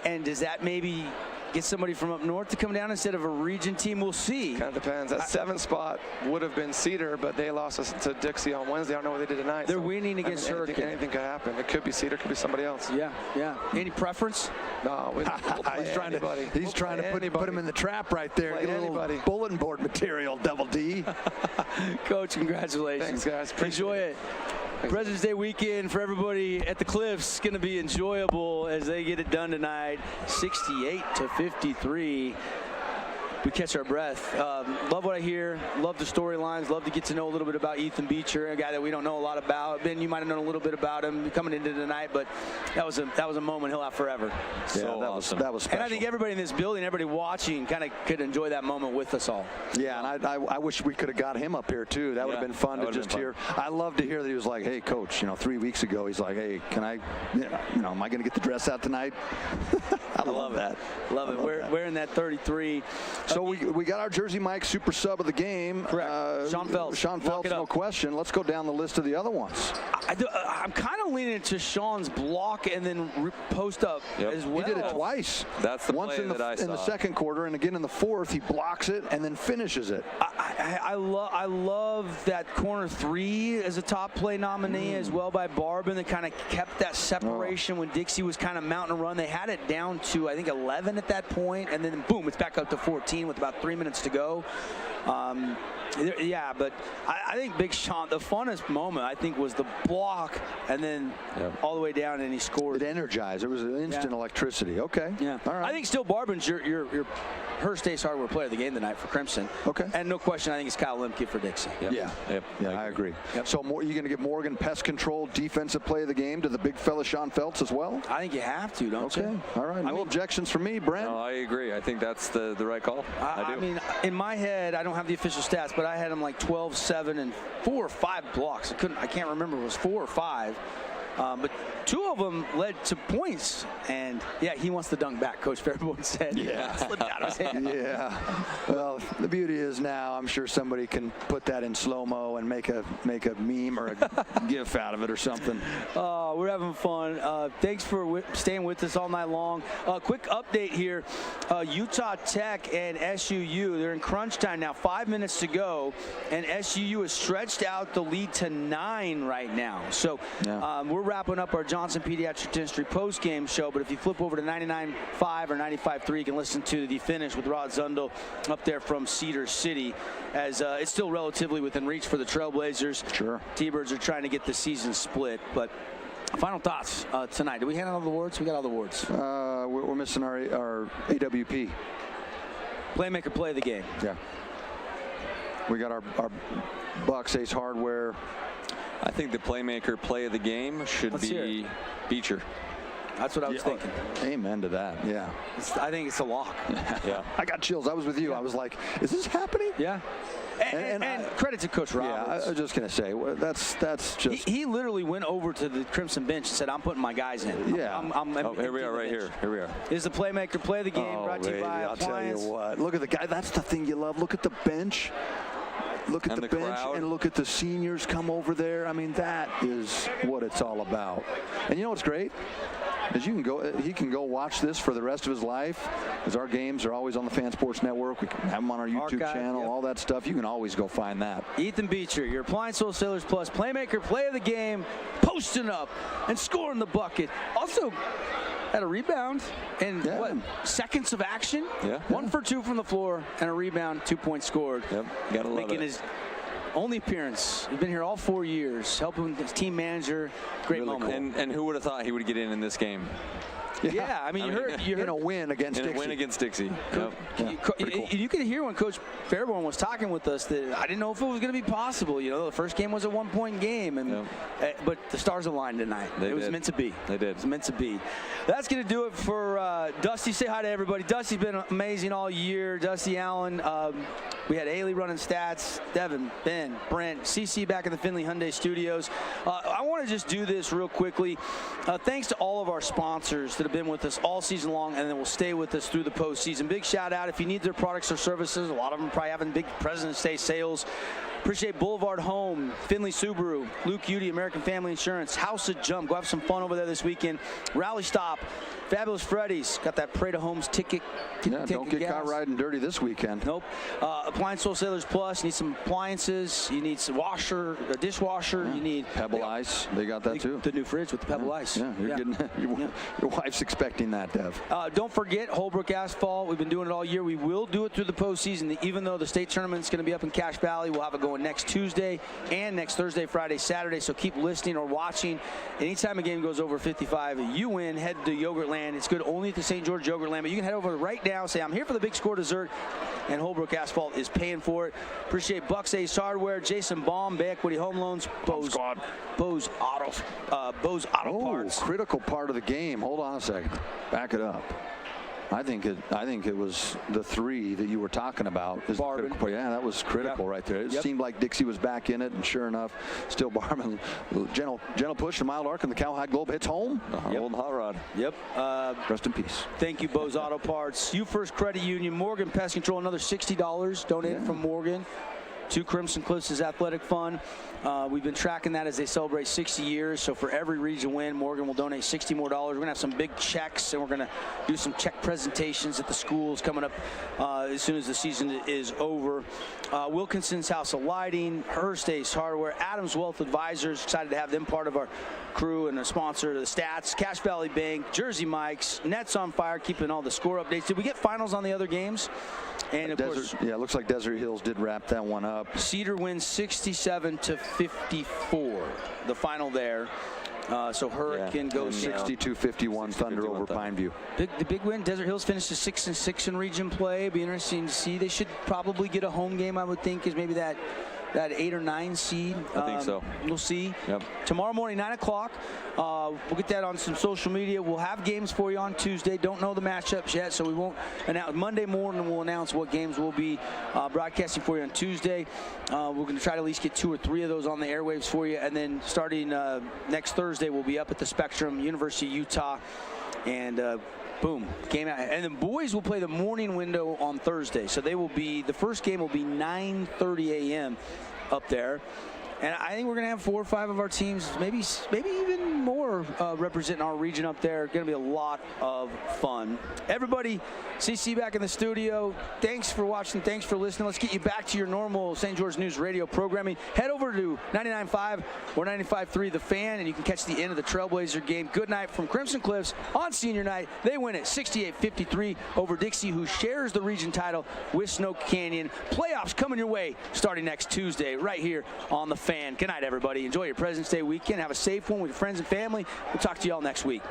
And does that maybe get somebody from up north to come down instead of a region team? We'll see. Kind of depends. That 7th spot would have been Cedar, but they lost us to Dixie on Wednesday. I don't know what they did tonight. They're winning against Hurricane. Anything could happen. It could be Cedar, could be somebody else. Yeah. Any preference? No, we'll he's trying to put him in the trap right there. Get a little bulletin board material, Double D. Coach, congratulations. Thanks, guys. Enjoy it. President's Day weekend for everybody at the Cliffs. Going to be enjoyable as they get it done tonight. 68-53. We catch our breath. Love what I hear. Love the storylines. Love to get to know a little bit about Ethan Beecher, a guy that we don't know a lot about. Ben, you might have known a little bit about him coming into tonight, but that was a moment he'll have forever. Yeah, so that was special. And I think everybody in this building, everybody watching, kind of could enjoy that moment with us all. Yeah, and I wish we could have got him up here too. That would have been fun to just hear. I love to hear that he was like, "Hey, Coach, 3 weeks ago, he's like, hey, can I, am I going to get the dress out tonight?" I love that. Love it. We're in that 33. So we got our Jersey Mike super sub of the game. Correct. Sean Feltz. Sean Feltz, no question. Let's go down the list of the other ones. I'm kind of leaning to Sean's block and then post up as well. He did it twice. That's the once play in the, that I saw. in the second quarter, and again in the fourth, he blocks it and then finishes it. I love that corner 3 as a top play nominee as well by Barbin that kind of kept that separation when Dixie was kind of mounting a run. They had it down to, I think, 11 at that point, and then boom, it's back up to 14 with about 3 minutes to go. Yeah, but I think Big Sean, the funnest moment, I think, was the block and then all the way down, and he scored. It energized. It was an instant electricity. Okay. Yeah. All right. I think still Barban's your Hearst Ace Hardware player of the game tonight for Crimson. Okay. And no question, I think it's Kyle Lemke for Dixie. Yeah, I agree. So you're going to give Morgan pest control, defensive play of the game to the big fella Sean Feltz as well? I think you have to, don't you? Okay. All right. No objections from me, Brent. No, I agree. I think that's the right call. I mean, in my head, I don't have the official stats, but I had him like 12, 7, and 4 or 5 blocks. I can't remember if it was 4 or 5. But 2 of them led to points. And, yeah, he wants to dunk back, Coach Fairborn said. Yeah. Slipped out of his hand. Yeah. Well, the beauty is now I'm sure somebody can put that in slow-mo and make a meme or a gif out of it or something. We're having fun. Thanks for staying with us all night long. Quick update here. Utah Tech and SUU, they're in crunch time now. 5 minutes to go. And SUU has stretched out the lead to 9 right now. So we're wrapping up our Johnson Pediatric Dentistry post-game show, but if you flip over to 99.5 or 95.3, you can listen to the finish with Rod Zundel up there from Cedar City, as it's still relatively within reach for the Trailblazers. Sure. T-Birds are trying to get the season split, but final thoughts tonight. Did we hand out all the awards? We got all the awards. We're missing our AWP. Playmaker play of the game. Yeah. We got our Bucks Ace Hardware. I think the playmaker play of the game should be Beecher. That's what I was thinking. Amen to that. Yeah. I think it's a lock. Yeah. I got chills. I was with you. I was like, is this happening? Yeah. And credit to Coach Roberts. Yeah, I was just going to say, that's just. He literally went over to the Crimson bench and said, I'm putting my guys in. Yeah. Here we are right here. Here we are. Is the playmaker play of the game brought to you by I'll Appliance? tell you what. Look at the guy. That's the thing you love. Look at the bench. Look at the bench crowd. and look at the seniors come over there. I mean, that is what it's all about. And you know what's great? Is he can go watch this for the rest of his life, because our games are always on the Fan Sports Network. We can have them on our YouTube channel, all that stuff. You can always go find that. Ethan Beecher, your Appliance Wholesalers Plus playmaker play of the game, posting up and scoring the bucket. Also had a rebound in seconds of action. Yeah. 1 for 2 from the floor and a rebound, 2 points scored. Yep. Gotta love Making it. his only appearance. He's been here all 4 years, helping his team manager. Great really moment. Cool. And who would have thought he would get in this game? Yeah, I mean, you heard in a win against Dixie. In a win against Dixie. Yep. You could hear when Coach Fairborn was talking with us that I didn't know if it was going to be possible. You know, the first game was a 1-point game, and but the stars aligned tonight. It was meant to be. They did. It was meant to be. That's going to do it for Dusty. Say hi to everybody. Dusty's been amazing all year. Dusty Allen. We had Ailey running stats, Devin, Ben, Brent, CC back in the Finley Hyundai Studios. I want to just do this real quickly. Thanks to all of our sponsors that have been with us all season long and then will stay with us through the postseason. Big shout out if you need their products or services. A lot of them probably having big President's Day sales. Appreciate Boulevard Home, Finley Subaru, Luke Udy, American Family Insurance, House of Jump. Go have some fun over there this weekend. Rally Stop, Fabulous Freddy's. Got that Parade of Homes ticket. Don't get caught riding dirty this weekend. Nope. Appliance Wholesalers Plus. You need some appliances. You need some washer, a dishwasher. You need Pebble Ice. They got that too. The new fridge with the Pebble Ice. Yeah, you're getting your wife's expecting that, Dev. Don't forget Holbrook Asphalt. We've been doing it all year. We will do it through the postseason. Even though the state tournament's going to be up in Cache Valley, we'll have it going next Tuesday and next Thursday, Friday, Saturday. So keep listening or watching. Anytime a game goes over 55, you win. Head to Yogurtland. It's good only at the St. George Yogurtland. But you can head over right now. Say I'm here for the Big Score dessert, and Holbrook Asphalt is paying for it. Appreciate Bucks Ace Hardware, Jason Baum, Bay Equity Home Loans, Bose Auto Parts. Critical part of the game. Hold on a second. Back it up. I think it was the 3 that you were talking about. Yeah, that was critical right there. It seemed like Dixie was back in it, and sure enough, still Barman. Gentle push to mild arc, and the Cowhide Globe hits home. Old hot rod. Yep. Rest in peace. Thank you, Bose Auto Parts. You First Credit Union, Morgan Pest Control, another $60 donated from Morgan to Crimson Cliffs' athletic fund. We've been tracking that as they celebrate 60 years. So for every region win, Morgan will donate $60 more. We're going to have some big checks, and we're going to do some check presentations at the schools coming up as soon as the season is over. Wilkinson's House of Lighting, Hearst Ace Hardware, Adams Wealth Advisors. Excited to have them part of our crew and a sponsor to the Stats. Cache Valley Bank, Jersey Mike's, Nets on Fire, keeping all the score updates. Did we get finals on the other games? And of course, it looks like Desert Hills did wrap that one up. up. Cedar wins 67-54. The final there. So Hurricane goes 62-51 Thunder over Pineview. The big win. Desert Hills finishes 6-6 in region play. Be interesting to see. They should probably get a home game, I would think, is maybe that 8 or 9 seed. I think so. We'll see. Yep. Tomorrow morning, 9 o'clock. We'll get that on some social media. We'll have games for you on Tuesday. Don't know the matchups yet, so we won't announce. Monday morning, we'll announce what games we'll be broadcasting for you on Tuesday. We're going to try to at least get 2 or 3 of those on the airwaves for you. And then starting next Thursday, we'll be up at the Spectrum, University of Utah. And boom, game out. And the boys will play the morning window on Thursday. So they will be, the first game will be 9:30 a.m. up there. And I think we're going to have 4 or 5 of our teams, maybe even more representing our region up there. Going to be a lot of fun. Everybody, CC back in the studio. Thanks for watching. Thanks for listening. Let's get you back to your normal St. George News radio programming. Head over to 99.5 or 95.3 The Fan, and you can catch the end of the Trailblazer game. Good night from Crimson Cliffs on senior night. They win it 68-53 over Dixie, who shares the region title with Snow Canyon. Playoffs coming your way starting next Tuesday right here on The Fan. Good night, everybody. Enjoy your President's Day weekend. Have a safe one with your friends and family. We'll talk to you all next week.